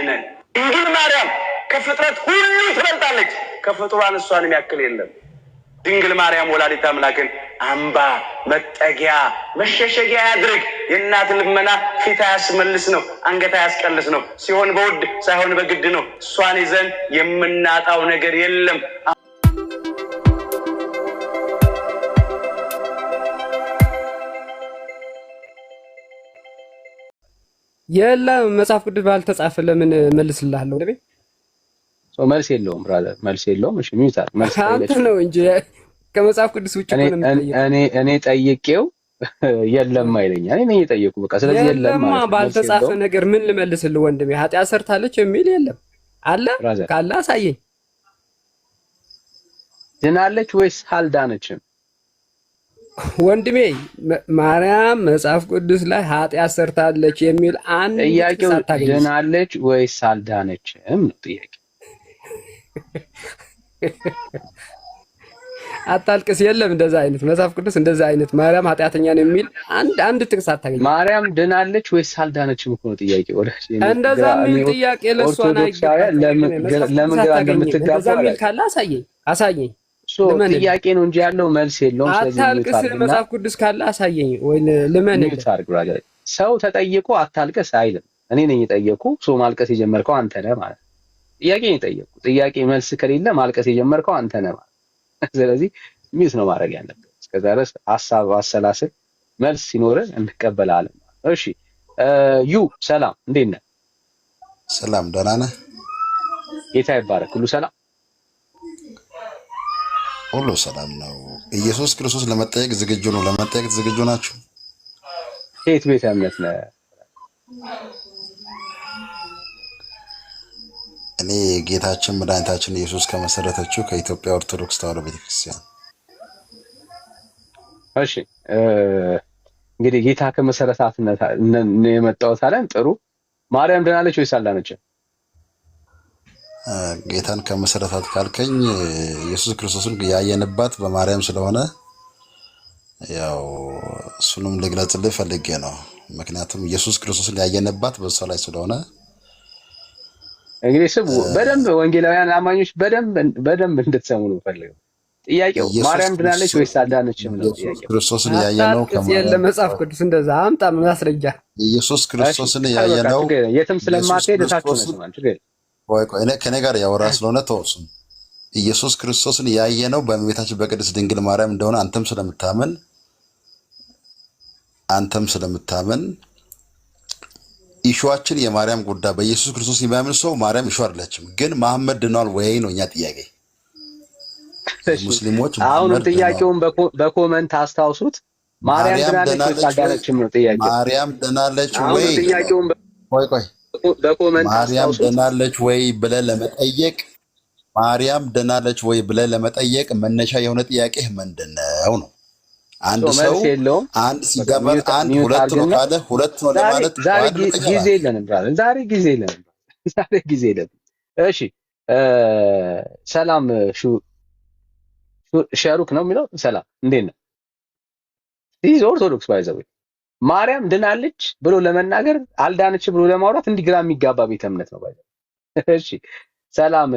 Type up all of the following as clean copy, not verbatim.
ነን። ድንግል ማርያም ከፍጥረት ሁሉ ትበልጣለች። ከፍጡራን እሷን የሚያክል የለም። ድንግል ማርያም ወላዲተ አምላክን አምባ መጠጊያ መሸሸጊያ ያድርግ። የእናት ልመና ፊት አያስመልስ ነው፣ አንገት አያስቀልስ ነው። ሲሆን በውድ ሳይሆን በግድ ነው። እሷን ይዘን የምናጣው ነገር የለም። የለም መጽሐፍ ቅዱስ ባልተጻፈ ለምን መልስልሃለሁ? ለቤት ሰው መልስ የለውም ብራዘር፣ መልስ የለውም። እሺ ሚውታር መልስ አንተ ነው እንጂ ከመጽሐፍ ቅዱስ ውጪ እኔ ጠይቄው የለም አይለኛ። እኔ ነኝ የጠየቁ በቃ። ስለዚህ የለም ማለት ባልተጻፈ ነገር ምን ልመልስልህ ወንድሜ? ኃጢአት ሰርታለች የሚል የለም አለ ካለ አሳየኝ። ድናለች ወይስ አልዳነችም? ወንድሜ ማርያም መጽሐፍ ቅዱስ ላይ ኃጢአት ሰርታለች የሚል አንድ ጥያቄው ድናለች ወይስ አልዳነችም ነው ጥያቄ። አታልቅስ። የለም እንደዛ አይነት መጽሐፍ ቅዱስ እንደዛ አይነት ማርያም ኃጢአተኛ ነው የሚል አንድ ጥቅስ አታገኝ። ማርያም ድናለች ወይስ አልዳነችም እኮ ነው ጥያቄው። እንደዛ የሚል ጥያቄ ለሷ ነው። ለምን ግራ እንደምትጋባ ካለ አሳየኝ። ጥያቄ ነው እንጂ ያለው መልስ የለውም። ስለዚህ አታልቅስ። መጽሐፍ ቅዱስ ካለ አሳየኝ ወይ ልመንህ። ሰው ተጠይቆ አታልቅስ አይልም። እኔ ነኝ የጠየቁ። ሰው ማልቀስ የጀመርከው አንተ ነህ ማለት ጥያቄ ነው የጠየቁ። ጥያቄ መልስ ከሌለ ማልቀስ የጀመርከው አንተ ነህ ማለት። ስለዚህ ሚስ ነው ማድረግ ያለብህ። እስከዛ ድረስ ሐሳብ አሰላስል፣ መልስ ሲኖርህ እንቀበላለን። እሺ ዩ ሰላም፣ እንዴት ነህ? ሰላም ደህና ነህ? ጌታ ይባረክ። ሁሉ ሰላም፣ ሁሉ ሰላም ነው። ኢየሱስ ክርስቶስ ለመጠየቅ ዝግጁ ነው። ለመጠየቅ ዝግጁ ናችሁ? ከየት ቤተ እምነት ነህ? እኔ ጌታችን መድኃኒታችን ኢየሱስ ከመሰረተችው ከኢትዮጵያ ኦርቶዶክስ ተዋሕዶ ቤተክርስቲያን። እሺ እንግዲህ ጌታ ከመሰረታት ነው የመጣው ታለን። ጥሩ። ማርያም ድናለች ወይስ አልዳነችም? ጌታን ከመሰረታት ካልከኝ ኢየሱስ ክርስቶስን ያየንባት በማርያም ስለሆነ ያው እሱንም ልግለጽልህ ፈልጌ ነው። ምክንያቱም ኢየሱስ ክርስቶስን ያየንባት በእሷ ላይ ስለሆነ እንግዲህ ስሙ በደንብ ወንጌላውያን አማኞች በደንብ እንድትሰሙ ነው ፈልገው። ጥያቄው ማርያም ድናለች ወይስ አልዳነችም ነው ጥያቄው። ኢየሱስ ክርስቶስን ያየነው ከማርያም መጽሐፍ ቅዱስ እንደዛ አምጣ ማስረጃ። ኢየሱስ ክርስቶስን ያየነው የትም ስለማትሄድ ታችሁ ነው። ቆይ እኔ ከኔ ጋር ያወራ ስለሆነ ተወሱ። ኢየሱስ ክርስቶስን ያየነው በእመቤታችን በቅድስት ድንግል ማርያም እንደሆነ አንተም ስለምታመን ኢሹአችን የማርያም ጉዳይ በኢየሱስ ክርስቶስ የሚያምን ሰው ማርያም ኢሹ አይደለችም። ግን መሐመድ ድኗል ወይ ነው እኛ ጥያቄ። ሙስሊሞች አሁን ጥያቄውን በኮመንት አስታውሱት። ማርያም ድናለች ወይስ አልዳነችም ነው ጥያቄው። ማርያም ድናለች ወይ? ጥያቄውን ቆይ በኮመንት ማርያም ድናለች ወይ ብለህ ለመጠየቅ መነሻ የሆነ ጥያቄ ምንድነው ነው? አንድ ሰው አንድ ሲገመር አንድ ሁለት ነው ካለ ሁለት ነው ለማለት ጊዜ የለንም። ዛሬ ጊዜ የለንም። እሺ ሰላም ሸሩክ ነው የሚለው። ሰላም እንዴት ነው? ይህ ኦርቶዶክስ ባይዘው ማርያም ድናለች ብሎ ለመናገር አልዳነች ብሎ ለማውራት እንዲህ ግራ የሚጋባ ቤተ እምነት ነው ባይዘው። እሺ ሰላም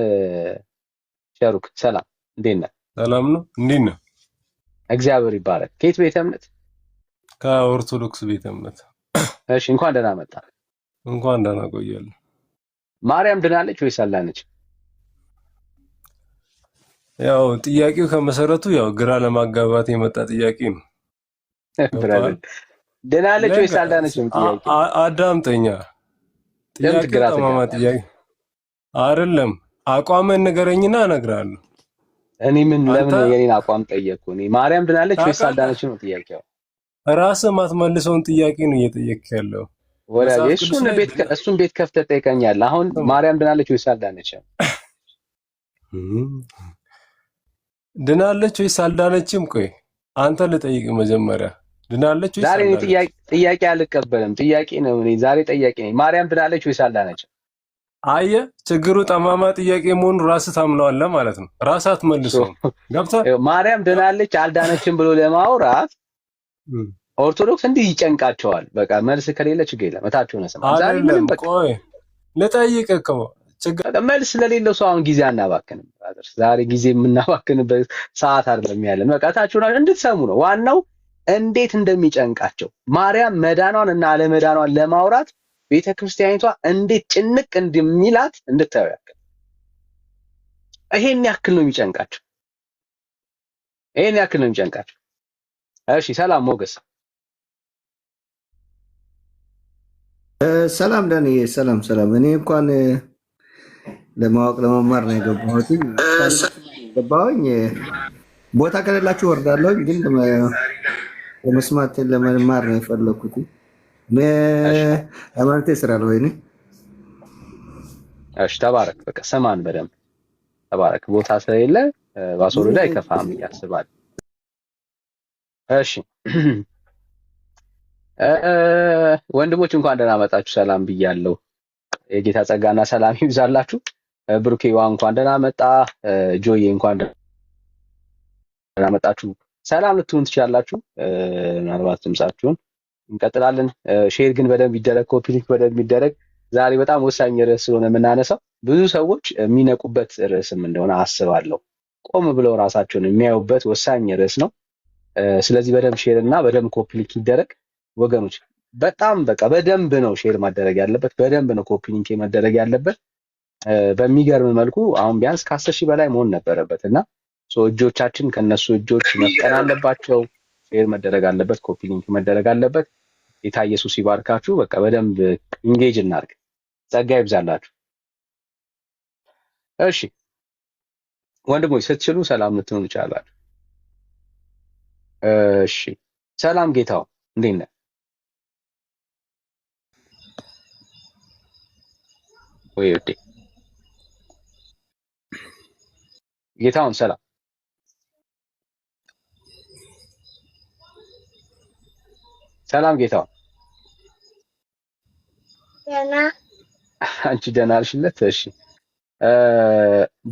ሸሩክ ሰላም እንዴት ነህ? ሰላም ነው። እንዴት ነህ? እግዚአብሔር ይባረክ። ከየት ቤተ እምነት? ከኦርቶዶክስ ቤተ እምነት። እሺ እንኳን ደህና መጣ። እንኳን ደህና ቆያለሁ። ማርያም ድናለች ወይስ አልዳነች? ያው ጥያቄው ከመሰረቱ ያው ግራ ለማጋባት የመጣ ጥያቄ ነው። ድናለች ወይስ አልዳነች ነው ጥያቄው። አዳምጠኛ። ጥያቄው ተማማ ጥያቄ አይደለም። አቋምን ንገረኝና እነግርሃለሁ። እኔ ለምን የኔን አቋም ጠየቅኩ? እኔ ማርያም ድናለች ወይስ አልዳነች ነው ጥያቄው። ራስህ ማትመልሰውን ጥያቄ ነው እየጠየቅክ ያለው። ወላሂ እሱን ቤት ከፍተህ ጠይቀኛለህ። አሁን ማርያም ድናለች ወይስ አልዳነች? ድናለች ወይስ አልዳነችም? ቆይ አንተ ልጠይቅ መጀመሪያ። ድናለች ወይስ ዛሬ ጥያቄ አልቀበልም። ጥያቄ ነው። እኔ ዛሬ ጠያቄ ነኝ። ማርያም ድናለች ወይስ አልዳነች? አየህ ችግሩ ጠማማ ጥያቄ መሆኑን ራስህ ታምነዋለህ ማለት ነው። ራስህ አትመልሰውም። ገብቶሃል? ማርያም ድናለች አልዳነችም ብሎ ለማውራት ኦርቶዶክስ እንዲህ ይጨንቃቸዋል። በቃ መልስ ከሌለ ችግር የለም። እታችሁ ነው ሰማ። ዛሬ ምንም በቃ ቆይ ልጠይቅ እኮ መልስ ስለሌለው ሰው አሁን ጊዜ አናባክንም። ዛሬ ጊዜ የምናባክንበት ሰዓት አይደለም ያለን። በቃ ታችሁና እንድትሰሙ ነው ዋናው፣ እንዴት እንደሚጨንቃቸው ማርያም መዳኗን እና አለመዳኗን ለማውራት ቤተክርስቲያኒቷ እንዴት ጭንቅ እንደሚላት እንድታዩ ያክል። ይሄን ያክል ነው የሚጨንቃቸው። ይሄን ያክል ነው የሚጨንቃቸው። እሺ ሰላም ሞገስ። ሰላም ዳኒ፣ ሰላም ሰላም። እኔ እንኳን ለማወቅ ለመማር ነው የገባሁት። ገባሁኝ። ቦታ ከሌላችሁ ወርዳለሁኝ፣ ግን ለመስማት ለመማር ነው የፈለኩት። ሃይማኖቴ ስራ ነው ወይ? እሺ ተባረክ። በቃ ሰማን በደንብ ተባረክ። ቦታ ስለሌለ ባስወርዳ አይከፋም ያስባል። እሺ ወንድሞች እንኳን ደህና መጣችሁ። ሰላም ብያለሁ። የጌታ ጸጋና ሰላም ይብዛላችሁ። ብሩኬዋ እንኳን ደህና መጣ። ጆዬ እንኳን ደህና መጣችሁ። ሰላም ልትሆን ትችላላችሁ። ምናልባት ድምጻችሁን እንቀጥላለን። ሼር ግን በደንብ ይደረግ፣ ኮፒ ሊንክ በደንብ ይደረግ። ዛሬ በጣም ወሳኝ ርዕስ ስለሆነ የምናነሳው ብዙ ሰዎች የሚነቁበት ርዕስም እንደሆነ አስባለሁ። ቆም ብለው ራሳቸውን የሚያዩበት ወሳኝ ርዕስ ነው። ስለዚህ በደንብ ሼር እና በደንብ ኮፒ ሊንክ ይደረግ ወገኖች። በጣም በቃ በደንብ ነው ሼር ማደረግ ያለበት፣ በደንብ ነው ኮፒ ሊንክ ማደረግ ያለበት። በሚገርም መልኩ አሁን ቢያንስ ከ10 ሺህ በላይ መሆን ነበረበት እና እጆቻችን ከነሱ እጆች መፍጠን አለባቸው። ሼር መደረግ አለበት፣ ኮፒ ሊንክ መደረግ አለበት። ጌታ ኢየሱስ ይባርካችሁ። በቃ በደንብ ኢንጌጅ እናድርግ። ጸጋ ይብዛላችሁ። እሺ ወንድሞች ስትችሉ ሰላም ልትሆኑ ይችላላችሁ። እሺ ሰላም ጌታው እንዴት ነህ? ወይ ወዴ ጌታውን ሰላም ሰላም ጌታው ደህና አንቺ ደህና አልሽለት? እሺ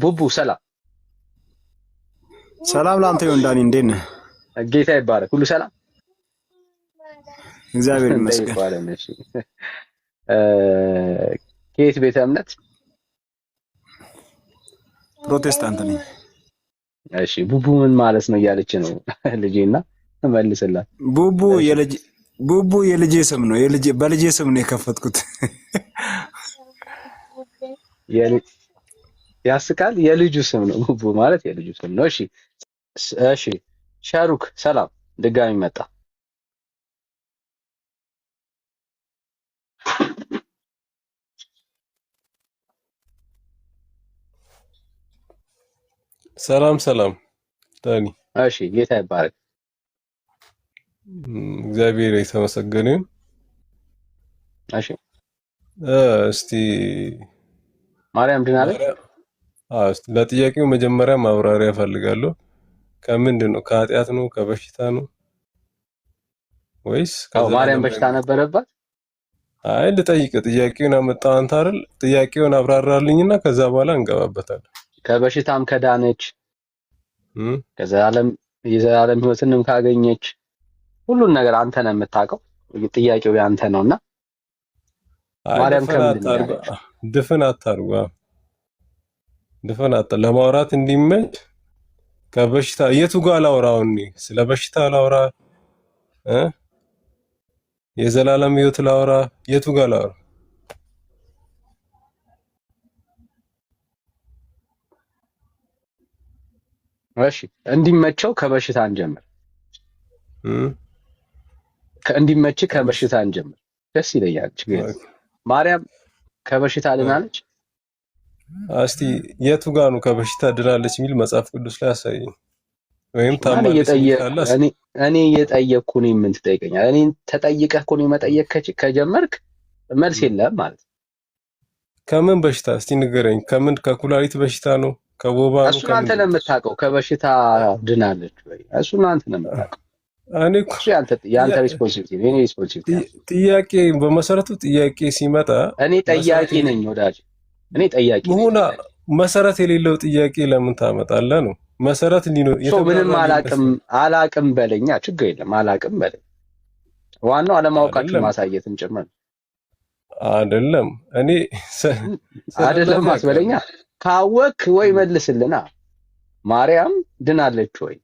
ቡቡ ሰላም ሰላም ላንተ ይሁን ዳኒ፣ እንዴት ነህ? ጌታ ይባረክ። ሁሉ ሰላም እግዚአብሔር ይመስገን። እሺ ከየት ቤተ እምነት? ፕሮቴስታንት ነኝ። እሺ ቡቡ ምን ማለት ነው እያለች ነው ልጄና መልስላት። ቡቡ የልጄ ስም ነው። በልጄ ስም ነው የከፈትኩት። ያስቃል። የልጁ ስም ነው ቡቡ ማለት የልጁ ስም ነው። እሺ እሺ ሻሩክ ሰላም ድጋሚ መጣ። ሰላም ሰላም ዳኒ። እሺ ጌታ ይባረክ። እግዚአብሔር የተመሰገነ ይሁን። እሺ እስቲ ማርያም ድናለች? እስቲ ለጥያቄው መጀመሪያ ማብራሪያ ፈልጋለሁ። ከምንድን ነው? ከኃጢአት ነው? ከበሽታ ነው ወይስ ማርያም በሽታ ነበረባት? አይ ልጠይቅ። ጥያቄውን አመጣው አንተ አይደል? ጥያቄውን አብራራልኝና ከዛ በኋላ እንገባበታለን። ከበሽታም ከዳነች የዘላለም ሕይወትንም ካገኘች ሁሉን ነገር አንተ ነህ የምታውቀው። ጥያቄው ያንተ ነውና ማርያም ድፍን አታርጓ። ድፍን ለማውራት እንዲመች ከበሽታ የቱ ጋር ላውራው? ስለ በሽታ ላውራ? የዘላለም ሕይወት ላውራ? የቱ ጋር ላውራ? እሺ እንዲመቸው ከበሽታ እንጀምር። እንዲመች ከበሽታ እንጀምር። ደስ ይለኛል። ማርያም ከበሽታ ድናለች? እስቲ የቱ ጋር ነው ከበሽታ ድናለች የሚል መጽሐፍ ቅዱስ ላይ አሳየኝ። ወይም ታማለች ካለ እኔ እየጠየቅኩ ነው። ምን ትጠይቀኛለህ? እኔ ተጠይቀህ እኮ ነው መጠየቅ ከጀመርክ መልስ የለም ማለት ነው። ከምን በሽታ እስቲ ንገረኝ። ከምን? ከኩላሊት በሽታ ነው? ከወባ ነው? እሱን አንተ ነው የምታውቀው። ከበሽታ ድናለች ወይ? እሱን አንተ ነው የምታውቀው። እኔ እኮ ያንተ ሪስፖንሲቢሊቲ ነው። እኔ ሪስፖንሲቢሊቲ ጥያቄ በመሰረቱ ጥያቄ ሲመጣ እኔ ጠያቂ ነኝ ወዳጅ። እኔ ጠያቂ ሆና መሰረት የሌለው ጥያቄ ለምን ታመጣለህ ነው? መሰረት ምንም አላቅም በለኛ። ችግር የለም አላቅም በለኝ። ዋናው አለማወቃችን ማሳየትም ጭምር ነው። አይደለም እኔ አይደለም አስበለኛ። ካወክ ወይ መልስልና ማርያም ድናለች ወይ?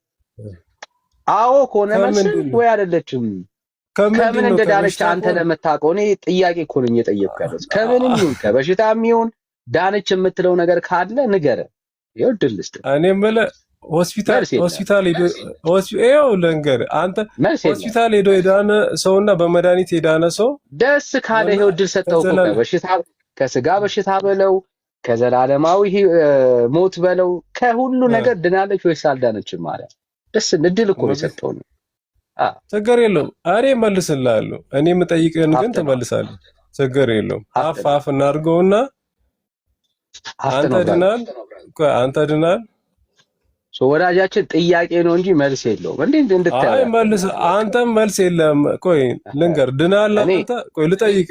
አዎ ከሆነ መልስ ወይ አይደለችም። ከምን እንደዳነች አንተ ለምታውቀው እኔ ጥያቄ እኮ ነኝ የጠየቅኩ ያለው። ከምንም ይሁን ከበሽታም ይሁን ዳነች የምትለው ነገር ካለ ንገረን። ይወድል ልስጥ እኔ የምልህ ሆስፒታል ይኸው ልንገርህ አንተ ሆስፒታል ሄዶ የዳነ ሰውና በመድኃኒት የዳነ ሰው ደስ ካለ ይኸው እድል ሰጠው እኮ ከበሽታ ከስጋ በሽታ በለው ከዘላለማዊ ሞት በለው ከሁሉ ነገር ድናለች ወይስ አልዳነችም ማለት ደስ እድል እኮ ነው የሰጠው ነው። ችግር የለውም እኔ እመልስልሃለሁ። እኔ የምጠይቅህን ግን ትመልሳለህ። ችግር የለውም አፍ እናድርገውና አንተ ድናል ወዳጃችን ጥያቄ ነው እንጂ መልስ የለውም። እንድታየው አይ መልስ አንተም መልስ የለም። ቆይ ልንገር ድናል አንተ ቆይ ልጠይቅ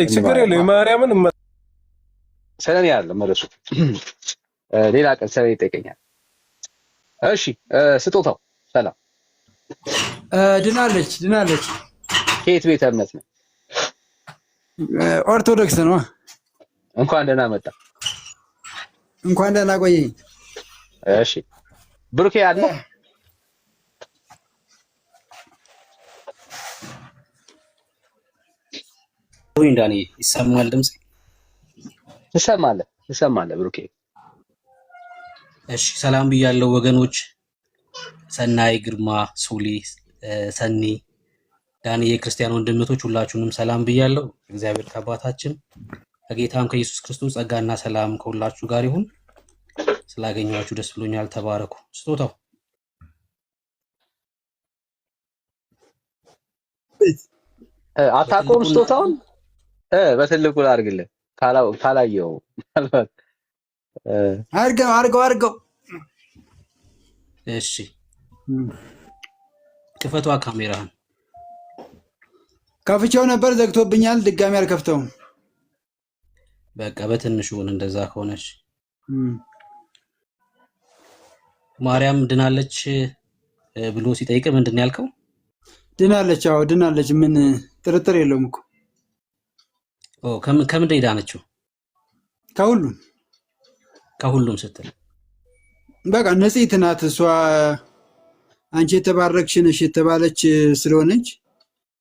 ችግር የለውም። የማርያምን ስለኔ ያለ መልሱ ሌላ ቀን ስለኔ ይጠይቀኛል። እሺ ስጦታው ሰላም ድናለች ከየት ቤተ እምነት ነው? ኦርቶዶክስ ነው። እንኳን ደህና መጣ። እንኳን ደህና ቆየኝ። እሺ ብሩኬ አለ ወይ ዳኒ ይሰማል? ድምጽ ይሰማል ብሩኬ። እሺ ሰላም ብያለሁ ወገኖች። ሰናይ፣ ግርማ፣ ሱሊ፣ ሰኒ፣ ዳኒ የክርስቲያን ወንድምቶች ሁላችሁንም ሰላም ብያለሁ። እግዚአብሔር ከአባታችን ከጌታም ከኢየሱስ ክርስቶስ ጸጋና ሰላም ከሁላችሁ ጋር ይሁን። ስላገኘኋችሁ ደስ ብሎኛል። ተባረኩ። ስጦታው አታውቀውም? ስጦታውን በትልቁ ላድርግልህ ካላየው ማለት አድርገው። እሺ ክፈቷ ካሜራህን። ከፍቼው ነበር ዘግቶብኛል። ድጋሚ አልከፍተውም። በቃ በትንሹ እንደዛ ከሆነች ማርያም ድናለች ብሎ ሲጠይቅ ምንድን ነው ያልከው? ድናለች። አዎ ድናለች። ምን ጥርጥር የለውም እኮ። ከምንድን የዳነችው? ከሁሉም ስትል በቃ ንጽሕት ናት እሷ። አንቺ የተባረክሽ ነሽ የተባለች ስለሆነች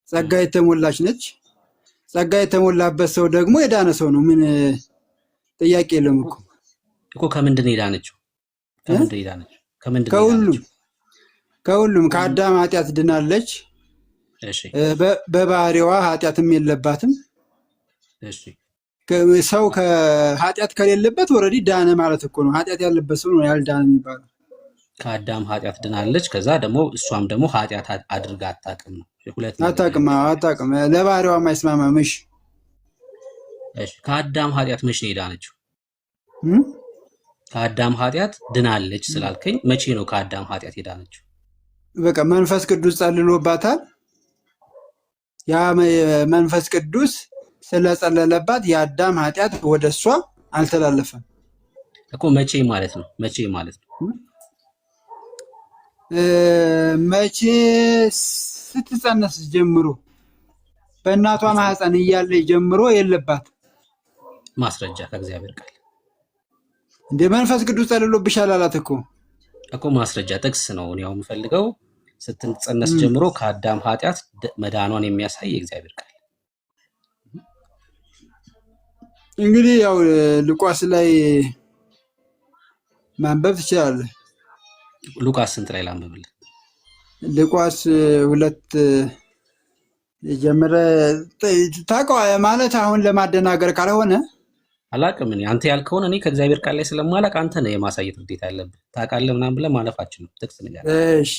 ጸጋ የተሞላች ነች። ጸጋ የተሞላበት ሰው ደግሞ የዳነ ሰው ነው። ምን ጥያቄ የለውም እኮ። ከምንድን ነው የዳነችው? ከሁሉም ከአዳም ኃጢአት ድናለች። በባህሪዋ ኃጢአትም የለባትም። ሰው ከኃጢአት ከሌለበት ወረዲ ዳነ ማለት እኮ ነው። ኃጢአት ያለበት ሰው ነው ያልዳነ የሚባለው። ከአዳም ኃጢአት ድናለች። ከዛ ደግሞ እሷም ደግሞ ኃጢአት አድርጋ አታውቅም ነው። አታውቅም። ለባህሪዋ የማይስማማም። እሺ ከአዳም ኃጢአት መቼ ነው የዳነችው? ከአዳም ኃጢአት ድናለች ስላልከኝ መቼ ነው ከአዳም ኃጢአት የዳነችው? በቃ መንፈስ ቅዱስ ጸልሎባታል። ያ መንፈስ ቅዱስ ስለጸለለባት የአዳም ኃጢአት ወደ እሷ አልተላለፈም እኮ። መቼ ማለት ነው? መቼ ስትጸነስ ጀምሮ በእናቷ ማህፀን እያለች ጀምሮ የለባት። ማስረጃ ከእግዚአብሔር ቃል እንደ መንፈስ ቅዱስ ጸልሎብሻል አላት እኮ ማስረጃ ጥቅስ ነው ያው የምፈልገው። ስትጸነስ ጀምሮ ከአዳም ኃጢአት መዳኗን የሚያሳይ የእግዚአብሔር ቃል። እንግዲህ ያው ሉቃስ ላይ ማንበብ ትችላለህ። ሉቃስ ስንት ላይ ላንብብልህ? ሉቃስ 2 ጀምረ ታውቀዋለህ ማለት አሁን ለማደናገር ካልሆነ አላውቅም። አንተ ያልከውን እኔ ከእግዚአብሔር ቃል ላይ ስለማላውቅ አንተ ነህ የማሳየት ግዴታ ያለብህ። ታውቃለህ ምናምን ብለህ ማለፋችን ነው። ጥቅስ ነገር እሺ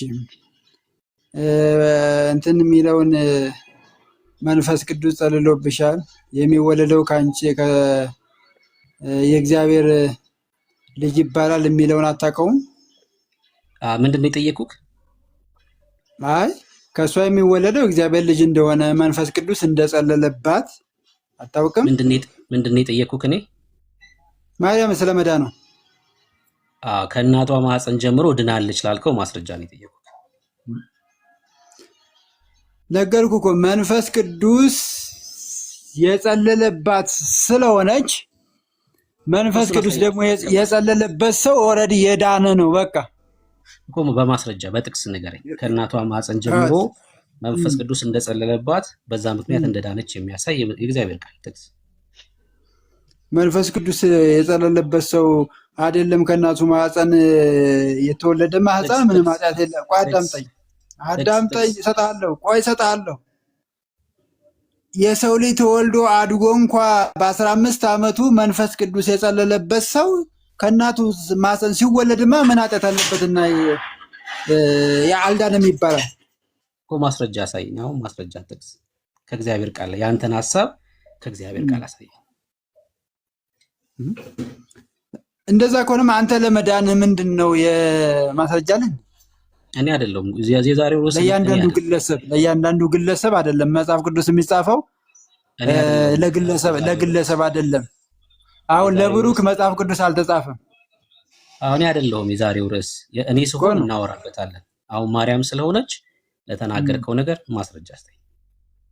እንትን የሚለውን መንፈስ ቅዱስ ጸልሎብሻል፣ የሚወለደው ከአንቺ የእግዚአብሔር ልጅ ይባላል የሚለውን አታውቀውም? ምንድን ነው የጠየቁህ? አይ ከእሷ የሚወለደው እግዚአብሔር ልጅ እንደሆነ መንፈስ ቅዱስ እንደጸለለባት አታውቅም? ምንድን ነው የጠየቁህ? እኔ ማርያም ስለመዳ ነው። ከእናቷ ማህፀን ጀምሮ ድናለች ላልከው ማስረጃ ነው የጠየቁህ። ነገርኩህ እኮ መንፈስ ቅዱስ የጸለለባት ስለሆነች መንፈስ ቅዱስ ደግሞ የጸለለበት ሰው ኦልሬዲ የዳነ ነው። በቃ እኮ በማስረጃ በጥቅስ ንገረኝ። ከእናቷ ማፀን ጀምሮ መንፈስ ቅዱስ እንደጸለለባት በዛ ምክንያት እንደዳነች የሚያሳይ የእግዚአብሔር ቃል ጥቅስ። መንፈስ ቅዱስ የጸለለበት ሰው አይደለም ከእናቱ ማፀን የተወለደ ማህፀን ምንም ኃጢአት የለም። ቆይ አዳምጠኝ እሰጥሃለሁ። ቆይ እሰጥሃለሁ። የሰው ልጅ ተወልዶ አድጎ እንኳ በ15 ዓመቱ መንፈስ ቅዱስ የጸለለበት ሰው ከእናቱ ማፀን ሲወለድማ ምን ኃጢአት አለበትና አልዳነም ይባላል እኮ። ማስረጃ አሳየኝ። አሁን ማስረጃ ጥቅስ ከእግዚአብሔር ቃል ላይ ያንተን ሐሳብ ከእግዚአብሔር ቃል አሳየኝ። እንደዛ ከሆነም አንተ ለመዳን ምንድነው የማስረጃልን? እኔ አይደለሁም የዛሬው ርዕስ ለእያንዳንዱ ግለሰብ አይደለም መጽሐፍ ቅዱስ የሚጻፈው ለግለሰብ አይደለም። አሁን ለብሩክ መጽሐፍ ቅዱስ አልተጻፈም። አሁን አይደለሁም የዛሬው ርዕስ እኔ ስሆን እናወራበታለን። አሁን ማርያም ስለሆነች ለተናገርከው ነገር ማስረጃ አስተይ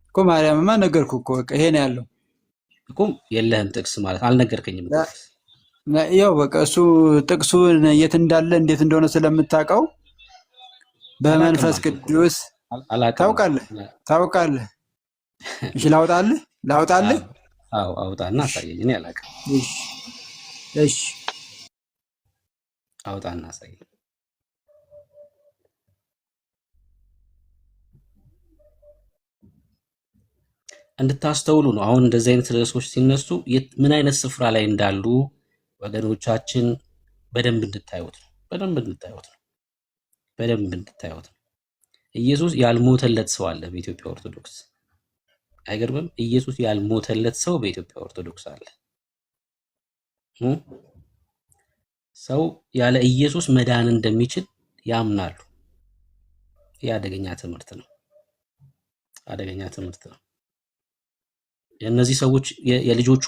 እኮ ማርያምማ ነገርኩ እኮ በቃ ይሄ ነው ያለው እኮ። የለህም ጥቅስ ማለት አልነገርከኝም። ያው በቃ እሱ ጥቅሱ የት እንዳለ እንዴት እንደሆነ ስለምታውቀው በመንፈስ ቅዱስ ታውቃለህ። እሺ ላውጣልህ? አዎ አውጣና አሳየኝ። እኔ አላውቅም። እሺ አውጣና አሳየኝ። እንድታስተውሉ ነው። አሁን እንደዚህ አይነት ርዕሶች ሲነሱ ምን አይነት ስፍራ ላይ እንዳሉ ወገኖቻችን በደንብ እንድታዩት ነው። በደንብ እንድታዩት ነው። ኢየሱስ ያልሞተለት ሰው አለ በኢትዮጵያ ኦርቶዶክስ። አይገርምም? ኢየሱስ ያልሞተለት ሰው በኢትዮጵያ ኦርቶዶክስ አለ። ሰው ያለ ኢየሱስ መዳን እንደሚችል ያምናሉ። ይህ አደገኛ ትምህርት ነው። የእነዚህ ሰዎች የልጆቹ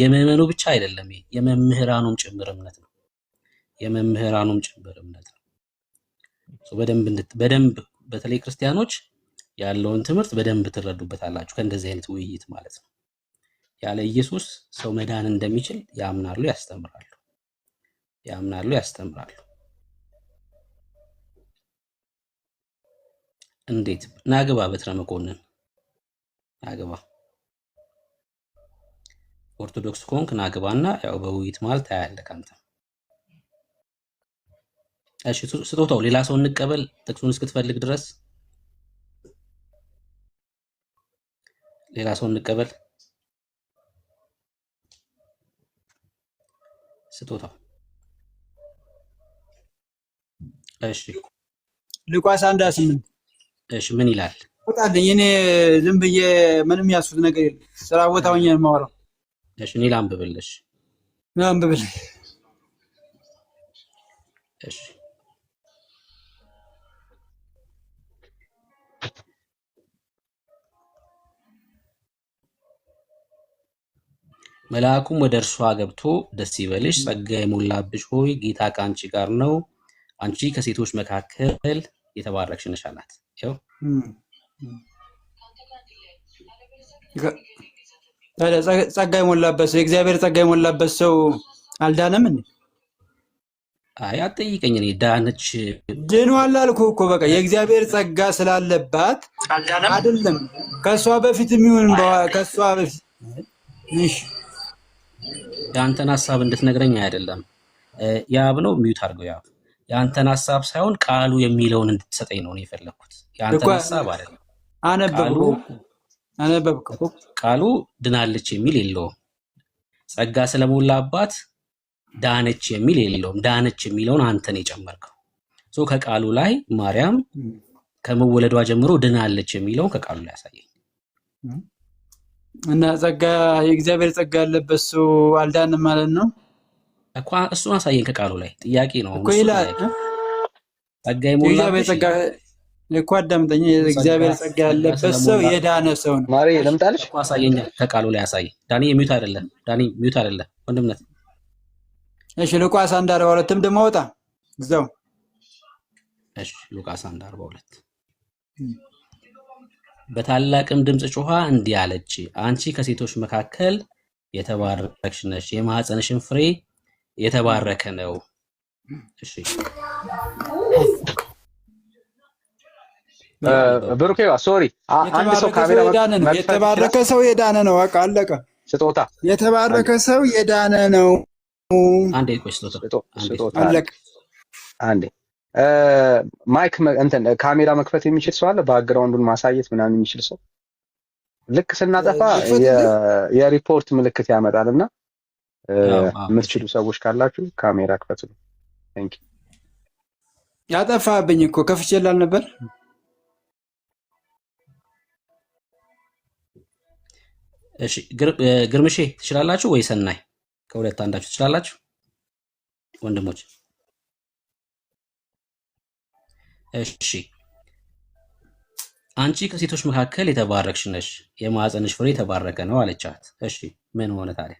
የምዕመኑ ብቻ አይደለም፣ የመምህራኑም ጭምር እምነት ነው። በደንብ በተለይ ክርስቲያኖች ያለውን ትምህርት በደንብ ትረዱበታላችሁ ከእንደዚህ አይነት ውይይት ማለት ነው። ያለ ኢየሱስ ሰው መዳን እንደሚችል ያምናሉ፣ ያስተምራሉ። እንዴት? ናግባ በትረ መኮንን ናግባ። ኦርቶዶክስ ኮንክ ናግባና ያው በውይይት ማለት ታያለህ አንተ። እሺ ስጦታው ሌላ ሰው እንቀበል ጥቅሱን እስክትፈልግ ድረስ ሌላ ሰው እንቀበል። ስጦታው እሺ ሉቃስ 1:8 እሺ ምን ይላል? ወጣልኝ። እኔ ዝም ብዬ ምንም ያስፉት ነገር የለም። ስራ ቦታ ሆኜ ነው የማወራው። እሺ እኔ ላንብብልሽ። እሺ መልአኩም ወደ እርሷ ገብቶ ደስ ይበልሽ፣ ጸጋ የሞላብሽ ሆይ ጌታ ከአንቺ ጋር ነው፣ አንቺ ከሴቶች መካከል የተባረክሽ ነሽ አላት። ይኸው ጸጋ የሞላበት ሰው የእግዚአብሔር ጸጋ የሞላበት ሰው አልዳነም እንዴ? አይ አትጠይቀኝ። እኔ ዳነች ድኗል አልኩህ እኮ በቃ የእግዚአብሔር ጸጋ ስላለባት አይደለም። ከሷ በፊት የሚሆን ከሷ በፊት እሺ የአንተን ሀሳብ እንድትነግረኝ አይደለም። ያብ ነው ሚዩት አድርገው። ያብ የአንተን ሀሳብ ሳይሆን ቃሉ የሚለውን እንድትሰጠኝ ነው የፈለኩት። የአንተን ሀሳብ አይደለም። አነበብኩ። ቃሉ ድናለች የሚል የለውም። ጸጋ ስለሞላባት ዳነች የሚል የለውም። ዳነች የሚለውን አንተን የጨመርከው ሶ ከቃሉ ላይ ማርያም ከመወለዷ ጀምሮ ድናለች የሚለውን ከቃሉ ላይ ያሳየኝ እና ጸጋ የእግዚአብሔር ጸጋ ያለበት ሰው አልዳንም ማለት ነው እኮ። እሱን አሳየኝ ከቃሉ ላይ። ጥያቄ ነው እኮ ይላል። ጸጋ የሞላበት እኮ አዳምጠኝ። የእግዚአብሔር ጸጋ ያለበት ሰው የዳነ ሰው ነው። ማሪ ለምጣልሽ እኮ አሳየኝ ከቃሉ ላይ አሳየኝ። ዳኒ ሚዩት አይደለም። ዳኒ ሚዩት አይደለም ወንድምነት። እሺ ሉቃስ 1:42ም ደግሞ ወጣ እዛው። እሺ ሉቃስ 1:42 በታላቅም ድምፅ ጮኻ እንዲህ አለች፣ አንቺ ከሴቶች መካከል የተባረክሽ ነሽ፣ የማኅፀንሽን ፍሬ የተባረከ ነው። እሺ ብሩኬዋ ሶሪ፣ አንድ ሰው ካሜራ የተባረከ ሰው የዳነ ነው። በቃ አለቀ። ስጦታ የተባረከ ሰው የዳነ ነው። አንዴ ቆይ፣ ስጦታ አለቀ። አንዴ ማይክ እንትን ካሜራ መክፈት የሚችል ሰው አለ? ባክግራውንዱን ማሳየት ምናምን የሚችል ሰው? ልክ ስናጠፋ የሪፖርት ምልክት ያመጣልና የምትችሉ ሰዎች ካላችሁ ካሜራ ክፈቱ። ቴንክ ዩ። ያጠፋብኝ እኮ ከፍቼላል ነበር። እሺ ግርምሼ ትችላላችሁ ወይ ሰናይ? ከሁለት አንዳችሁ ትችላላችሁ ወንድሞች? እሺ አንቺ ከሴቶች መካከል የተባረክሽ ነሽ፣ የማኅፀንሽ ፍሬ የተባረከ ነው አለቻት። እሺ ምን ሆነ ታዲያ?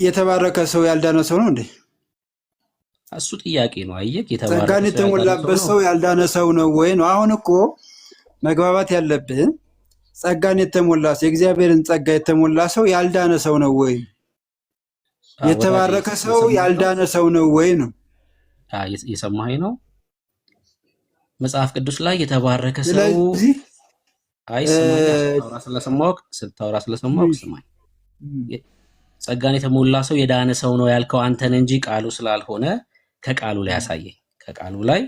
የተባረከ ሰው ያልዳነ ሰው ነው እንዴ? እሱ ጥያቄ ነው። አየህ፣ ጸጋን የተሞላበት ሰው ያልዳነ ሰው ነው ወይ ነው። አሁን እኮ መግባባት ያለብን ጸጋን የተሞላ ሰው፣ የእግዚአብሔርን ጸጋ የተሞላ ሰው ያልዳነ ሰው ነው ወይ? የተባረከ ሰው ያልዳነ ሰው ነው ወይ ነው። የሰማኸኝ ነው? መጽሐፍ ቅዱስ ላይ የተባረከ ሰው አይ ስታወራ ስለሰማሁህ ስማኝ። ጸጋን የተሞላ ሰው የዳነ ሰው ነው ያልከው አንተን እንጂ ቃሉ ስላልሆነ ከቃሉ ላይ ያሳየኝ። ከቃሉ ላይ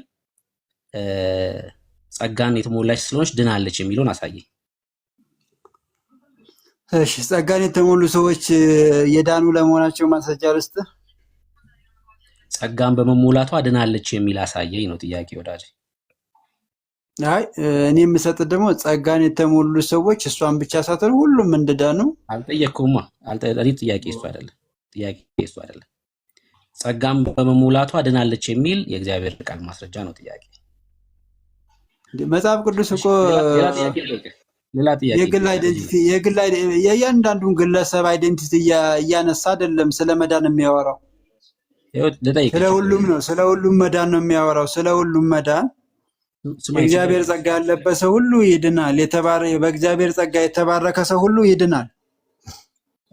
ጸጋን የተሞላች ስለሆነች ድናለች የሚለውን አሳየኝ። እሺ ጸጋን የተሞሉ ሰዎች የዳኑ ለመሆናቸው ማስረጃ ልስጥህ? ጸጋን በመሞላቷ ድናለች የሚል አሳየኝ ነው ጥያቄ ወዳጅ። አይ እኔ የምሰጥህ ደግሞ ጸጋን የተሞሉ ሰዎች እሷን ብቻ ሳትሆን ሁሉም እንደዳኑ አልጠየቅኩማ። እኔ ጥያቄ እሱ አይደለም። ጸጋን በመሙላቷ ድናለች የሚል የእግዚአብሔር ቃል ማስረጃ ነው ጥያቄ። መጽሐፍ ቅዱስ እኮ ሌላ ጥያቄ የእያንዳንዱን ግለሰብ አይዴንቲቲ እያነሳ አይደለም ስለ መዳን የሚያወራው። ስለ ሁሉም ነው፣ ስለ ሁሉም መዳን ነው የሚያወራው። ስለ ሁሉም መዳን የእግዚአብሔር ጸጋ ያለበት ሰው ሁሉ ይድናል። በእግዚአብሔር ጸጋ የተባረከ ሰው ሁሉ ይድናል።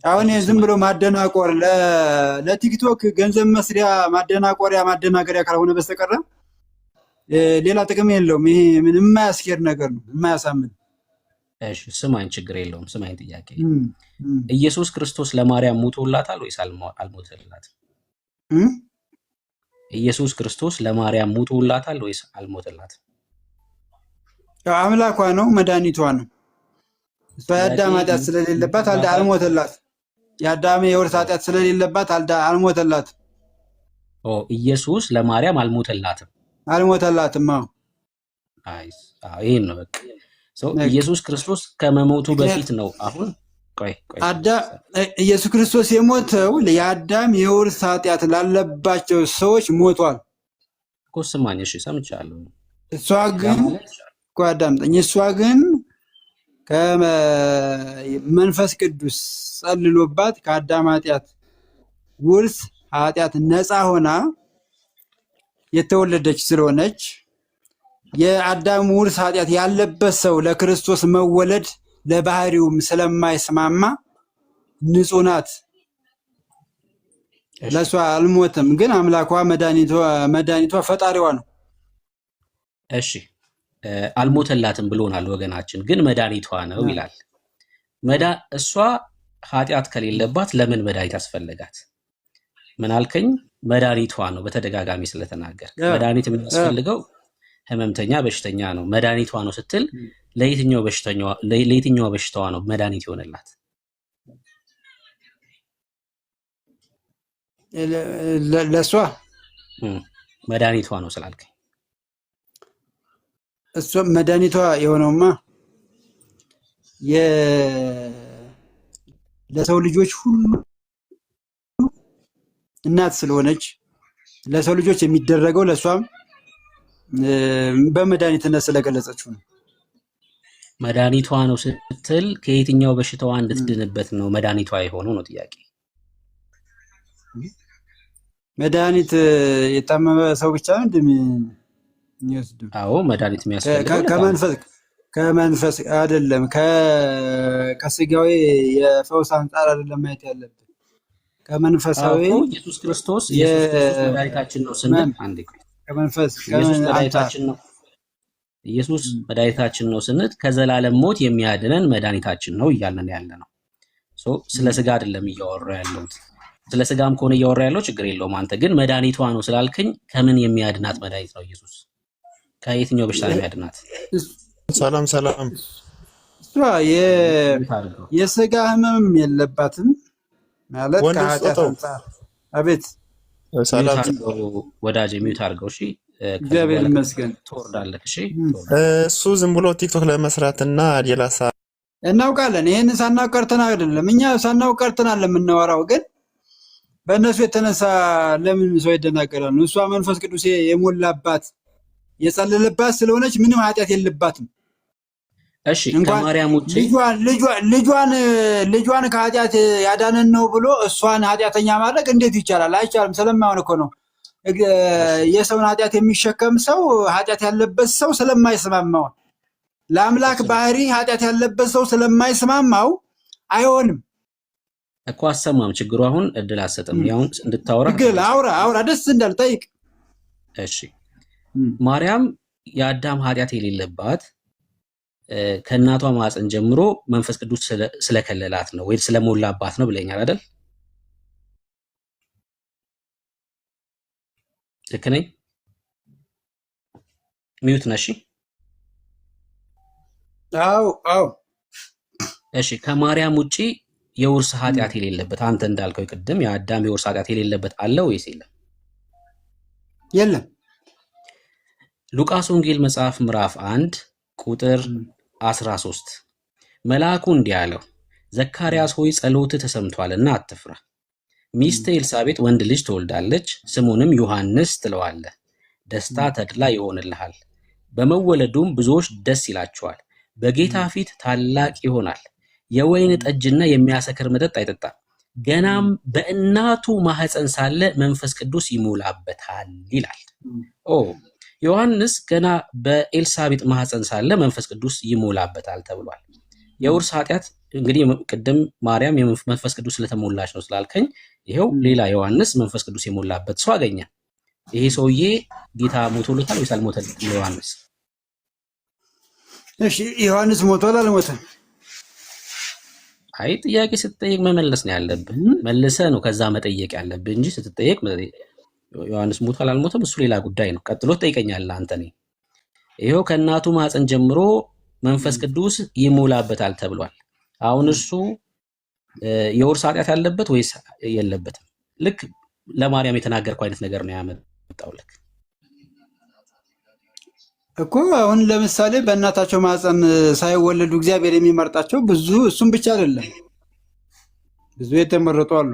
አሁን ዝም ብሎ ማደናቆር ለቲክቶክ ገንዘብ መስሪያ ማደናገሪያ ካልሆነ በስተቀር ሌላ ጥቅም የለውም። ይሄ ምንም የማያስኬድ ነገር ነው፣ የማያሳምን። እሺ ስማኝ፣ ችግር የለውም። ስማኝ፣ ጥያቄ ኢየሱስ ክርስቶስ ለማርያም ሞቶላታል ወይስ አልሞተላትም? ኢየሱስ ክርስቶስ ለማርያም ሞቶላታል ወይስ አልሞተላትም? አምላኳ ነው፣ መድኃኒቷ ነው። እሷ የአዳም ኃጢአት ስለሌለባት አልሞተላት። የአዳም የውርስ ኃጢአት ስለሌለባት አልሞተላት። ኢየሱስ ለማርያም አልሞተላትም። ይህን ነው በቃ። ኢየሱስ ክርስቶስ ከመሞቱ በፊት ነው። አሁን ቆይ ኢየሱስ ክርስቶስ የሞተው የአዳም የውርስ ኃጢአት ላለባቸው ሰዎች ሞቷል እኮ። ስማኝ፣ እሺ ሰምቻለሁ። እሷ ግን አዳምጠኝ። እሷ ግን ከመንፈስ ቅዱስ ጸልሎባት ከአዳም ኃጢአት ውርስ ኃጢአት ነፃ ሆና የተወለደች ስለሆነች የአዳም ውርስ ኃጢአት ያለበት ሰው ለክርስቶስ መወለድ ለባህሪውም ስለማይስማማ ንጹሕ ናት። ለእሷ አልሞትም፣ ግን አምላኳ መድኃኒቷ ፈጣሪዋ ነው። እሺ አልሞተላትም ብሎናል ወገናችን፣ ግን መድኃኒቷ ነው ይላል። እሷ ኃጢአት ከሌለባት ለምን መድኃኒት አስፈለጋት? ምን አልከኝ? መድኃኒቷ ነው። በተደጋጋሚ ስለተናገር መድኃኒት የሚያስፈልገው ህመምተኛ በሽተኛ ነው። መድኃኒቷ ነው ስትል ለየትኛው በሽታዋ ነው መድኃኒት ይሆንላት? ለእሷ መድኃኒቷ ነው ስላልከኝ እሷ መድኃኒቷ የሆነውማ ለሰው ልጆች ሁሉ እናት ስለሆነች ለሰው ልጆች የሚደረገው ለእሷም በመድኃኒትነት ስለገለጸችው ነው። መድኃኒቷ ነው ስትል ከየትኛው በሽታዋ እንድትድንበት ነው መድኃኒቷ የሆነው ነው ጥያቄ። መድኃኒት የታመመ ሰው ብቻ ነው እንደሚወስደው? አዎ መድኃኒት የሚያስፈልገው ከመንፈስ አይደለም ከስጋዊ የፈውስ አንጻር አይደለም ማየት ያለብን ከመንፈሳዊ ኢየሱስ ክርስቶስ መድኃኒታችን ነው ስንል አንዴ ከመንፈስ ኢየሱስ መድኃኒታችን ነው ስንል ከዘላለም ሞት የሚያድነን መድኃኒታችን ነው እያልን ያለ ነው። ስለ ስጋ አይደለም እያወራ ያለሁት። ስለ ስጋም ከሆነ እያወራ ያለው ችግር የለውም። አንተ ግን መድኃኒቷ ነው ስላልከኝ ከምን የሚያድናት መድኃኒት ነው ኢየሱስ? ከየትኛው በሽታ የሚያድናት? ሰላም እሷ የስጋ ህመም የለባትም ማለት ከኃጢአት አንጻር። አቤት ሰላም ወዳጅ ሚውት አድርገው። እሺ እግዚአብሔር ይመስገን። ትወርዳለህ። እሺ እሱ ዝም ብሎ ቲክቶክ ለመስራትና ሌላ እናውቃለን። ይሄን ሳናውቅ ቀርተን አይደለም፣ እኛ ሳናውቅ ቀርተን አለ የምናወራው። ግን በእነሱ የተነሳ ለምን ሰው ይደናገራል? እሷ መንፈስ ቅዱስ የሞላባት የጸለለባት ስለሆነች ምንም ኃጢአት የለባትም። እሺ ከማርያም ውጪ ልጇን ከኃጢአት ያዳነን ነው ብሎ እሷን ኃጢአተኛ ማድረግ እንዴት ይቻላል? አይቻልም። ስለማይሆን እኮ ነው። የሰውን ኃጢአት የሚሸከም ሰው ኃጢአት ያለበት ሰው ስለማይስማማው ለአምላክ ባህሪ ኃጢአት ያለበት ሰው ስለማይስማማው አይሆንም እኮ። አሰማም ችግሩ አሁን እድል አሰጥም። ያው እንድታወራ ግል አውራ ደስ እንዳል ጠይቅ። እሺ ማርያም የአዳም ኃጢአት የሌለባት ከእናቷ ማፀን ጀምሮ መንፈስ ቅዱስ ስለከለላት ነው ወይ ስለሞላባት ነው ብለኛል አይደል? ልክ ነኝ? ሚዩት ነሽ? አዎ። እሺ ከማርያም ውጪ የውርስ ኃጢአት የሌለበት አንተ እንዳልከው ቅድም የአዳም የውርስ ኃጢአት የሌለበት አለ ወይስ የለም? የለም። ሉቃስ ወንጌል መጽሐፍ ምዕራፍ 1 ቁጥር 13 መልአኩ እንዲህ አለው፣ ዘካርያስ ሆይ ጸሎትህ ተሰምቷልና አትፍራ። ሚስትህ ኤልሳቤጥ ወንድ ልጅ ትወልዳለች፣ ስሙንም ዮሐንስ ትለዋለህ። ደስታ ተድላ ይሆንልሃል፣ በመወለዱም ብዙዎች ደስ ይላቸዋል። በጌታ ፊት ታላቅ ይሆናል። የወይን ጠጅና የሚያሰክር መጠጥ አይጠጣም። ገናም በእናቱ ማህፀን ሳለ መንፈስ ቅዱስ ይሞላበታል ይላል። ዮሐንስ ገና በኤልሳቤጥ ማህፀን ሳለ መንፈስ ቅዱስ ይሞላበታል ተብሏል። የውርስ ኃጢአት እንግዲህ ቅድም ማርያም መንፈስ ቅዱስ ስለተሞላች ነው ስላልከኝ ይሄው ሌላ ዮሐንስ መንፈስ ቅዱስ የሞላበት ሰው አገኘ። ይሄ ሰውዬ ጌታ ሞቶለታል ወይስ አልሞተም? ዮሐንስ እሺ ዮሐንስ ሞቷል አልሞተም? አይ ጥያቄ ስትጠየቅ መመለስ ነው ያለብህ። መልሰህ ነው ከዛ መጠየቅ ያለብህ እንጂ ስትጠየቅ ዮሐንስ ሞቷል አልሞተም እሱ ሌላ ጉዳይ ነው። ቀጥሎ ትጠይቀኛለህ አንተ። ይሄው ከእናቱ ማፀን ጀምሮ መንፈስ ቅዱስ ይሞላበታል ተብሏል። አሁን እሱ የውርስ ኃጢአት ያለበት ወይስ የለበትም? ልክ ለማርያም የተናገርከው አይነት ነገር ነው ያመጣው። ልክ እኮ አሁን ለምሳሌ በእናታቸው ማፀን ሳይወለዱ እግዚአብሔር የሚመርጣቸው ብዙ እሱም ብቻ አይደለም ብዙ የተመረጡ አሉ።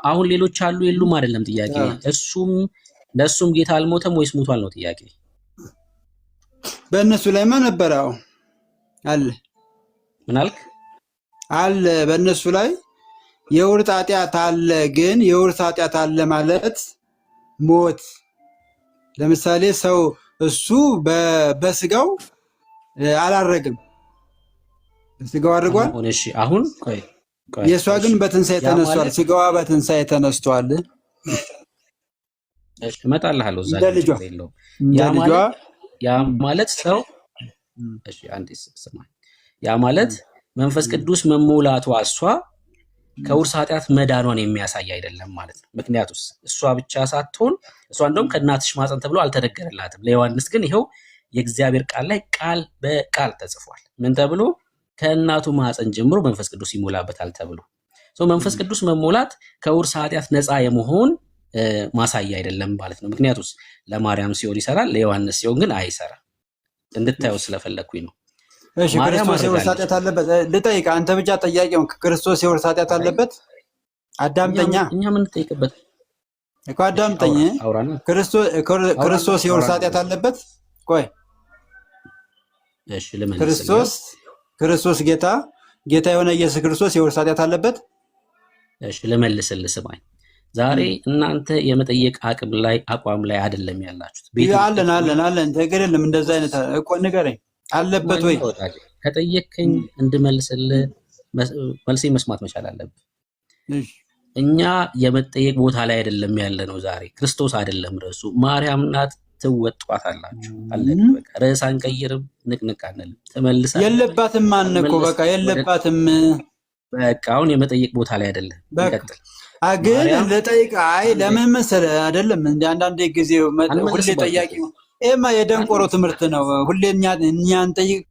አሁን ሌሎች አሉ የሉም አይደለም ጥያቄ። ለእሱም ጌታ አልሞተም ወይስ ሞቷል ነው ጥያቄ። በእነሱ ላይማ ነበረ አለ። ምን አልክ? አለ በእነሱ ላይ የውርስ ኃጢአት አለ። ግን የውርስ ኃጢአት አለ ማለት ሞት። ለምሳሌ ሰው እሱ በስጋው አላረግም፣ በስጋው አድርጓል። እሺ አሁን ቆይ የሷ ግን በትንሳኤ ተነስቷል። ስጋዋ በትንሳኤ ተነስቷል። እሺ እመጣልሃለሁ እዛ ያ ማለት ሰው እሺ አንዴ ስማ። ያ ማለት መንፈስ ቅዱስ መሞላቷ እሷ ከውርስ ኃጢአት መዳኗን የሚያሳይ አይደለም ማለት ነው። ምክንያቱም እሷ ብቻ ሳትሆን እሷ እንደውም ከእናትሽ ማፀን ተብሎ አልተነገረላትም። ለዮሐንስ ግን ይኸው የእግዚአብሔር ቃል ላይ ቃል በቃል ተጽፏል። ምን ተብሎ? ከእናቱ ማፀን ጀምሮ መንፈስ ቅዱስ ይሞላበታል ተብሎ። መንፈስ ቅዱስ መሞላት ከውርስ ኃጢአት ነፃ የመሆን ማሳያ አይደለም ማለት ነው። ምክንያቱም ለማርያም ሲሆን ይሰራል፣ ለዮሐንስ ሲሆን ግን አይሰራም። እንድታየው ስለፈለኩኝ ነው። እሺ ክርስቶስ የውርስ ኃጢአት አለበት? ልጠይቅ፣ አንተ ብቻ ጠያቂውን። ክርስቶስ የውርስ ኃጢአት አለበት? አዳምጠኛ። እኛ ምን እንጠይቅበት እኮ አዳምጠኝ። ክርስቶስ የውርስ ኃጢአት አለበት? ቆይ እሺ ልመልስ። ክርስቶስ ጌታ የሆነ ኢየሱስ ክርስቶስ የውርስ ኃጢአት አለበት? እሺ ልመልስልህ፣ ስማኝ። ዛሬ እናንተ የመጠየቅ አቋም ላይ አይደለም ያላችሁት። አለን ተገደልም እንደዛ አይነት እኮ ንገረኝ። አለበት ወይ? ከጠየቅከኝ እንድመልስልህ መልሴ መስማት መቻል አለብህ። እኛ የመጠየቅ ቦታ ላይ አይደለም ያለ ነው ዛሬ። ክርስቶስ አይደለም ርዕሱ፣ ማርያም ናት። ትወጧታላችሁ። አለቀ በቃ። ርዕስ አንቀይርም፣ ንቅንቅ አንልም። ትመልሳለህ። የለባትም ማን እኮ በቃ የለባትም። በቃ አሁን የመጠየቅ ቦታ ላይ አይደለም። እንቀጥል። ግን ለጠይቅ ለምን መሰለህ አይደለም እንደ አንዳንድ ጊዜ ሁሌ ጠያቂ ይሄማ የደንቆሮ ትምህርት ነው። ሁሌ እኛን ጠይቅ።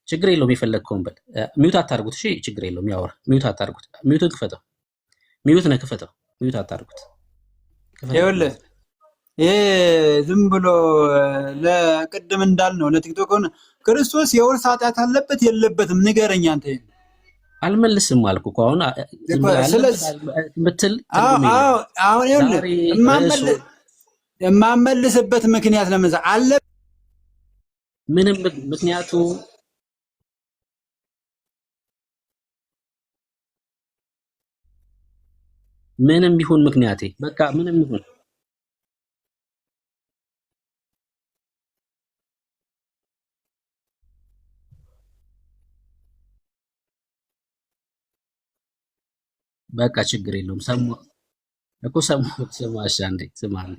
ችግር የለውም። የፈለግከውን በል። ሚውት አታርጉት። እሺ ችግር የለውም። ያወራ። ሚውት አታርጉት። ሚውትን ክፈተው። ሚውት ነህ፣ ክፈተው። ሚውት አታርጉት። ይኸውልህ ይሄ ዝም ብሎ ለቅድም እንዳልነው ለቲክቶክ ክርስቶስ የውርስ ኃጢአት አለበት የለበትም ንገረኝ አንተ። አልመልስም አልኩ እኮ አሁን ምትል አሁን ይኸውልህ የማመልስበት ምክንያት ለምን አለ? ምንም ምክንያቱ ምንም ይሁን ምክንያቴ በቃ ምንም ይሁን በቃ ችግር የለውም። ሰማሁት። ስማሽ አንዴ ስማኝ።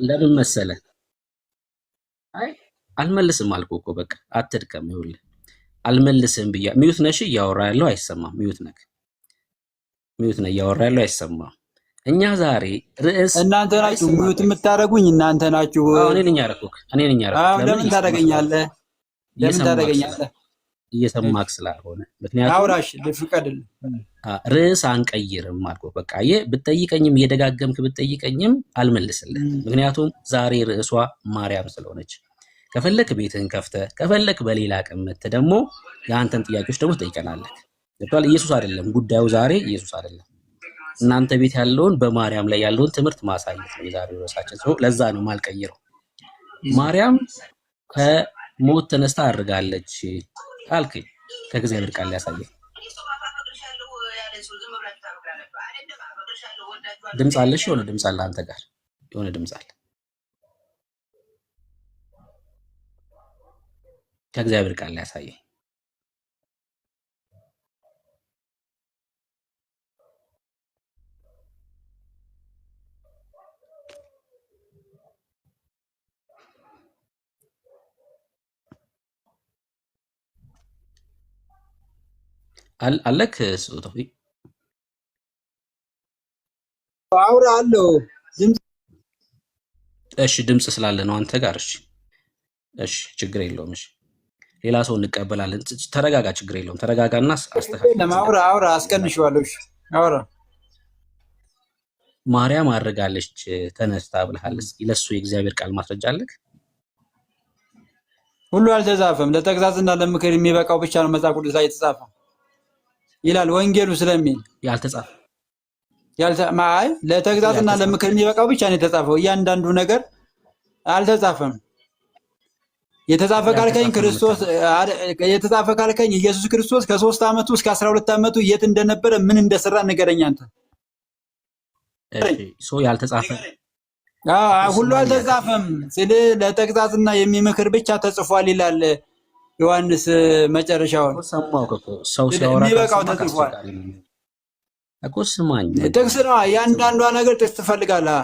ለምን መሰለህ? አይ አልመልስም አልኩ እኮ በቃ አትድከም። ይኸውልህ አልመልስም ብያ ሚዩት ነሽ። እያወራ ያለው አይሰማም። ሚዩት ነህ እያወራ ያለው አይሰማም። እኛ ዛሬ ርዕስ እናንተ ናችሁ ሚዩት የምታደርጉኝ እናንተ ናችሁ። እኔ ነኝ ያደረኩህ። ለምን ታደርገኛለህ? እየሰማክ ስላልሆነ ምክንያቱም አውራሽ ልፍቀድልህ። ርዕስ አንቀይርም አልኩህ። በቃ ብትጠይቀኝም እየደጋገምክ ብትጠይቀኝም አልመልስልህም። ምክንያቱም ዛሬ ርዕሷ ማርያም ስለሆነች ከፈለክ ቤትህን ከፍተህ ከፈለክ በሌላ ቀን መተህ ደግሞ የአንተን ጥያቄዎች ደግሞ ትጠይቀናለህ። ኢየሱስ አይደለም ጉዳዩ ዛሬ ኢየሱስ አይደለም። እናንተ ቤት ያለውን በማርያም ላይ ያለውን ትምህርት ማሳየት ነው የዛሬው ርዕሳችን። ለዛ ነው ማልቀይረው። ማርያም ከሞት ተነስታ አድርጋለች አልከኝ። ከእግዚአብሔር ቃል ያሳየኝ ድምፅ አለሽ? የሆነ ድምፅ አለ አንተ ጋር የሆነ ድምፅ አለ። ከእግዚአብሔር ቃል ያሳየኝ አለክ ስጦታው አውራ አለው ድምፅ። እሺ ድምፅ ስላለ ነው አንተ ጋር። እሺ ችግር የለውም። እሺ ሌላ ሰው እንቀበላለን። ተረጋጋ፣ ችግር የለውም። ተረጋጋና አስተካክል። አውራ አስቀንሽዋለሁ። እሺ አውራ። ማርያም አድርጋለች ተነስታ ብለሃል። እስኪ ለሱ የእግዚአብሔር ቃል ማስረጃ አለክ? ሁሉ አልተጻፈም። ለተግዛዝና ለምክር የሚበቃው ብቻ ነው መጽሐፍ ቅዱስ ላይ የተጻፈው ይላል ወንጌሉ ስለሚል ያልተጻፈ ለተግዛዝና ለምክር የሚበቃው ብቻ ነው የተጻፈው። እያንዳንዱ ነገር አልተጻፈም። የተጻፈ ካልከኝ ክርስቶስ የተጻፈ ካልከኝ ኢየሱስ ክርስቶስ ከ3 ዓመቱ እስከ 12 ዓመቱ የት እንደነበረ ምን እንደሰራ ንገረኝ አንተ። እሺ ያልተጻፈ ሁሉ አልተጻፈም። ለተግዛዝና የሚመክር ብቻ ተጽፏል ይላል ዮሐንስ መጨረሻውን። ሰው ሲያወራ የሚበቃው ተጽፏል እኮ። ስማኝ፣ ጥቅስ ነው። እያንዳንዷ ነገር ጥቅስ ትፈልጋለህ።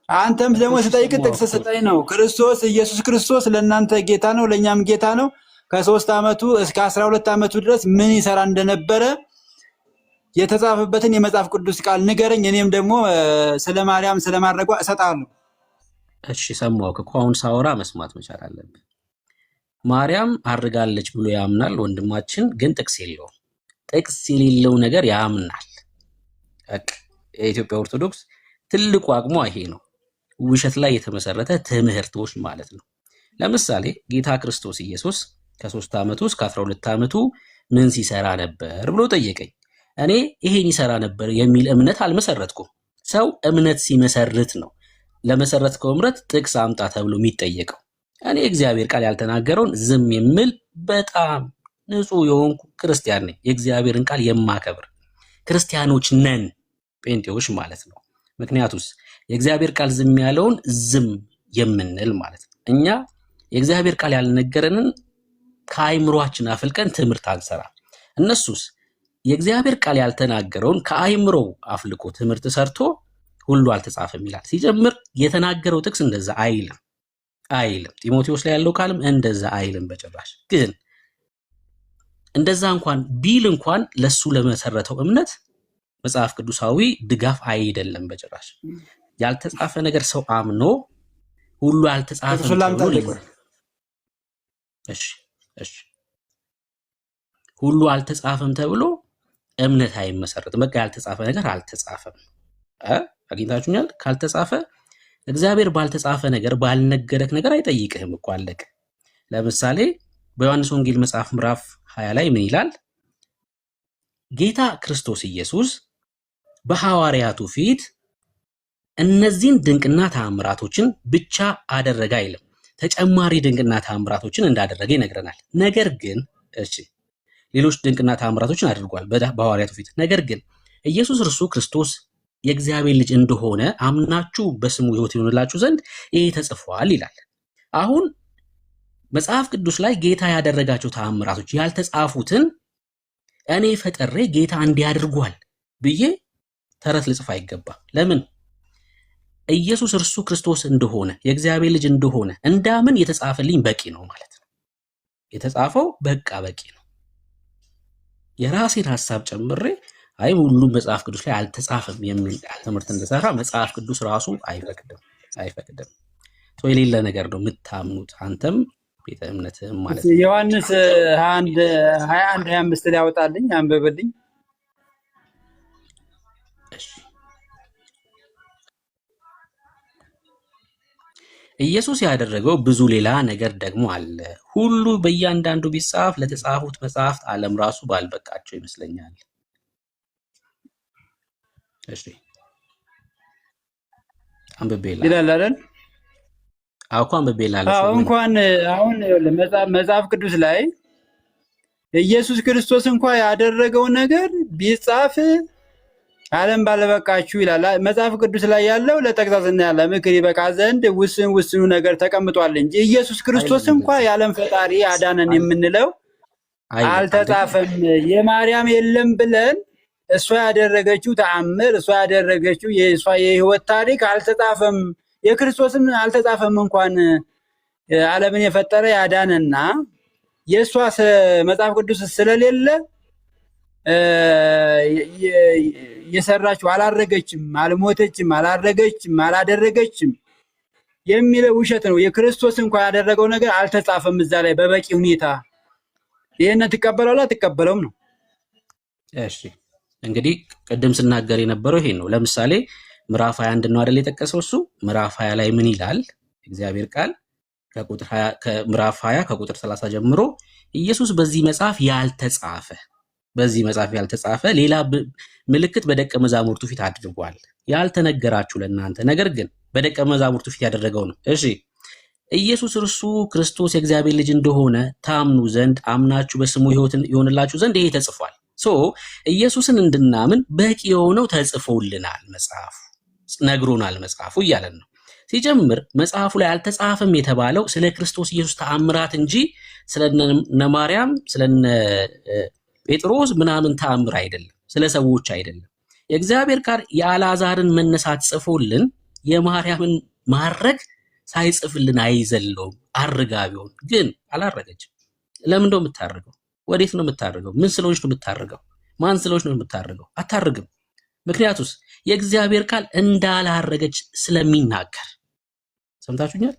አንተም ደግሞ ስጠይቅ ጥቅስ ስጠኝ ነው። ክርስቶስ ኢየሱስ ክርስቶስ ለእናንተ ጌታ ነው፣ ለእኛም ጌታ ነው። ከ3 ዓመቱ እስከ 12 ዓመቱ ድረስ ምን ይሰራ እንደነበረ የተጻፈበትን የመጽሐፍ ቅዱስ ቃል ንገረኝ። እኔም ደግሞ ስለ ማርያም ስለማድረጓ እሰጣለሁ። እሺ ሰማሁህ እኮ። አሁን ሳወራ መስማት መቻል አለብህ። ማርያም አድርጋለች ብሎ ያምናል ወንድማችን፣ ግን ጥቅስ የለውም። ጥቅስ የሌለው ነገር ያምናል። የኢትዮጵያ ኦርቶዶክስ ትልቁ አቅሟ ይሄ ነው። ውሸት ላይ የተመሰረተ ትምህርቶች ማለት ነው። ለምሳሌ ጌታ ክርስቶስ ኢየሱስ ከ3 ዓመቱ እስከ 12 ዓመቱ ምን ሲሰራ ነበር ብሎ ጠየቀኝ። እኔ ይሄን ይሰራ ነበር የሚል እምነት አልመሰረትኩም። ሰው እምነት ሲመሰርት ነው ለመሰረትከው እምነት ጥቅስ አምጣ ተብሎ የሚጠየቀው። እኔ እግዚአብሔር ቃል ያልተናገረውን ዝም የምል በጣም ንጹህ የሆንኩ ክርስቲያን ነኝ። የእግዚአብሔርን ቃል የማከብር ክርስቲያኖች ነን፣ ጴንጤዎች ማለት ነው። ምክንያቱስ የእግዚአብሔር ቃል ዝም ያለውን ዝም የምንል ማለት ነው። እኛ የእግዚአብሔር ቃል ያልነገረንን ከአይምሮአችን አፍልቀን ትምህርት አንሰራ። እነሱስ የእግዚአብሔር ቃል ያልተናገረውን ከአይምሮ አፍልቆ ትምህርት ሰርቶ ሁሉ አልተጻፈም ይላል። ሲጀምር የተናገረው ጥቅስ እንደዛ አይልም። ጢሞቴዎስ ላይ ያለው ቃልም እንደዛ አይልም በጭራሽ። ግን እንደዛ እንኳን ቢል እንኳን ለሱ ለመሰረተው እምነት መጽሐፍ ቅዱሳዊ ድጋፍ አይደለም በጭራሽ። ያልተጻፈ ነገር ሰው አምኖ ሁሉ አልተጻፈም ተብሎ ሁሉ አልተጻፈም ተብሎ እምነት አይመሰረትም። በቃ ያልተጻፈ ነገር አልተጻፈም። አግኝታችሁኛል? ካልተጻፈ እግዚአብሔር ባልተጻፈ ነገር ባልነገረክ ነገር አይጠይቅህም እኮ አለቀ። ለምሳሌ በዮሐንስ ወንጌል መጽሐፍ ምዕራፍ 20 ላይ ምን ይላል? ጌታ ክርስቶስ ኢየሱስ በሐዋርያቱ ፊት እነዚህን ድንቅና ተአምራቶችን ብቻ አደረገ አይልም። ተጨማሪ ድንቅና ተአምራቶችን እንዳደረገ ይነግረናል። ነገር ግን ሌሎች ድንቅና ተአምራቶችን አድርጓል በሐዋርያቱ ፊት። ነገር ግን ኢየሱስ እርሱ ክርስቶስ የእግዚአብሔር ልጅ እንደሆነ አምናችሁ በስሙ ሕይወት ይሆንላችሁ ዘንድ ይሄ ተጽፏል ይላል። አሁን መጽሐፍ ቅዱስ ላይ ጌታ ያደረጋቸው ተአምራቶች ያልተጻፉትን እኔ ፈጥሬ ጌታ እንዲያደርጓል ብዬ ተረት ልጽፍ አይገባም። ለምን? ኢየሱስ እርሱ ክርስቶስ እንደሆነ የእግዚአብሔር ልጅ እንደሆነ እንዳምን የተጻፈልኝ በቂ ነው ማለት ነው። የተጻፈው በቂ ነው። የራሴን ሐሳብ ጨምሬ አይ ሁሉም መጽሐፍ ቅዱስ ላይ አልተጻፈም የሚል ትምህርት እንደሰራ መጽሐፍ ቅዱስ ራሱ አይፈቅድም። የሌለ ነገር ነው የምታምኑት አንተም ቤተ እምነትህም ማለት ነው። ዮሐንስ 21:25 ላይ ያወጣልኝ አንብብልኝ። ኢየሱስ ያደረገው ብዙ ሌላ ነገር ደግሞ አለ። ሁሉ በእያንዳንዱ ቢጻፍ ለተጻፉት መጽሐፍት ዓለም ራሱ ባልበቃቸው ይመስለኛል። አንብቤላ ይላል አይደል? አንብቤላ እንኳን አሁን መጽሐፍ ቅዱስ ላይ ኢየሱስ ክርስቶስ እንኳን ያደረገው ነገር ቢጻፍ ዓለም ባልበቃችሁ ይላል። መጽሐፍ ቅዱስ ላይ ያለው ለተግሳጽና ለምክር ይበቃ ዘንድ ውስኑ ነገር ተቀምጧል እንጂ ኢየሱስ ክርስቶስ እንኳን የዓለም ፈጣሪ አዳነን የምንለው አልተጻፈም። የማርያም የለም ብለን እሷ ያደረገችው ተአምር እሷ ያደረገችው የእሷ የህይወት ታሪክ አልተጻፈም። የክርስቶስም አልተጻፈም። እንኳን ዓለምን የፈጠረ ያዳነና የእሷ መጽሐፍ ቅዱስ ስለሌለ የሰራችው አላረገችም፣ አልሞተችም፣ አላረገችም፣ አላደረገችም የሚለው ውሸት ነው። የክርስቶስ እንኳን ያደረገው ነገር አልተጻፈም እዛ ላይ በበቂ ሁኔታ። ይሄንን ትቀበለውላ ትቀበለውም ነው። እሺ እንግዲህ ቅድም ስናገር የነበረው ይሄ ነው። ለምሳሌ ምዕራፍ 21 ነው አይደል የጠቀሰው እሱ። ምዕራፍ 20 ላይ ምን ይላል እግዚአብሔር ቃል? ከቁጥር 20 ከምዕራፍ 20 ከቁጥር 30 ጀምሮ ኢየሱስ በዚህ መጽሐፍ ያልተጻፈ ሌላ ምልክት በደቀ መዛሙርቱ ፊት አድርጓል፣ ያልተነገራችሁ ለእናንተ ነገር ግን በደቀ መዛሙርቱ ፊት ያደረገው ነው። እሺ ኢየሱስ እርሱ ክርስቶስ የእግዚአብሔር ልጅ እንደሆነ ታምኑ ዘንድ አምናችሁ በስሙ ሕይወት ይሆንላችሁ ዘንድ ይሄ ተጽፏል። ኢየሱስን እንድናምን በቂ የሆነው ተጽፎልናል፣ መጽሐፉ ነግሮናል መጽሐፉ እያለን ነው። ሲጀምር መጽሐፉ ላይ አልተጻፈም የተባለው ስለ ክርስቶስ ኢየሱስ ተአምራት እንጂ ስለነ ማርያም ስለነ ጴጥሮስ ምናምን ተአምር አይደለም፣ ስለ ሰዎች አይደለም። የእግዚአብሔር ቃል የአልዓዛርን መነሳት ጽፎልን የማርያምን ማረግ ሳይጽፍልን አይዘለውም። አርጋቢውን ግን አላረገችም። ለምን ነው የምታርገው? ወዴት ነው የምታርገው? ምን ስለሆነች ነው የምታርገው? ማን ስለሆነች ነው የምታርገው? አታርግም። ምክንያቱስ የእግዚአብሔር ቃል እንዳላረገች ስለሚናገር። ሰምታችሁኛል?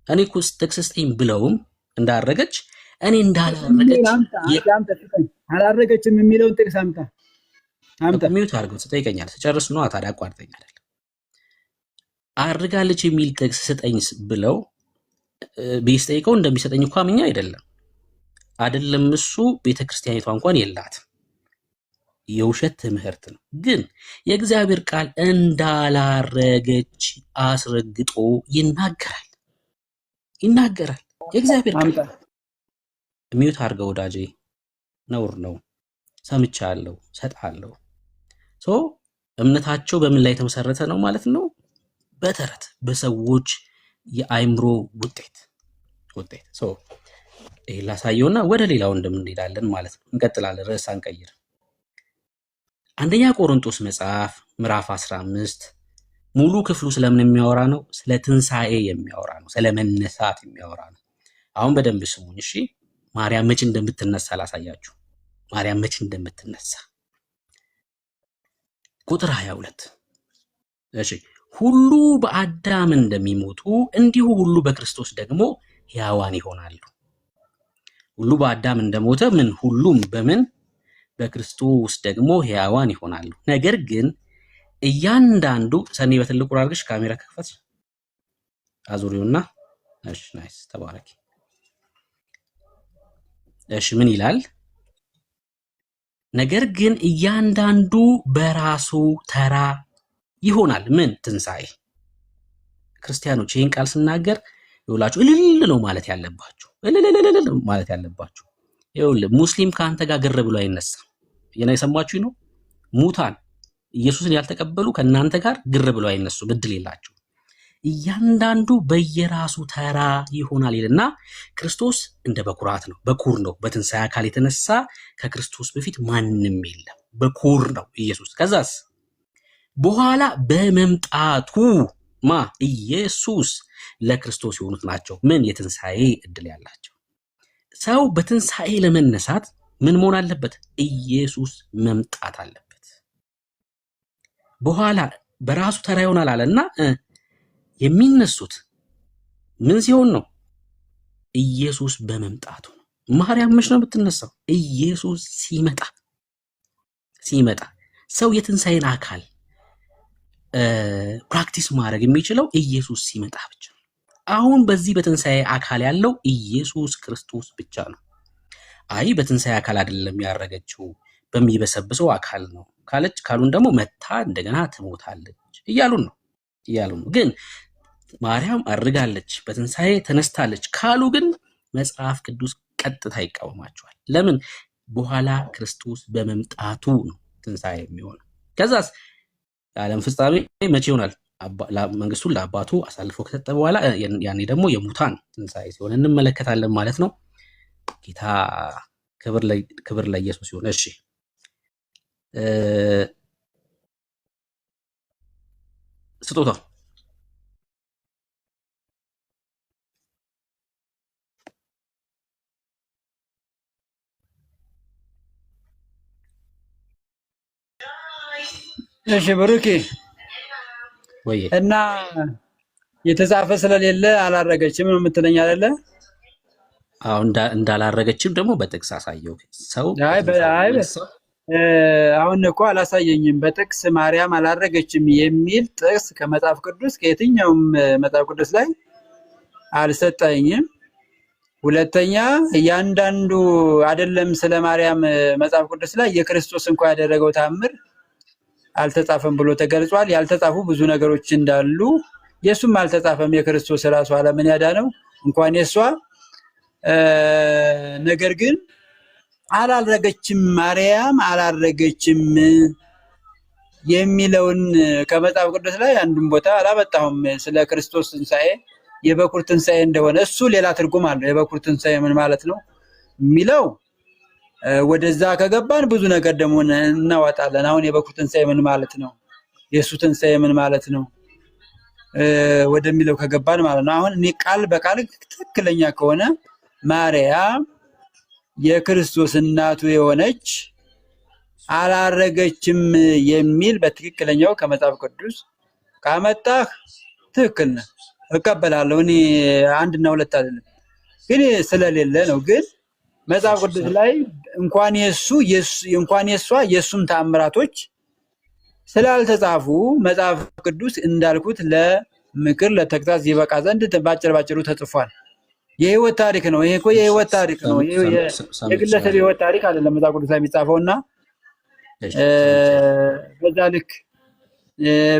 እኔ እኮ ጥቅስ ስጠኝ ብለውም እንዳረገች እኔ እንዳላረገች አላረገችም የሚለውን ጥቅስ አምጣ። ሚዩት አድርገው ትጠይቀኛለህ። ስጨርስ ነው ታዲያ አቋርጠኝ አይደል? አርጋለች የሚል ጥቅስ ስጠኝ ብለው ቢስጠይቀው እንደሚሰጠኝ እንኳን አምኜ አይደለም እሱ ቤተክርስቲያኒቷ እንኳን የላትም። የውሸት ትምህርት ነው። ግን የእግዚአብሔር ቃል እንዳላረገች አስረግጦ ይናገራል። የእግዚአብሔር ቃል ሚዩት አድርገው ወዳጄ፣ ነውር ነው። ሰምቻለሁ፣ ሰጣለሁ። እምነታቸው በምን ላይ የተመሰረተ ነው ማለት ነው? በተረት በሰዎች የአይምሮ ውጤት ይሄ ላሳየውና ወደ ሌላው እንደምንሄዳለን ማለት ነው። እንቀጥላለን፣ ርዕስ አንቀይር። አንደኛ ቆሮንቶስ መጽሐፍ ምዕራፍ 15 ሙሉ ክፍሉ ስለምን የሚያወራ ነው? ስለ ትንሣኤ የሚያወራ ነው። ስለ መነሳት የሚያወራ ነው። አሁን በደንብ ስሙኝ እሺ። ማርያም መቼ እንደምትነሳ ላሳያችሁ። ማርያም መቼ እንደምትነሳ ቁጥር 22 እሺ። ሁሉ በአዳም እንደሚሞቱ እንዲሁ ሁሉ በክርስቶስ ደግሞ ሕያዋን ይሆናሉ። ሁሉ በአዳም እንደሞተ ምን ሁሉም በምን በክርስቶስ ደግሞ ሕያዋን ይሆናሉ። ነገር ግን እያንዳንዱ ሰኔ በትልቁ አድርገሽ ካሜራ ከፈት አዙሪውና እሺ፣ ናይስ ተባረኪ። እሺ ምን ይላል? ነገር ግን እያንዳንዱ በራሱ ተራ ይሆናል። ምን ትንሣኤ። ክርስቲያኖች ይህን ቃል ስናገር ይውላችሁ እልል ነው ማለት ያለባችሁ፣ እልል ማለት ያለባችሁ። ይኸውልህ ሙስሊም ከአንተ ጋር ግር ብሎ አይነሳም። የሰማችሁ ነው። ሙታን ኢየሱስን ያልተቀበሉ ከእናንተ ጋር ግር ብሎ አይነሱም፣ እድል የላቸው። እያንዳንዱ በየራሱ ተራ ይሆናል ይልና ክርስቶስ እንደ በኩራት ነው፣ በኩር ነው። በትንሣኤ አካል የተነሳ ከክርስቶስ በፊት ማንም የለም፣ በኩር ነው ኢየሱስ። ከዛስ በኋላ በመምጣቱ ኢየሱስ ለክርስቶስ የሆኑት ናቸው ምን የትንሣኤ እድል ያላቸው። ሰው በትንሣኤ ለመነሳት ምን መሆን አለበት? ኢየሱስ መምጣት አለበት። በኋላ በራሱ ተራ ይሆናል አለና የሚነሱት ምን ሲሆን ነው? ኢየሱስ በመምጣቱ ነው። ማርያም መች ነው የምትነሳው? ኢየሱስ ሲመጣ። ሰው የትንሣኤን አካል ፕራክቲስ ማድረግ የሚችለው ኢየሱስ ሲመጣ ብቻ ነው። አሁን በዚህ በትንሣኤ አካል ያለው ኢየሱስ ክርስቶስ ብቻ ነው። አይ በትንሣኤ አካል አይደለም ያረገችው በሚበሰብሰው አካል ነው ካሉን ደግሞ መታ እንደገና ትሞታለች እያሉን ነው። ግን ማርያም አርጋለች በትንሣኤ ተነስታለች ካሉ ግን መጽሐፍ ቅዱስ ቀጥታ ይቃወማቸዋል። ለምን? በኋላ ክርስቶስ በመምጣቱ ነው ትንሣኤ የሚሆነው። ከዛስ የዓለም ፍጻሜ መቼ ይሆናል? መንግስቱን ለአባቱ አሳልፎ ከሰጠ በኋላ ያኔ ደግሞ የሙታን ትንሣኤ ሲሆን እንመለከታለን ማለት ነው። ጌታ ክብር ለኢየሱስ ይሁን። እሺ ስጦታው እሺ ብሩኬ ወይ እና የተጻፈ ስለሌለ አላረገችም ነው የምትለኝ አይደለ? አዎ እንዳላረገችም ደግሞ በጥቅስ አሳየው። ሰው አሁን እኮ አላሳየኝም። በጥቅስ ማርያም አላረገችም የሚል ጥቅስ ከመጽሐፍ ቅዱስ ከየትኛውም መጽሐፍ ቅዱስ ላይ አልሰጠኝም። ሁለተኛ እያንዳንዱ አይደለም ስለ ማርያም መጽሐፍ ቅዱስ ላይ የክርስቶስ እንኳን ያደረገው ታምር አልተጻፈም ብሎ ተገልጿል። ያልተጻፉ ብዙ ነገሮች እንዳሉ የሱም አልተጻፈም። የክርስቶስ ራሱ ዓለምን ያዳነው እንኳን የሷ ነገር ግን አላረገችም ማርያም አላረገችም የሚለውን ከመጽሐፍ ቅዱስ ላይ አንዱም ቦታ አላመጣሁም። ስለ ክርስቶስ ትንሣኤ የበኩር ትንሣኤ እንደሆነ እሱ ሌላ ትርጉም አለው። የበኩር ትንሣኤ ምን ማለት ነው የሚለው ወደዛ ከገባን ብዙ ነገር ደግሞ እናዋጣለን። አሁን የበኩር ትንሣኤ ምን ማለት ነው፣ የእሱ ትንሣኤ ምን ማለት ነው ወደሚለው ከገባን ማለት ነው። አሁን እኔ ቃል በቃል ትክክለኛ ከሆነ ማርያም የክርስቶስ እናቱ የሆነች አላረገችም የሚል በትክክለኛው ከመጽሐፍ ቅዱስ ካመጣህ ትክክል ነህ፣ እቀበላለሁ። እኔ አንድና ሁለት አይደለም ግን ስለሌለ ነው። ግን መጽሐፍ ቅዱስ ላይ እንኳን የሷ የሱም ተአምራቶች ስላልተጻፉ መጽሐፍ ቅዱስ እንዳልኩት ለምክር ለተግሳጽ ይበቃ ዘንድ ባጭሩ ተጽፏል። የህይወት ታሪክ ነው። ይሄ እኮ የህይወት ታሪክ ነው። የግለሰብ የህይወት ታሪክ አይደለም መጽሐፍ ቅዱስ ላይ የሚጻፈውና በዛ ልክ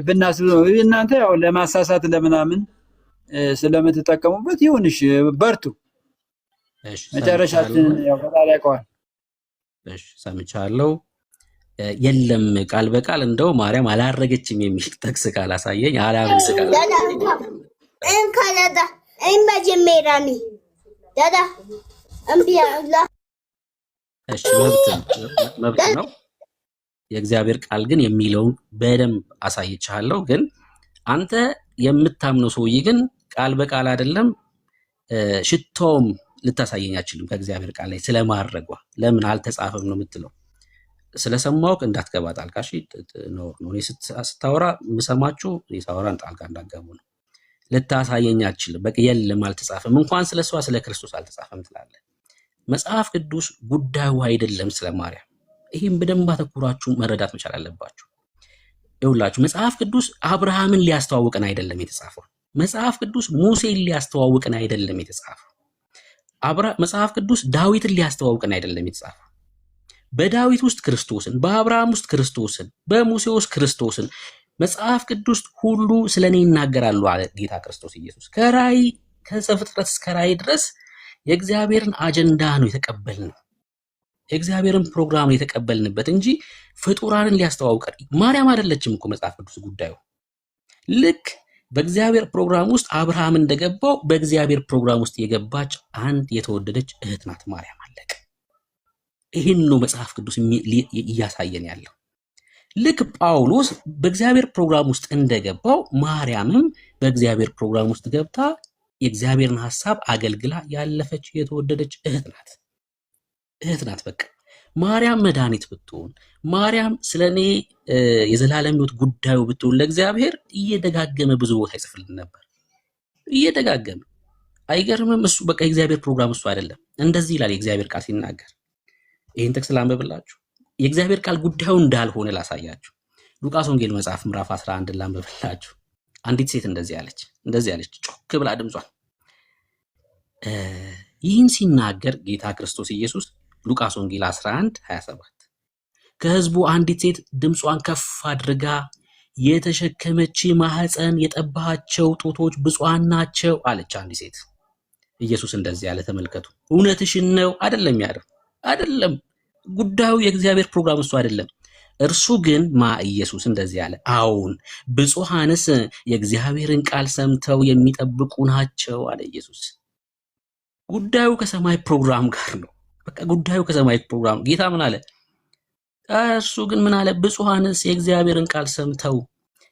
ብናስብ እናንተ ያው ለማሳሳት ለምናምን ስለምትጠቀሙበት ይሁንሽ፣ በርቱ። መጨረሻችን ያው ፈጣሪ ያውቀዋል። እሺ ሰምቻለሁ። የለም ቃል በቃል እንደው ማርያም አላረገችም የሚል ጥቅስ ካላሳየኝ አላምን። Enkalada. Enbajemerani. Dada. Ambiya. እሺ መብት ነው። የእግዚአብሔር ቃል ግን የሚለውን በደንብ አሳይቻለሁ። ግን አንተ የምታምነው ሰውዬ ግን ቃል በቃል አይደለም ሽቶም ልታሳየኝ አትችልም። ከእግዚአብሔር ቃል ላይ ስለማረጓ ለምን አልተጻፈም ነው የምትለው። ስለሰማሁህ እንዳትገባ ጣልቃ። እሺ ነው እኔ ስታወራ የምሰማችሁ ሳወራን ጣልቃ እንዳትገቡ ነው። ልታሳየኝ አትችልም። በቃ የለም አልተጻፈም። እንኳን ስለሷ ስለ ክርስቶስ አልተጻፈም ትላለህ። መጽሐፍ ቅዱስ ጉዳዩ አይደለም ስለ ማርያም። ይህም በደንብ አተኩራችሁ መረዳት መቻል አለባችሁ። ይኸውላችሁ መጽሐፍ ቅዱስ አብርሃምን ሊያስተዋውቀን አይደለም የተጻፈው። መጽሐፍ ቅዱስ ሙሴን ሊያስተዋውቀን አይደለም የተጻፈው። መጽሐፍ ቅዱስ ዳዊትን ሊያስተዋውቀን አይደለም የተጻፈው። በዳዊት ውስጥ ክርስቶስን፣ በአብርሃም ውስጥ ክርስቶስን፣ በሙሴ ውስጥ ክርስቶስን መጽሐፍ ቅዱስ ሁሉ ስለኔ ይናገራሉ አለ ጌታ ክርስቶስ ኢየሱስ። ከራእይ ከዘፍጥረት እስከ ራእይ ድረስ የእግዚአብሔርን አጀንዳ ነው የተቀበልነው። የእግዚአብሔርን ፕሮግራም ነው የተቀበልንበት እንጂ ፍጡራንን ሊያስተዋውቀን ማርያም አይደለችም እኮ መጽሐፍ ቅዱስ ጉዳዩ። ልክ በእግዚአብሔር ፕሮግራም ውስጥ አብርሃም እንደገባው በእግዚአብሔር ፕሮግራም ውስጥ የገባች አንድ የተወደደች እህት ናት ማርያም። አለቀ። ይህን ነው መጽሐፍ ቅዱስ እያሳየን ያለው። ልክ ጳውሎስ በእግዚአብሔር ፕሮግራም ውስጥ እንደገባው ማርያምም በእግዚአብሔር ፕሮግራም ውስጥ ገብታ የእግዚአብሔርን ሐሳብ አገልግላ ያለፈች የተወደደች እህት ናት። በቃ ማርያም መድኃኒት ብትሆን፣ ማርያም ስለኔ የዘላለም ሕይወት ጉዳዩ ብትሆን ለእግዚአብሔር እየደጋገመ ብዙ ቦታ ይጽፍልን ነበር። እየደጋገመ አይገርምም? እሱ በቃ የእግዚአብሔር ፕሮግራም እሱ አይደለም። እንደዚህ ይላል የእግዚአብሔር ቃል ሲናገር። ይህን ጥቅስ ላንብብላችሁ። የእግዚአብሔር ቃል ጉዳዩ እንዳልሆነ ላሳያችሁ። ሉቃስ ወንጌል መጽሐፍ ምዕራፍ 11 ላንብብላችሁ። አንዲት ሴት እንደዚህ አለች ጮክ ብላ ድምጿን። ይህን ሲናገር ጌታ ክርስቶስ ኢየሱስ ሉቃስ ወንጌል 11:27 ከህዝቡ አንዲት ሴት ድምጿን ከፍ አድርጋ የተሸከመች ማህፀን የጠባቸው ጡቶች ብፁዓን ናቸው አለች። አንዲት ሴት ኢየሱስ እንደዚህ ያለ ተመልከቱ። እውነትሽን ነው አይደለም? አይደለም። ጉዳዩ የእግዚአብሔር ፕሮግራም እሱ አይደለም። እርሱ ግን ኢየሱስ እንደዚህ ያለ፣ አዎን ብፁዓንስ የእግዚአብሔርን ቃል ሰምተው የሚጠብቁ ናቸው አለ ኢየሱስ። ጉዳዩ ከሰማይ ፕሮግራም ጋር ነው። በቃ ጉዳዩ ከሰማይ ፕሮግራም። ጌታ ምን አለ? እርሱ ግን ምን አለ? ብፁዓንስ የእግዚአብሔርን ቃል ሰምተው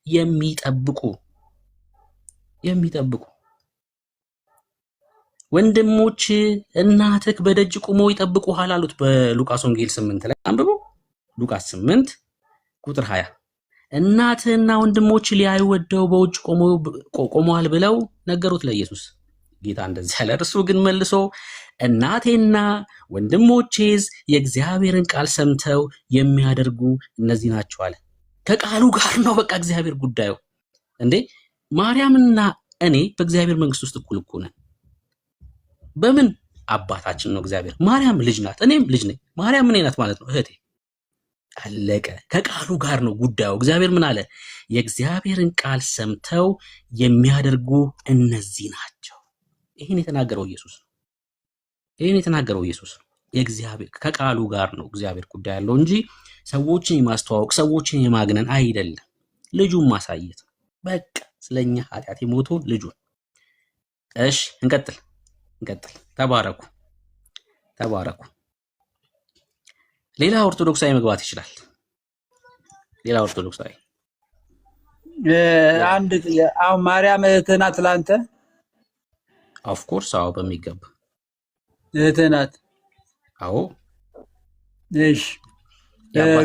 የሚጠብቁ ወንድሞች እናትህ በደጅ ቆመው ይጠብቁሃል አሉት። በሉቃስ ወንጌል 8 ላይ አንብበው። ሉቃስ 8 ቁጥር 20 እናትህና ወንድሞች ሊያዩ ወደው በውጭ ቆመዋል ብለው ነገሩት ለኢየሱስ። ጌታ እንደዚህ ያለ፣ እርሱ ግን መልሶ እናቴና ወንድሞቼስ የእግዚአብሔርን ቃል ሰምተው የሚያደርጉ እነዚህ ናቸው አለ። ከቃሉ ጋር ነው በቃ እግዚአብሔር ጉዳዩ። እንዴ ማርያምና እኔ በእግዚአብሔር መንግስት ውስጥ እኩል ነን። በምን? አባታችን ነው እግዚአብሔር። ማርያም ልጅ ናት፣ እኔም ልጅ ነኝ። ማርያም እኔ ናት ማለት ነው እህቴ። አለቀ። ከቃሉ ጋር ነው ጉዳዩ። እግዚአብሔር ምን አለ? የእግዚአብሔርን ቃል ሰምተው የሚያደርጉ እነዚህ ናቸው። ይህን የተናገረው ኢየሱስ ነው። የእግዚአብሔር ከቃሉ ጋር ነው እግዚአብሔር ጉዳይ ያለው እንጂ ሰዎችን የማስተዋወቅ ሰዎችን የማግነን አይደለም። ልጁን ማሳየት ነው በቃ። ስለኛ ኃጢአት የሞቶ ልጁን። እሺ እንቀጥል። ተባረኩ። ሌላ ኦርቶዶክሳዊ መግባት ይችላል። ሌላ ኦርቶዶክሳዊ አሁን ማርያም እህትህ ናት ለአንተ? ኦፍ ኮርስ አዎ፣ በሚገባ እህትህ ናት። አዎ። እሺ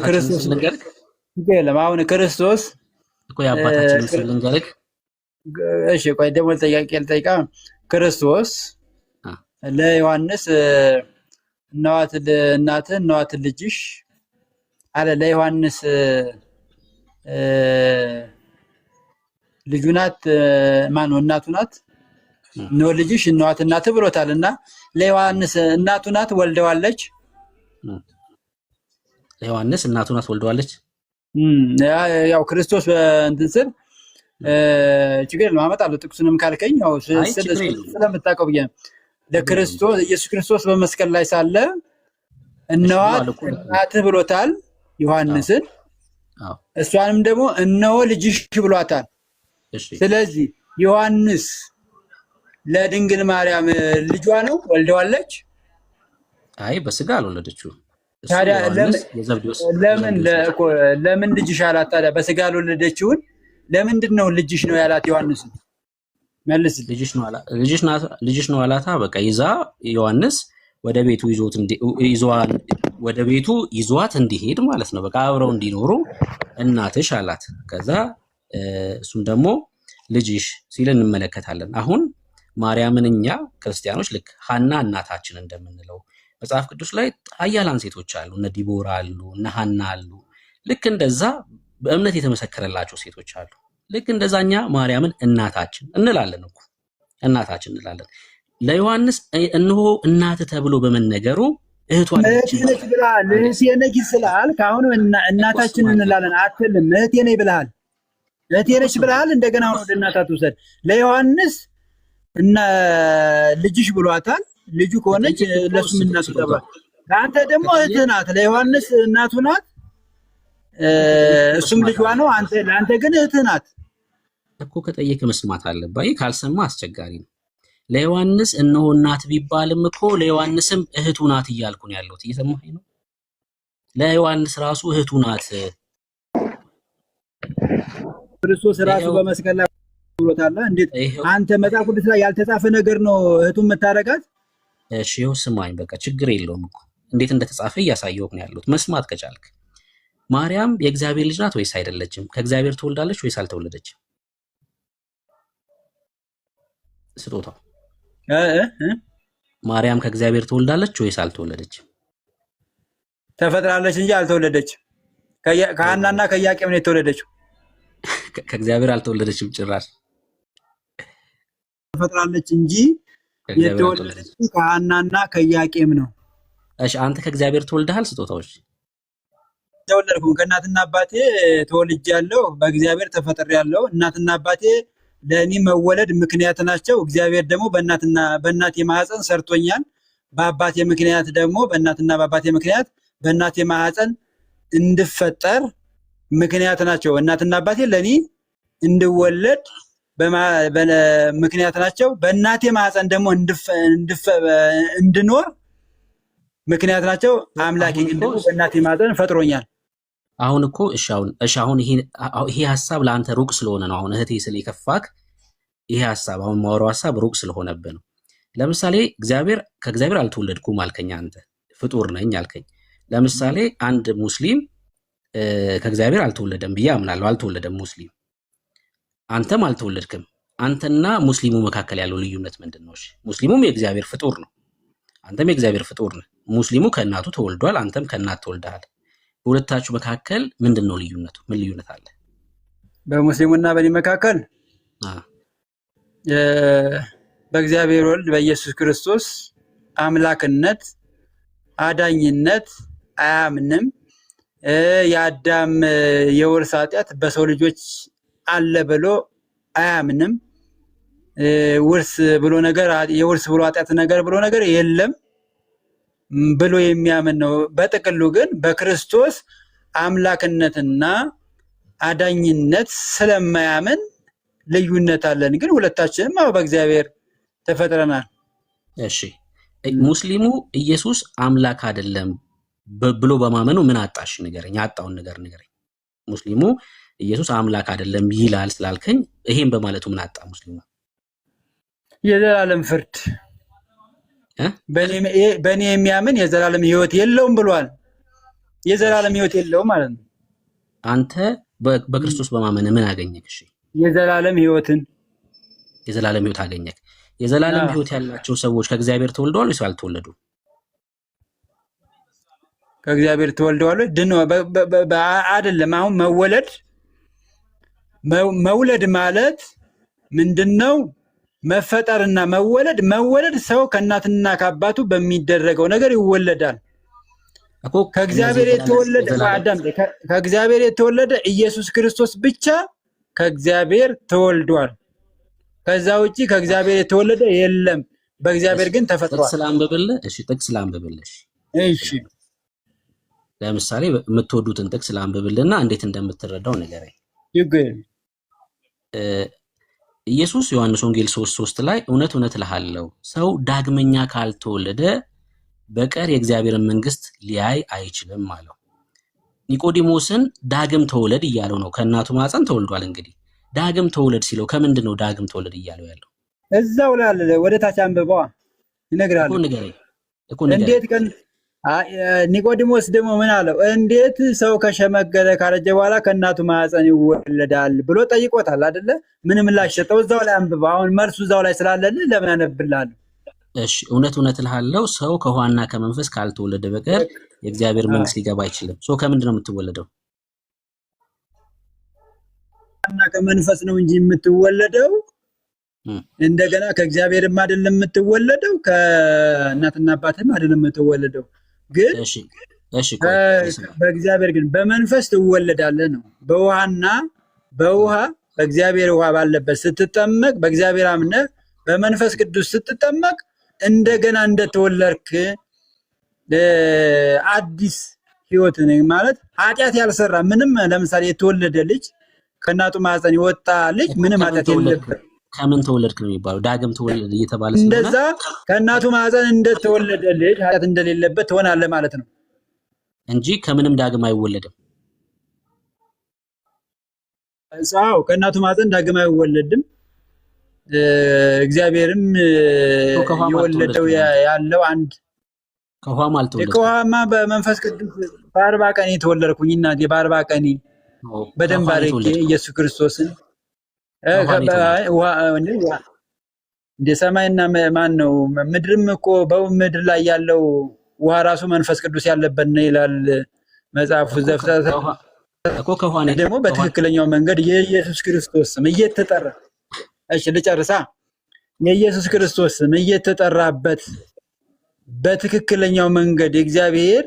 ክርስቶስ ልንገርህ የለም። አሁን ክርስቶስ እኮ የአባታችንን ስም ልንገርህ። እሺ ቆይ ደግሞ ጥያቄ ልጠይቃ። ክርስቶስ ለዮሐንስ እናት እናትህ እናት ልጅሽ አለ። ለዮሐንስ ልጁ ናት ማነው? እናቱ ናት ነው ልጅሽ እናት እናትህ ብሎታል። እና ለዮሐንስ እናቱ ናት ወልደዋለች። ለዮሐንስ እናቱ ናት ወልደዋለች። ያው ክርስቶስ እንትን ስል ችግር ለማመጣለሁ ጥቅሱንም ካልከኝ ያው ስለምታውቀው ብዬ ነው። ለክርስቶስ ኢየሱስ ክርስቶስ በመስቀል ላይ ሳለ እናት እናትህ ብሎታል ዮሐንስን። እሷንም ደግሞ እነሆ ልጅሽ ብሏታል። ስለዚህ ዮሐንስ ለድንግል ማርያም ልጇ ነው ወልደዋለች? አይ በስጋ አልወለደችው። ታዲያ ለምን ልጅሽ አላት? ታዲያ በስጋ አልወለደችውን ለምንድን ነው ልጅሽ ነው ያላት ዮሐንስ? መልስ። ልጅሽ ነው አላታ። በቃ ይዛ ዮሐንስ ወደ ቤቱ ይዟት እንዲሄድ ማለት ነው። በቃ አብረው እንዲኖሩ እናትሽ አላት። ከዛ እሱም ደግሞ ልጅሽ ሲል እንመለከታለን። አሁን ማርያምን እኛ ክርስቲያኖች ልክ ሐና እናታችን እንደምንለው መጽሐፍ ቅዱስ ላይ ኃያላን ሴቶች አሉ፣ እነ ዲቦራ አሉ፣ እነ ሐና አሉ። ልክ እንደዛ በእምነት የተመሰከረላቸው ሴቶች አሉ። ልክ እንደዛኛ ማርያምን እናታችን እንላለን እኮ እናታችን እንላለን። ለዮሐንስ እነሆ እናት ተብሎ በመነገሩ እህቷ ነች ብለሃል። እህቴ ነች ስላልክ አሁን እናታችን እንላለን አትልም። እህቴ ነች ብለሃል። እህቴ ነች ብለሃል። እንደገና አሁን ወደ እናታት ውሰድ። ለዮሐንስ እና ልጅሽ ብሏታል። ልጁ ከሆነች ለሱም እናቱ ተባለ። አንተ ደግሞ እህትህ ናት። ለዮሐንስ እናቱ ናት፣ እሱም ልጇ ነው። ለአንተ ግን እህትህ ናት እኮ። ከጠየቅ መስማት አለብህ። ካልሰማ አስቸጋሪ ነው። ለዮሐንስ እነሆ እናት ቢባልም እኮ ለዮሐንስም እህቱ ናት እያልኩ ነው ያለሁት። እየሰማኸኝ ነው? ለዮሐንስ ራሱ እህቱ ናት። ክርስቶስ ራሱ በመስቀል ላይ ብሎታል። እንዴት አንተ መጽሐፍ ቅዱስ ላይ ያልተጻፈ ነገር ነው እህቱን የምታረጋት? እሺ ይኸው ስማኝ፣ በቃ ችግር የለውም እኮ እንዴት እንደተጻፈ እያሳየሁህ ነው ያለሁት። መስማት ከቻልክ ማርያም የእግዚአብሔር ልጅ ናት ወይስ አይደለችም? ከእግዚአብሔር ትወልዳለች ወይስ አልተወለደችም? ስጦታው ማርያም ከእግዚአብሔር ትወልዳለች ወይስ አልተወለደችም? ተፈጥራለች እንጂ አልተወለደችም። ከሐናና ከኢያቄም ነው የተወለደችው። ከእግዚአብሔር አልተወለደችም ጭራሽ። ተፈጥራለች እንጂ የተወለደችው ከሐናና ከኢያቄም ነው። እሺ አንተ ከእግዚአብሔር ተወልደሃል? ስጦታዎች ተወለድኩም። ከእናትና አባቴ ተወልጃለሁ፣ በእግዚአብሔር ተፈጥሬያለሁ። እናትና አባቴ ለእኔ መወለድ ምክንያት ናቸው። እግዚአብሔር ደግሞ በእናቴ ማህፀን ሰርቶኛል። በአባቴ ምክንያት ደግሞ በእናትና በአባቴ ምክንያት በእናቴ ማህፀን እንድፈጠር ምክንያት ናቸው። እናትና አባቴ ለእኔ እንድወለድ ምክንያት ናቸው። በእናቴ ማህፀን ደግሞ እንድኖር ምክንያት ናቸው። አምላኬ ግን ደግሞ በእናቴ ማህፀን ፈጥሮኛል። አሁን እኮ አሁን ይሄ ሐሳብ ለአንተ ሩቅ ስለሆነ ነው። አሁን እህቴ ስለ የከፋክ ይሄ ሐሳብ አሁን ማወራው ሐሳብ ሩቅ ስለሆነብህ ነው። ለምሳሌ ከእግዚአብሔር አልተወለድኩም አልከኝ፣ አንተ ፍጡር ነኝ አልከኝ። ለምሳሌ አንድ ሙስሊም ከእግዚአብሔር አልተወለደም ብዬ አምናለሁ። አልተወለደም ሙስሊም፣ አንተም አልተወለድክም። አንተና ሙስሊሙ መካከል ያለው ልዩነት ምንድን ነው? ሙስሊሙም የእግዚአብሔር ፍጡር ነው፣ አንተም የእግዚአብሔር ፍጡር ነህ። ሙስሊሙ ከእናቱ ተወልዷል፣ አንተም ከእናት ተወልደሃል። በሁለታችሁ መካከል ምንድን ነው ልዩነቱ? ምን ልዩነት አለ? በሙስሊሙና በእኔ መካከል በእግዚአብሔር ወልድ በኢየሱስ ክርስቶስ አምላክነት አዳኝነት አያምንም። የአዳም የውርስ ኃጢአት በሰው ልጆች አለ ብሎ አያምንም። ውርስ ብሎ ነገር የውርስ ብሎ ኃጢአት ነገር ብሎ ነገር የለም ብሎ የሚያምን ነው። በጥቅሉ ግን በክርስቶስ አምላክነትና አዳኝነት ስለማያምን ልዩነት አለን። ግን ሁለታችንም በእግዚአብሔር ተፈጥረናል። እሺ ሙስሊሙ ኢየሱስ አምላክ አይደለም ብሎ በማመኑ ምን አጣሽ? ንገረኝ። ያጣውን ነገር ንገረኝ። ሙስሊሙ ኢየሱስ አምላክ አይደለም ይላል ስላልከኝ ይሄን በማለቱ ምን አጣ ሙስሊሙ? የዘላለም ፍርድ በእኔ የሚያምን የዘላለም ሕይወት የለውም ብሏል። የዘላለም ሕይወት የለውም ማለት ነው። አንተ በክርስቶስ በማመን ምን አገኘክ? እሺ የዘላለም ሕይወትን አገኘክ። የዘላለም ሕይወት ያላቸው ሰዎች ከእግዚአብሔር ተወልደዋል ወይስ አልተወለዱም? ከእግዚአብሔር ተወልደዋል አይደለም። አሁን መውለድ ማለት ምንድነው? መፈጠርና መወለድ ሰው ከእናትና ከአባቱ በሚደረገው ነገር ይወለዳል። ከእግዚአብሔር የተወለደ ኢየሱስ ክርስቶስ ብቻ ከእግዚአብሔር ተወልዷል። ከዛ ውጪ ከእግዚአብሔር የተወለደ የለም። በእግዚአብሔር ግን ተፈጥሯል። ጥቅስ ላንብብልህ። እሺ ለምሳሌ የምትወዱትን ጥቅስ ላንብብልና እንዴት እንደምትረዳው ንገረኝ። ኢየሱስ ዮሐንስ ወንጌል 3:3 ላይ እውነት እውነት እልሃለሁ ሰው ዳግመኛ ካልተወለደ በቀር የእግዚአብሔርን መንግስት ሊያይ አይችልም አለው። ኒቆዲሞስን ዳግም ተወለድ እያለው ነው። ከእናቱ ማፀን ተወልዷል። እንግዲህ ዳግም ተወለድ ሲለው ከምንድን ነው ዳግም ተወለድ እያለው ያለው? እዛው ላይ አለ። ወደ ታች አንብበዋ ይነግራል እኮ እንዴት ቀን ኒቆዲሞስ ደግሞ ምን አለው? እንዴት ሰው ከሸመገለ ካረጀ በኋላ ከእናቱ ማፀን ይወለዳል ብሎ ጠይቆታል አይደለ? ምን ምላሽ ሰጠው? እዛው ላይ አንብበ። አሁን መልሱ እዛው ላይ ስላለልህ ለምን አነብልሃለሁ? እሺ እውነት እውነት እልሃለሁ ሰው ከውሃና ከመንፈስ ካልተወለደ በቀር የእግዚአብሔር መንግስት ሊገባ አይችልም። ሰው ከምንድን ነው የምትወለደው? እና ከመንፈስ ነው እንጂ የምትወለደው እንደገና ከእግዚአብሔርም አይደለም የምትወለደው፣ ከእናትና አባትም አይደለም የምትወለደው። ግን በእግዚአብሔር ግን በመንፈስ ትወለዳለህ ነው። በውሃ በእግዚአብሔር ውሃ ባለበት ስትጠመቅ፣ በእግዚአብሔር አምነህ በመንፈስ ቅዱስ ስትጠመቅ እንደገና እንደተወለድክ አዲስ ህይወት ነው ማለት። ኃጢአት ያልሰራ ምንም ለምሳሌ የተወለደ ልጅ ከእናቱ ማህፀን የወጣ ልጅ ምንም ኃጢአት የለበት። ከምን ተወለድክ ነው የሚባለው? ዳግም ተወለድ እየተባለ ስለሆነ እንደዛ ከእናቱ ማህፀን እንደተወለደ ልጅ ኃጢአት እንደሌለበት ትሆናለህ ማለት ነው እንጂ ከምንም ዳግም አይወለድም። አዎ ከእናቱ ማህፀን ዳግም አይወለድም። እግዚአብሔርም የወለደው ያለው አንድ ከውሃም አልተወለደም። ከውሃማ በመንፈስ ቅዱስ በ40 ቀን የተወለድኩኝ እናቴ በ40 ቀን በደንብ አድርጌ ኢየሱስ ክርስቶስን እንደ ሰማይና ማን ነው ምድርም እኮ በምድር ላይ ያለው ውሃ ራሱ መንፈስ ቅዱስ ያለበት ነው ይላል መጽሐፉ ዘፍጥረት እኮ። ከውሃ ደግሞ በትክክለኛው መንገድ የኢየሱስ ክርስቶስ ስም እየተጠራ እሺ ልጨርሳ። የኢየሱስ ክርስቶስ ስም እየተጠራበት በትክክለኛው መንገድ እግዚአብሔር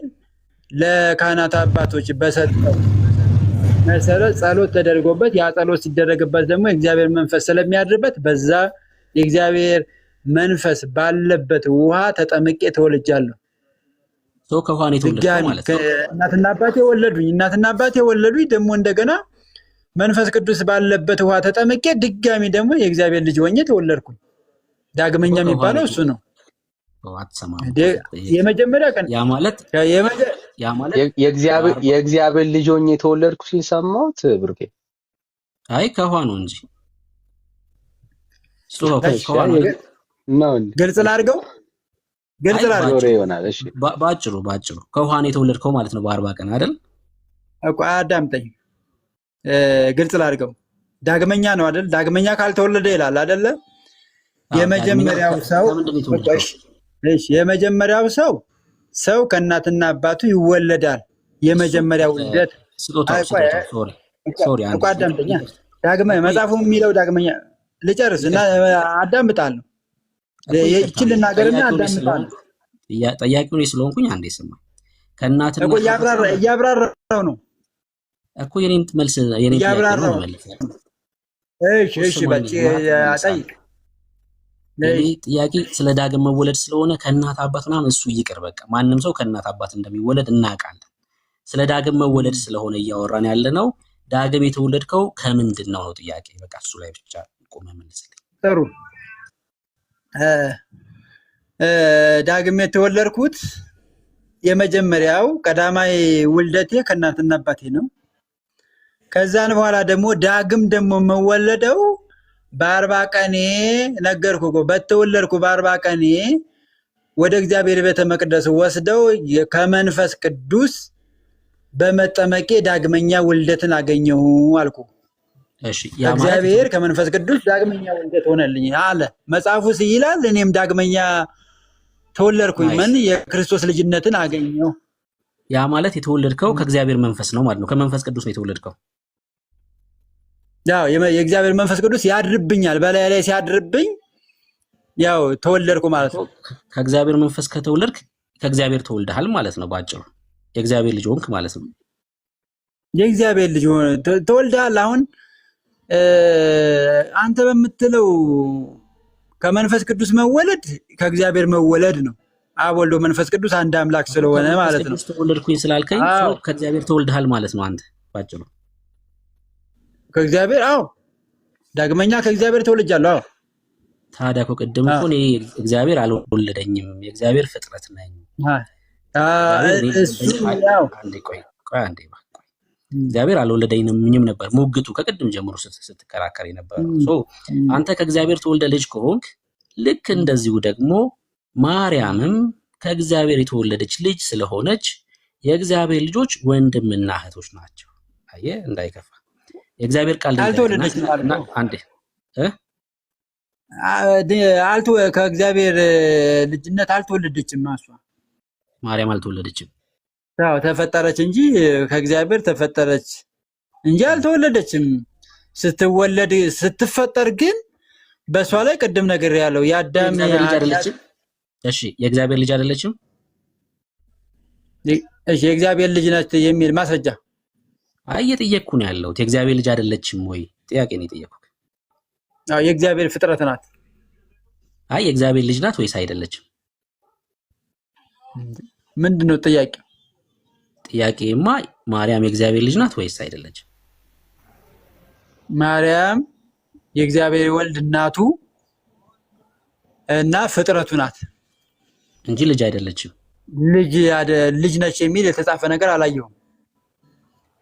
ለካህናት አባቶች በሰጠው መሰረት ጸሎት ተደርጎበት ያ ጸሎት ሲደረግበት ደግሞ የእግዚአብሔር መንፈስ ስለሚያድርበት በዛ የእግዚአብሔር መንፈስ ባለበት ውሃ ተጠምቄ ተወልጃለሁ። ከውሃ ነው የተወለድኩት ማለት ነው። እናትና አባቴ ወለዱኝ ደግሞ እንደገና መንፈስ ቅዱስ ባለበት ውሃ ተጠምቄ ድጋሚ ደግሞ የእግዚአብሔር ልጅ ሆኜ ተወለድኩኝ። ዳግመኛ የሚባለው እሱ ነው። የመጀመሪያ ቀን ያ ማለት የእግዚአብሔር ልጅ ሆኜ ተወለድኩ ሲል ሰማሁት ብሩኬ። አይ ከውሃ ነው እንጂ ግልጽ ላድርገው ይሆናል። እሺ ባጭሩ ከውሃ ነው የተወለድከው ማለት ነው በ40 ቀን አይደል? እኮ አዳምጠኝ፣ ግልጽ ላድርገው። ዳግመኛ ነው አይደል? ዳግመኛ ካልተወለደ ይላል አይደለ? የመጀመሪያው ሰው ከእናትና አባቱ ይወለዳል። የመጀመሪያው ልደት አዳምጠኛ። መጽሐፉ የሚለው ዳግመኛ ልጨርስ እና አዳምጣለሁ። ይህችን ልናገርና አዳምጣለሁ። ጠያቂው ስለሆንኩኝ አንዴ ስማ። ከእናትና እያብራራው ነው እኮ የኔን መልስ እያብራራው። እሺ በጭ ጠይቅ። ጥያቄ ስለ ዳግም መወለድ ስለሆነ ከእናት አባት ምናምን እሱ ይቅር። በቃ ማንም ሰው ከእናት አባት እንደሚወለድ እናውቃለን። ስለ ዳግም መወለድ ስለሆነ እያወራን ያለ ነው። ዳግም የተወለድከው ከምንድን ነው ነው ጥያቄ። በቃ እሱ ላይ ብቻ ቆመ መልስልኝ። ጥሩ። ዳግም የተወለድኩት የመጀመሪያው ቀዳማይ ውልደቴ ከእናትና አባቴ ነው። ከዛን በኋላ ደግሞ ዳግም ደግሞ መወለደው በ40 ቀኔ ነገርኩ እኮ በተወለድኩ በ40 ቀኔ ወደ እግዚአብሔር ቤተ መቅደስ ወስደው ከመንፈስ ቅዱስ በመጠመቄ ዳግመኛ ውልደትን አገኘሁ አልኩ። እግዚአብሔር ከመንፈስ ቅዱስ ዳግመኛ ውልደት ሆነልኝ አለ መጽሐፉ ይላል። እኔም ዳግመኛ ተወለድኩኝ። ምን የክርስቶስ ልጅነትን አገኘሁ። ያ ማለት የተወለድከው ከእግዚአብሔር መንፈስ ነው ማለት ነው። ከመንፈስ ቅዱስ ነው የተወለድከው። ያው የእግዚአብሔር መንፈስ ቅዱስ ያድርብኛል። በላይ ላይ ሲያድርብኝ ያው ተወለድኩ ማለት ነው። ከእግዚአብሔር መንፈስ ከተወለድክ ከእግዚአብሔር ተወልደሃል ማለት ነው። ባጭሩ የእግዚአብሔር ልጅ ሆንክ ማለት ነው። የእግዚአብሔር ልጅ ተወልደሃል። አሁን አንተ በምትለው ከመንፈስ ቅዱስ መወለድ ከእግዚአብሔር መወለድ ነው። አብ ወልድ መንፈስ ቅዱስ አንድ አምላክ ስለሆነ ማለት ነው። ተወለድኩኝ ስላልከኝ ከእግዚአብሔር ተወልደሃል ማለት ነው አንተ ባጭሩ። ከእግዚአብሔር ዳግመኛ ከእግዚአብሔር ተወልጃለሁ። ታዲያ እኮ ቅድም እኮ እኔ እግዚአብሔር አልወለደኝም የእግዚአብሔር ፍጥረት ነኝ። እግዚአብሔር አልወለደኝም ነበር ሙግቱ ከቅድም ጀምሮ ስትከራከር የነበረው። አንተ ከእግዚአብሔር ተወልደ ልጅ ከሆንክ ልክ እንደዚሁ ደግሞ ማርያምም ከእግዚአብሔር የተወለደች ልጅ ስለሆነች የእግዚአብሔር ልጆች ወንድምና እህቶች ናቸው። አየህ እንዳይከፋ የእግዚአብሔር ቃል ከእግዚአብሔር ልጅነት አልተወለደችም። እሷ ማርያም አልተወለደችም። አዎ ተፈጠረች እንጂ ከእግዚአብሔር ተፈጠረች እንጂ አልተወለደችም። ስትፈጠር ግን በሷ ላይ ቅድም ነገር ያለው የአዳም ልጅ አይደለችም። እሺ የእግዚአብሔር ልጅ አይደለችም። እሺ የእግዚአብሔር ልጅ ነች የሚል ማስረጃ እየጠየቅኩ ነው ያለሁት። የእግዚአብሔር ልጅ አይደለችም ወይ ጥያቄ ነው የጠየቅኩት። አዎ የእግዚአብሔር ፍጥረት ናት። የእግዚአብሔር ልጅ ናት ወይስ አይደለችም? ምንድነው ጥያቄው? ጥያቄማ ማርያም የእግዚአብሔር ልጅ ናት ወይስ አይደለችም? ማርያም የእግዚአብሔር ወልድ እናቱ እና ፍጥረቱ ናት እንጂ ልጅ አይደለችም። ልጅ ነች የሚል የተጻፈ ነገር አላየሁም።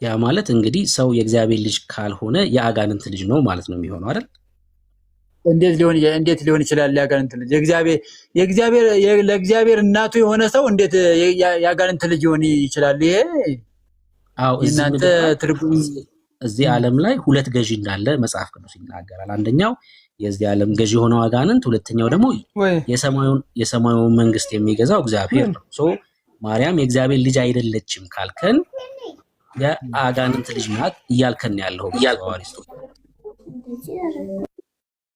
ያ ማለት እንግዲህ ሰው የእግዚአብሔር ልጅ ካልሆነ የአጋንንት ልጅ ነው ማለት ነው የሚሆነው አይደል? እንዴት ሊሆን ይችላል? የአጋንንት ልጅ ለእግዚአብሔር እናቱ የሆነ ሰው እንዴት የአጋንንት ልጅ ሊሆን ይችላል? ይሄ እናንተ ትርጉም እዚህ ዓለም ላይ ሁለት ገዢ እንዳለ መጽሐፍ ቅዱስ ይናገራል። አንደኛው የዚህ ዓለም ገዢ የሆነው አጋንንት፣ ሁለተኛው ደግሞ የሰማዩን መንግስት የሚገዛው እግዚአብሔር ነው። ማርያም የእግዚአብሔር ልጅ አይደለችም ካልከን የአጋንንት ልጅ ናት እያልከን ያለው አሪስቶቴል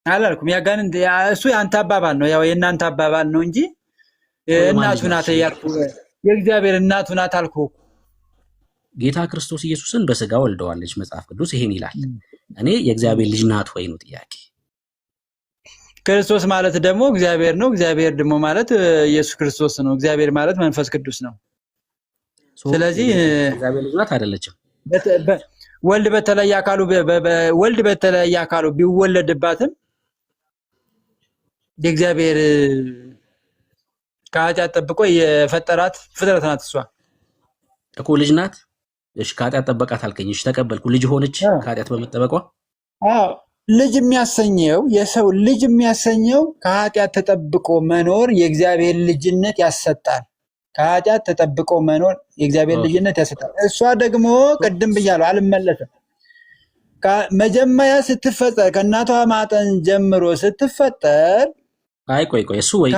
አላልኩም። የአጋንንት እሱ የአንተ አባባል ነው፣ ያው የእናንተ አባባል ነው እንጂ እናቱ ናት ያልኩ የእግዚአብሔር እናቱ ናት አልኩ። ጌታ ክርስቶስ ኢየሱስን በስጋ ወልደዋለች መጽሐፍ ቅዱስ ይሄን ይላል። እኔ የእግዚአብሔር ልጅ ናት ወይ ነው ጥያቄ። ክርስቶስ ማለት ደግሞ እግዚአብሔር ነው። እግዚአብሔር ደግሞ ማለት ኢየሱስ ክርስቶስ ነው። እግዚአብሔር ማለት መንፈስ ቅዱስ ነው። ስለዚህ እግዚአብሔር ልጅ ናት አይደለችም። ወልድ በተለየ አካሉ ቢወለድባትም የእግዚአብሔር ከኃጢአት ጠብቆ የፈጠራት ፍጥረት ናት። እሷ እኮ ልጅ ናት። እሺ ከኃጢአት ጠበቃት አልከኝ። እሺ ተቀበልኩ። ልጅ ሆነች ከኃጢአት በመጠበቋ። አዎ ልጅ የሚያሰኘው የሰው ልጅ የሚያሰኘው ከኃጢአት ተጠብቆ መኖር የእግዚአብሔር ልጅነት ያሰጣል። ከኃጢአት ተጠብቆ መኖር የእግዚአብሔር ልጅነት ያሰጣል። እሷ ደግሞ ቅድም ብያለሁ አልመለስም። መጀመሪያ ስትፈጠር ከእናቷ ማጠን ጀምሮ ስትፈጠር ቆይ እሱ ወይ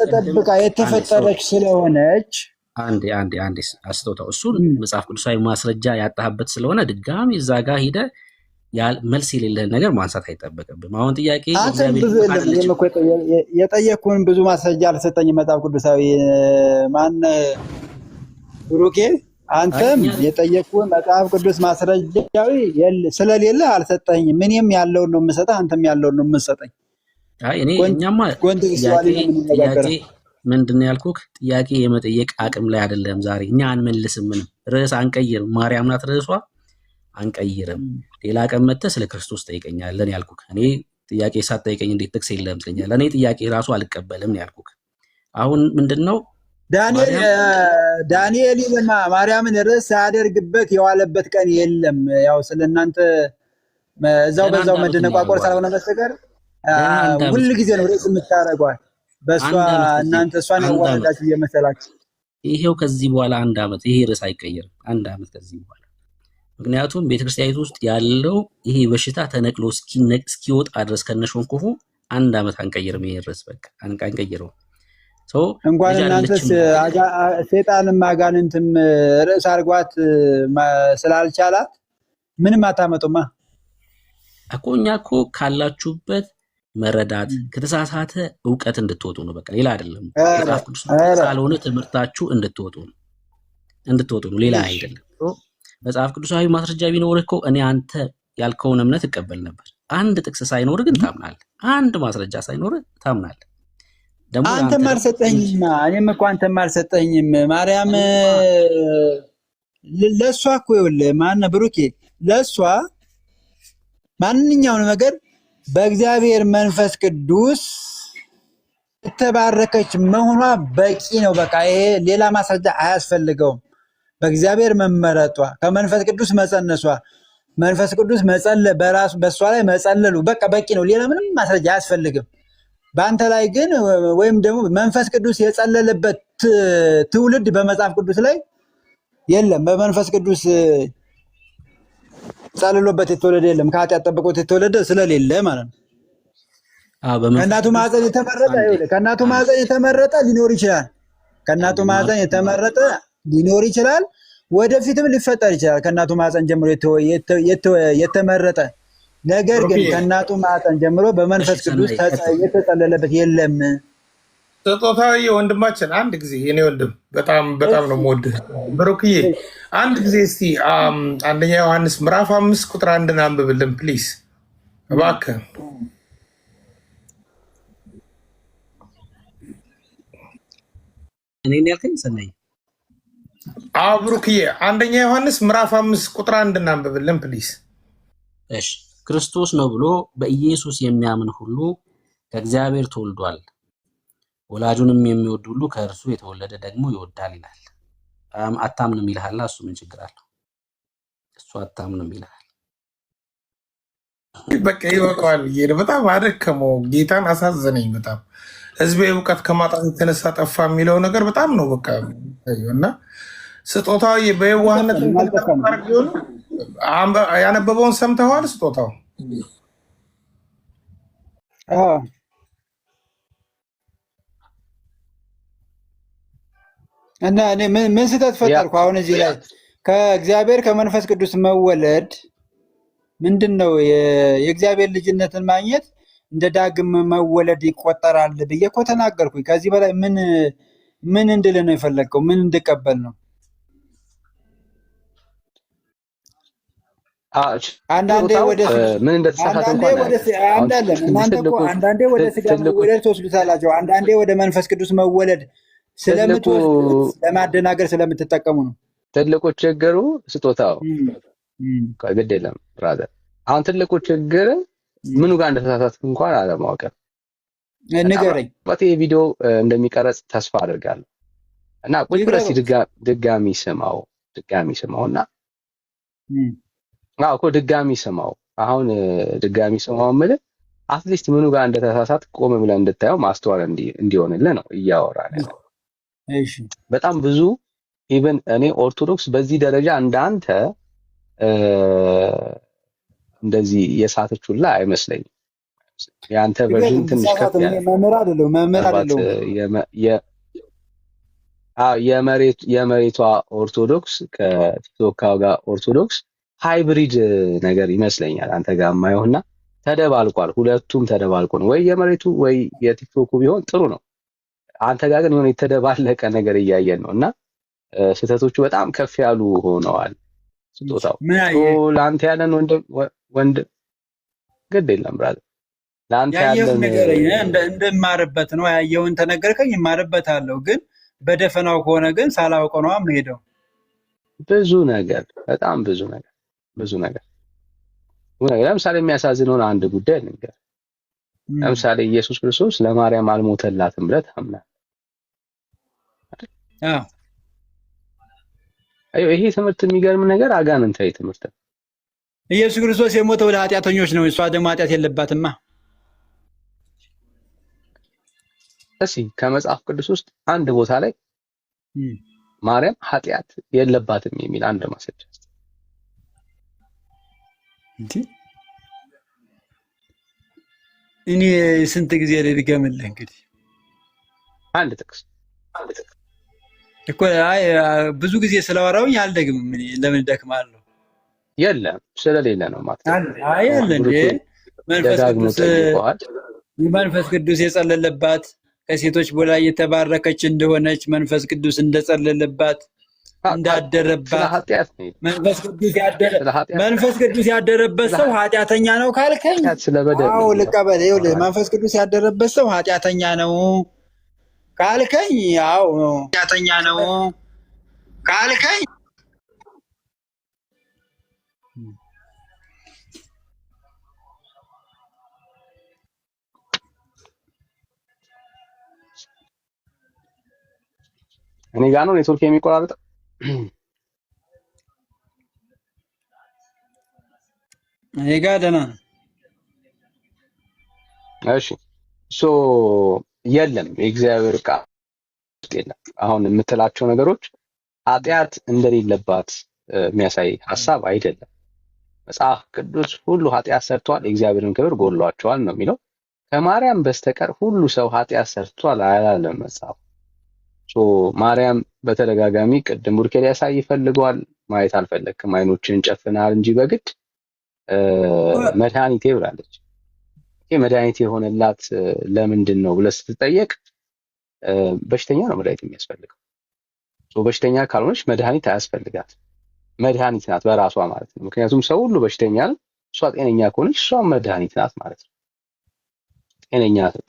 ተጠብቃ የተፈጠረች ስለሆነች አንዴ አስተውታው እሱን መጽሐፍ ቅዱሳዊ ማስረጃ ያጣህበት ስለሆነ ድጋሚ እዛ ጋር ሄደ መልስ የሌለህን ነገር ማንሳት አይጠበቅብም። አሁን ጥያቄ የጠየኩህን ብዙ ማስረጃ አልሰጠኝም። መጽሐፍ ቅዱሳዊ ማን ብሩኬ፣ አንተም የጠየኩህን መጽሐፍ ቅዱስ ማስረጃዊ ስለሌለ አልሰጠኝም። እኔም ያለውን ነው የምሰጠህ፣ አንተም ያለውን ነው የምሰጠኝ። እኛማ ጥያቄ ምንድን ነው ያልኩህ? ጥያቄ የመጠየቅ አቅም ላይ አይደለም ዛሬ። እኛ አንመልስም፣ ምንም ርዕስ አንቀይርም። ማርያም ናት ርዕሷ፣ አንቀይርም። ሌላ ቀን መጥተህ ስለ ክርስቶስ ጠይቀኛለን ያልኩህ። እኔ ጥያቄ ሳትጠይቀኝ እንዴት ጥቅስ የለም ትለኛለህ? እኔ ጥያቄ ራሱ አልቀበልም ያልኩህ። አሁን ምንድነው ዳንኤል ማርያምን ርዕስ ሳያደርግበት የዋለበት ቀን የለም። ያው ስለእናንተ እዛው በዛው መደነቋቆር ሳልሆነ በስተቀር ሁልጊዜ ነው ርዕስ የምታደርገዋል። በእሷ እናንተ እሷን ያዋረዳችሁ እየመሰላችሁ ይሄው ከዚህ በኋላ 1 ዓመት ይሄ ርዕስ አይቀየርም። 1 ዓመት ከዚህ በኋላ ምክንያቱም ቤተክርስቲያኒቱ ውስጥ ያለው ይሄ በሽታ ተነቅሎ እስኪወጣ ድረስ ከነሾንኩፉ 1 ዓመት አንቀይርም። ይሄ ርዕስ በቃ አንቀይረው። እንኳን እናንተስ ሴጣንም አጋንንትም ርዕስ አድርጓት ስላልቻላት ምንም አታመጡማ እኮ። እኛ እኮ ካላችሁበት መረዳት ከተሳሳተ ዕውቀት እንድትወጡ ነው። በቃ ሌላ አይደለም። መጽሐፍ ቅዱስ ካልሆነ ትምህርታችሁ እንድትወጡ ነው፣ ሌላ አይደለም። መጽሐፍ ቅዱሳዊ ማስረጃ ቢኖርህ እኮ እኔ አንተ ያልከውን እምነት እቀበል ነበር። አንድ ጥቅስ ሳይኖር ግን ታምናለህ። አንድ ማስረጃ ሳይኖር ታምናለህ። ደግሞ አንተም አልሰጠኝም። እኔም እኮ አንተም አልሰጠኝም። ማርያም ለእሷ እኮ ይኸውልህ ማነው ብሩኬ፣ ለእሷ ማንኛውንም ነገር በእግዚአብሔር መንፈስ ቅዱስ የተባረከች መሆኗ በቂ ነው። በቃ ይሄ ሌላ ማስረጃ አያስፈልገውም። በእግዚአብሔር መመረጧ፣ ከመንፈስ ቅዱስ መጸነሷ፣ መንፈስ ቅዱስ በራሱ በሷ ላይ መጸለሉ በቃ በቂ ነው። ሌላ ምንም ማስረጃ አያስፈልግም። በአንተ ላይ ግን ወይም ደግሞ መንፈስ ቅዱስ የጸለለበት ትውልድ በመጽሐፍ ቅዱስ ላይ የለም። በመንፈስ ቅዱስ ጸልሎበት የተወለደ የለም። ከኃጢአት ጠብቆት የተወለደ ስለሌለ ማለት ነው። ከእናቱ ማዕፀን የተመረጠ ሊኖር ይችላል። ከእናቱ ማዕፀን የተመረጠ ሊኖር ይችላል። ወደፊትም ሊፈጠር ይችላል። ከእናቱ ማዕፀን ጀምሮ የተመረጠ ነገር ግን ከእናቱ ማዕፀን ጀምሮ በመንፈስ ቅዱስ የተጸለለበት የለም። ስጦታዊ ወንድማችን አንድ ጊዜ የኔ ወንድም በጣም ነው የምወድህ ብሩክዬ፣ አንድ ጊዜ እስቲ አንደኛ ዮሐንስ ምዕራፍ 5 ቁጥር 1 አንብብልን ፕሊዝ እባክህ። እኔን ያልከኝ ሰናይ? አዎ ብሩክዬ፣ አንደኛ ዮሐንስ ምዕራፍ 5 ቁጥር 1 አንብብልን ፕሊዝ። እሺ። ክርስቶስ ነው ብሎ በኢየሱስ የሚያምን ሁሉ ከእግዚአብሔር ተወልዷል፣ ወላጁንም የሚወድ ሁሉ ከእርሱ የተወለደ ደግሞ ይወዳል ይላል። አታምንም ይልሃል። እሱ ምን ችግር አለው? እሱ አታምንም ይልሃል። በቃ ይበቃዋል። በጣም አደከመው። ጌታን አሳዘነኝ በጣም። ህዝቤ እውቀት ከማጣት የተነሳ ጠፋ የሚለው ነገር በጣም ነው በቃ። እና ስጦታው በየዋህነት ያነበበውን ሰምተዋል። ስጦታው እና እኔ ምን ስህተት ፈጠርኩ? አሁን እዚህ ላይ ከእግዚአብሔር ከመንፈስ ቅዱስ መወለድ ምንድን ነው? የእግዚአብሔር ልጅነትን ማግኘት እንደ ዳግም መወለድ ይቆጠራል ብዬ እኮ ተናገርኩኝ። ከዚህ በላይ ምን እንድል ነው የፈለግከው? ምን እንድቀበል ነው? አንዳንዴ ወደ ስጋ መወለድ ትወስዱታላችሁ፣ አንዳንዴ ወደ መንፈስ ቅዱስ መወለድ ስለምትወስዱት ለማደናገር ስለምትጠቀሙ ነው። ትልቁ ችግሩ ስጦታው ግድ የለም ብራዘር። አሁን ትልቁ ችግር ምኑ ጋር እንደተሳሳትክ እንኳን አለማወቅ። ንገረኝ። ይህ ቪዲዮ እንደሚቀረጽ ተስፋ አድርጋለሁ እና ቁጭ ብለህ ድጋሚ ስማውና እኮ ድጋሚ ስማው። አሁን ድጋሚ ስማው የምልህ አትሊስት ምኑ ጋር እንደተሳሳት ቆም ብለህ እንድታየው ማስተዋል እንዲሆንልህ ነው እያወራን ያለው። በጣም ብዙ ኢቨን እኔ ኦርቶዶክስ በዚህ ደረጃ እንዳንተ እንደዚህ የሳተች ሁላ አይመስለኝም። የአንተ ቨርዥን ትንሽ ከፍ ያለ የመሬቷ ኦርቶዶክስ ከቲክቶክ ጋር ኦርቶዶክስ ሃይብሪድ ነገር ይመስለኛል አንተ ጋር የማየውና ተደባልቋል። ሁለቱም ተደባልቆ ነው ወይ የመሬቱ ወይ የቲክቶኩ ቢሆን ጥሩ ነው። አንተ ጋር ግን የሆነ የተደባለቀ ነገር እያየን ነው እና ስህተቶቹ በጣም ከፍ ያሉ ሆነዋል። ስጦታው ለአንተ ያለን ወንድ ግድ የለም ብራዘር፣ ለአንተ ያለን ነገር እንደማርበት ነው። ያየውን ተነገርከኝ እማርበታለሁ። ግን በደፈናው ከሆነ ግን ሳላውቀው ነው የምሄደው። ብዙ ነገር በጣም ብዙ ነገር ለምሳሌ የሚያሳዝነውን አንድ ጉዳይ ልንገር። ለምሳሌ ኢየሱስ ክርስቶስ ለማርያም አልሞተላትም ብለህ ታምናለህ? ይሄ ትምህርት የሚገርም ነገር አጋንንታዊ ትምህርት ነው። ኢየሱስ ክርስቶስ የሞተው ለኃጢአተኞች ነው። እሷ ደግሞ ኃጢአት የለባትማ። ከመጽሐፍ ቅዱስ ውስጥ አንድ ቦታ ላይ ማርያም ኃጢአት የለባትም የሚል አንድ ማስረጃ እኔ ስንት ጊዜ ልድገምልህ? እንግዲህ አንድ ጥቅስ እኮ ብዙ ጊዜ ስለወራውኝ አልደግምም። እኔ ለምን ደክማለሁ? የለም ስለሌለ ነው ማለት ነው። ያለ እንዴ መንፈስ ቅዱስ የጸለለባት ከሴቶች በላይ የተባረከች እንደሆነች መንፈስ ቅዱስ እንደጸለለባት እንዳደረባት መንፈስ ቅዱስ ያደረበት ሰው ኃጢአተኛ ነው ካልከኝ፣ አዎ ልቀበል። ይኸውልህ መንፈስ ቅዱስ ያደረበት ሰው ኃጢአተኛ ነው ካልከኝ፣ አዎ ኃጢአተኛ ነው ካልከኝ፣ እኔ ጋር ነው ኔትወርክ የሚቆራረጠው። እኔ ጋር ደህና ነው። እሺ ሶ የለም የእግዚአብሔር ቃል ውስጥ የለም አሁን የምትላቸው ነገሮች ኃጢአት እንደሌለባት የሚያሳይ ሐሳብ አይደለም። መጽሐፍ ቅዱስ ሁሉ ኃጢአት ሰርቷል የእግዚአብሔርን ክብር ጎድሏቸዋል ነው የሚለው። ከማርያም በስተቀር ሁሉ ሰው ኃጢአት ሰርቷል አላለም መጽሐፍ። ሶ ማርያም በተደጋጋሚ ቅድም ቡርኬ ሊያሳይ ይፈልገዋል፣ ማየት አልፈለግክም፣ አይኖችን ጨፍናል እንጂ በግድ መድኃኒቴ ብላለች። ይሄ መድኃኒቴ የሆነላት ለምንድን ነው ብለህ ስትጠየቅ በሽተኛ ነው መድኃኒት የሚያስፈልገው። ሶ በሽተኛ ካልሆነች መድኃኒት አያስፈልጋት፣ መድኃኒት ናት በራሷ ማለት ነው። ምክንያቱም ሰው ሁሉ በሽተኛ ነው፣ እሷ ጤነኛ ከሆነች እሷ መድኃኒት ናት ማለት ነው።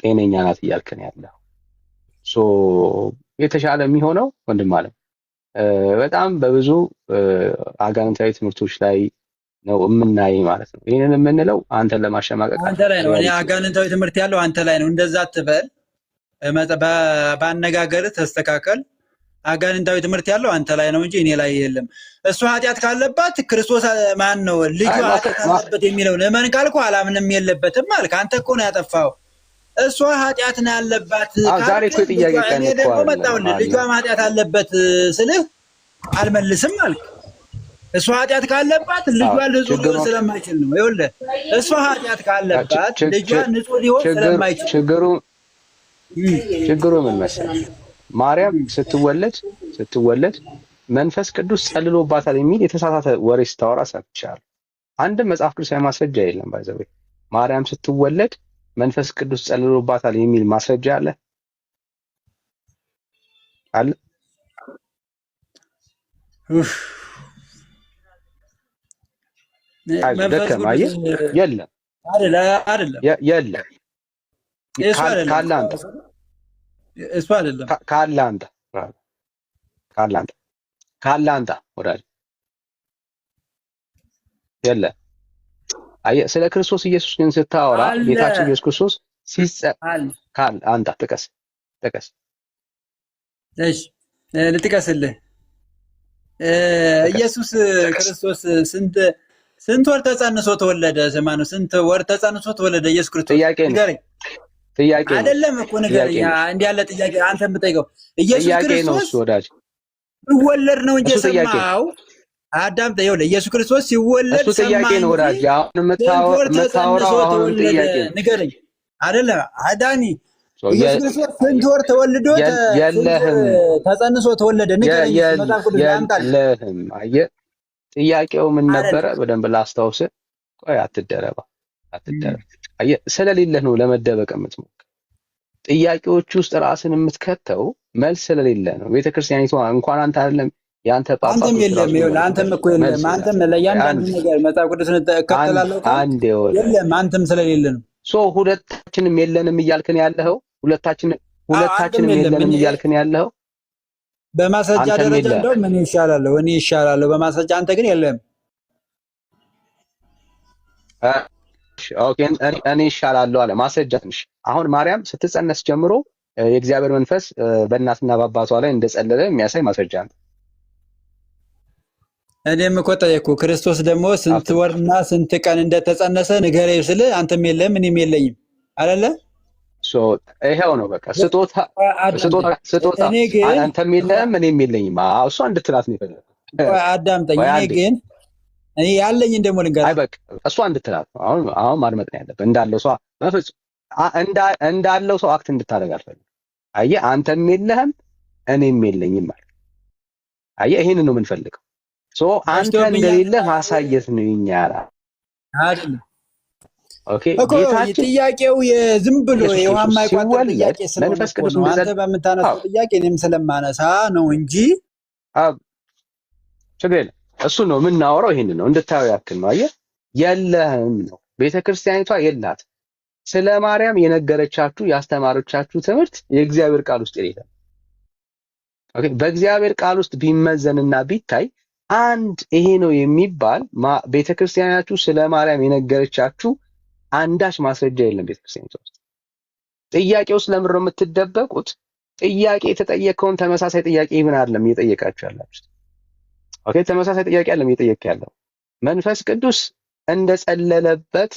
ጤነኛ ናት እያልክ ነው ያለው። ሶ የተሻለ የሚሆነው ወንድም አለ በጣም በብዙ አጋንንታዊ ትምህርቶች ላይ ነው የምናይ ማለት ነው። ይሄንን የምንለው አንተን ለማሸማቀቅ አንተ ላይ ነው። እኔ አጋንንታዊ ትምህርት ያለው አንተ ላይ ነው። እንደዛ አትበል፣ ባነጋገርህ ተስተካከል። አጋንንታዊ ትምህርት ያለው አንተ ላይ ነው እንጂ እኔ ላይ የለም። እሱ ኃጢአት ካለባት ክርስቶስ ማን ነው ልጁ ኃጢአት አለበት የሚለውን እመን ካልኩ አላምንም የለበትም አልክ። አንተ እኮ ነው ያጠፋው። እሷ ኃጢአት ነው ያለባት ዛሬ እኮ ጥያቄ ቀን እኮ መጣሁልህ። ልጇም ኃጢአት አለበት ስልህ አልመልስም አልክ። እሷ ኃጢአት ካለባት ልጇ ንጹህ ሊሆን ስለማይችል ነው። ይኸውልህ እሷ ኃጢአት ካለባት ልጇ ንጹህ ሊሆን ስለማይችል ችግሩ ምን መሰለህ? ማርያም ስትወለድ መንፈስ ቅዱስ ጸልሎባታል የሚል የተሳሳተ ወሬ ስታወራ ሰምቻለሁ። አንድም መጽሐፍ ቅዱሳዊ ማስረጃ የለም። ባይዘው ማርያም ስትወለድ መንፈስ ቅዱስ ጸልሎባታል የሚል ማስረጃ አለ? ደከም አየህ? የለም የለም ካላንታ ወዳጅ የለም። አየህ ስለ ክርስቶስ ኢየሱስ ግን ስታወራ ጌታችን ኢየሱስ ክርስቶስ አንተ ጥቀስ። እሺ ልጥቀስልህ። ኢየሱስ ክርስቶስ ስንት ወር ተጸንሶ ተወለደ? ማነው ስንት ወር ተጸንሶ ተወለደ ኢየሱስ ክርስቶስ? ንገረኝ። ጥያቄ አይደለም እኮ ንገረኝ። እንዲህ ያለ ጥያቄ አንተ የምጠይቀው ኢየሱስ ክርስቶስ ሲወለድ ነው እንጂ ሰማው። አዳም ይኸውልህ ኢየሱስ ክርስቶስ ሲወለድ ሰማው። እሱ ጥያቄ ነው ወዳጅ። አሁን የምታወራው አሁን ጥያቄ ንገረኝ። አይደለም አዳኒ ኢየሱስ ክርስቶስ ስንት ወር ተወልዶ ተጸንሶ ተወለደ? ንገረኝ። መጽሐፍ ቅዱስ የለህም። አየህ ጥያቄው ምን ነበረ? በደንብ ላስታውስህ። ቆይ አትደረባ። አየህ ስለሌለህ ነው ለመደበቅ የምትሞክር። ጥያቄዎች ውስጥ ራስን የምትከተው መልስ ስለሌለ ነው። ቤተክርስቲያኒቷ እንኳን አንተ አይደለም ያንተ ጳጳስ አንተም የለም። ይኸውልህ አንተም እኮ የለም። አንተም ለእያንዳንዱ ነገር መጽሐፍ ቅዱስን እከተላለሁ የለም። አንተም ስለሌለ ነው። ሁለታችንም የለንም እያልክን ያለኸው ሁለታችንም የለንም እያልክን ያለኸው በማስረጃ ደረጃ እንደውም እኔ ይሻላለሁ በማስረጃ አንተ ግን የለም። ኦኬ እኔ ይሻላለሁ አለ ማስረጃ ትንሽ። አሁን ማርያም ስትጸነስ ጀምሮ የእግዚአብሔር መንፈስ በእናትና በአባቷ ላይ እንደጸለለ የሚያሳይ ማስረጃ ነው። እኔም እኮ ጠየቅኩ። ክርስቶስ ደግሞ ስንት ወርና ስንት ቀን እንደተጸነሰ ንገረኝ ስልህ አንተም የለም እኔም የለኝም አይደለ? ይሄው ነው በቃ ስጦታ አንተም የለም እኔም የለኝም። እሷ እንድትላት ነው የፈለኩት። አዳምጠኝ። እኔ ግን እኔ ያለኝን ደግሞ ልንገርህ። አይ በቃ እሷ እንድትላት ነው አሁን ማድመጥ ነው ያለብህ። እንዳለው ሰው አክት እንድታደርግ አልፈልግም። አየህ አንተም የለህም እኔም የለኝም ማለት አየህ፣ ይሄንን ነው የምንፈልገው። አንተ እንደሌለ ማሳየት ነው የኛ አይደል? ኦኬ ጥያቄው የዝም ብሎ የውሃ ማይቋጠር ጥያቄ ስለሆነ አንተ በምታነሳው ጥያቄ እኔም ስለማነሳ ነው እንጂ ችግር የለም። እሱ ነው የምናወራው። ይሄንን ነው እንድታየው ያክል ነው። አየህ የለህም ነው ቤተክርስቲያኒቷ የላት። ስለ ማርያም የነገረቻችሁ ያስተማረቻችሁ ትምህርት የእግዚአብሔር ቃል ውስጥ የለም። ኦኬ በእግዚአብሔር ቃል ውስጥ ቢመዘንና ቢታይ አንድ ይሄ ነው የሚባል ቤተክርስቲያናችሁ ስለ ማርያም የነገረቻችሁ አንዳች ማስረጃ የለም ቤተክርስቲያኒቷ ውስጥ። ጥያቄው ስለምን ነው የምትደበቁት? ጥያቄ የተጠየቀውን ተመሳሳይ ጥያቄ ምን አይደለም እየጠየቃችሁ ያላችሁት። ኦኬ ተመሳሳይ ጥያቄ አይደለም እየጠየቅ ያለው። መንፈስ ቅዱስ እንደጸለለባት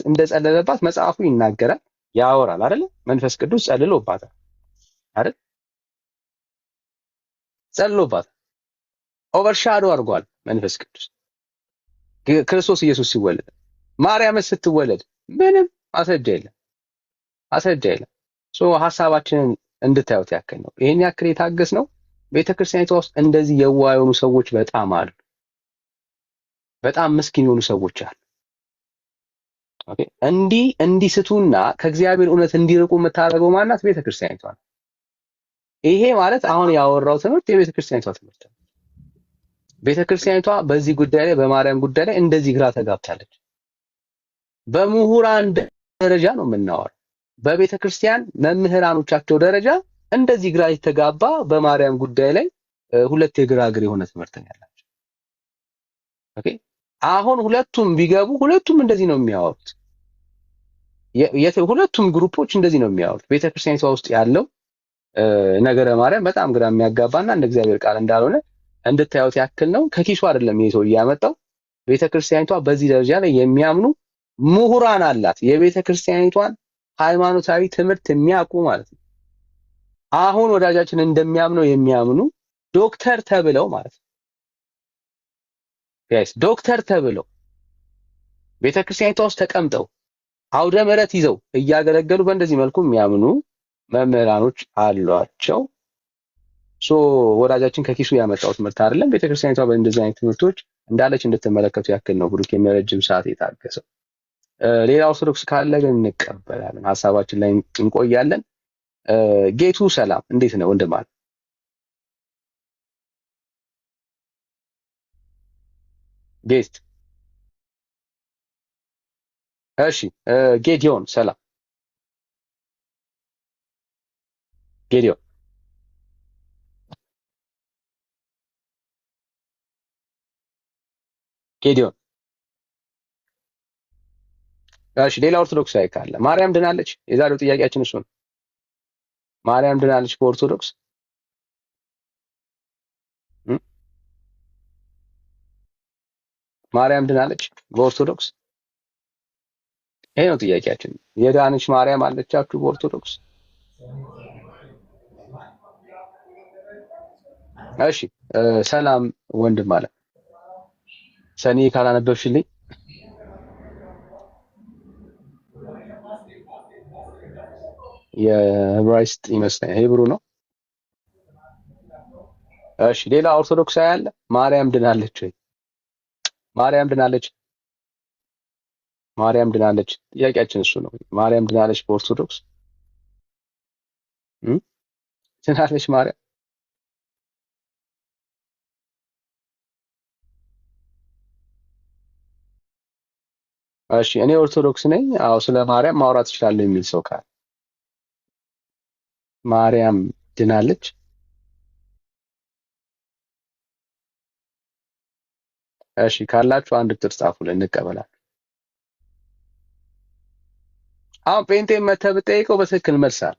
መጽሐፉ ይናገራል፣ ያወራል አይደል? መንፈስ ቅዱስ ጸልሎባታል አይደል? ጸልሎባታል፣ ኦቨርሻዶ አድርጓል መንፈስ ቅዱስ ክርስቶስ ኢየሱስ ሲወለድ። ማርያም ስትወለድ ምንም ማስረጃ የለም፣ ማስረጃ የለም። ሐሳባችንን እንድታዩት ያክል ነው። ይሄን ያክል የታገስ ነው። ቤተክርስቲያኒቷ ውስጥ እንደዚህ የዋህ የሆኑ ሰዎች በጣም አሉ። በጣም ምስኪን የሆኑ ሰዎች አሉ። ኦኬ እንዲስቱና ከእግዚአብሔር እውነት እንዲርቁ የምታደርገው ማናት? ቤተክርስቲያኒቷ ነው። ይሄ ማለት አሁን ያወራው ትምህርት የቤተክርስቲያኒቷ ትምህርት ነው። ቤተክርስቲያኒቷ በዚህ ጉዳይ ላይ በማርያም ጉዳይ ላይ እንደዚህ ግራ ተጋብታለች። በምሁራን ደረጃ ነው የምናወራው። በቤተክርስቲያን መምህራኖቻቸው ደረጃ እንደዚህ ግራ የተጋባ በማርያም ጉዳይ ላይ ሁለት የግራ እግር የሆነ ትምህርት ነው ያላቸው። ኦኬ አሁን ሁለቱም ቢገቡ ሁለቱም እንደዚህ ነው የሚያወሩት። ሁለቱም ግሩፖች እንደዚህ ነው የሚያወሩት። ቤተክርስቲያኒቷ ውስጥ ያለው ነገረ ማርያም በጣም ግራ የሚያጋባና እንደ እግዚአብሔር ቃል እንዳልሆነ እንድታዩት ያክል ነው። ከኪሱ አይደለም ይሄ ሰው ያመጣው። ቤተክርስቲያኒቷ በዚህ ደረጃ ላይ የሚያምኑ ምሁራን አላት። የቤተክርስቲያኒቷን ሃይማኖታዊ ትምህርት የሚያውቁ ማለት ነው። አሁን ወዳጃችን እንደሚያምነው የሚያምኑ ዶክተር ተብለው ማለት ነው። ጋይስ ዶክተር ተብለው ቤተክርስቲያኒቷ ውስጥ ተቀምጠው አውደ ምሕረት ይዘው እያገለገሉ በእንደዚህ መልኩ የሚያምኑ መምህራኖች አሏቸው። ወዳጃችን ከኪሱ ያመጣው ትምህርት አይደለም። ቤተክርስቲያኒቷ በእንደዚህ አይነት ትምህርቶች እንዳለች እንድትመለከቱ ያክል ነው። ብሩክ የሚረጅም ሰዓት የታገሰው። ሌላ ኦርቶዶክስ ካለ ግን እንቀበላለን፣ ሐሳባችን ላይ እንቆያለን። ጌቱ ሰላም፣ እንዴት ነው ወንድም አለ? ጌስት እሺ፣ ጌዲዮን ሰላም፣ ጌዲዮን ጌዲዮን እሺ። ሌላ ኦርቶዶክስ ላይ ካለ ማርያም ድናለች? የዛሬው ጥያቄያችን እሱ ነው። ማርያም ድናለች በኦርቶዶክስ? ማርያም ድናለች በኦርቶዶክስ? ይሄ ነው ጥያቄያችን። የዳነች ማርያም አለቻችሁ በኦርቶዶክስ? እሺ ሰላም ወንድም አለ ሰኔ ካላነበብሽልኝ የዕብራይስጥ ይመስለኛል ሂብሩ ነው። እሺ ሌላ ኦርቶዶክስ ያለ ማርያም ድናለች ወይ? ማርያም ድናለች? ማርያም ድናለች? ጥያቄያችን እሱ ነው። ማርያም ድናለች በኦርቶዶክስ? ድናለች ማርያም? እሺ እኔ ኦርቶዶክስ ነኝ፣ አዎ ስለ ማርያም ማውራት እችላለሁ የሚል ሰው ካለ ማርያም ድናለች? እሺ ካላችሁ አንድ ቁጥር ጻፉልን እንቀበላለን። አሁን ጴንጤ መተህ ብጠይቀው በትክክል መልሳል።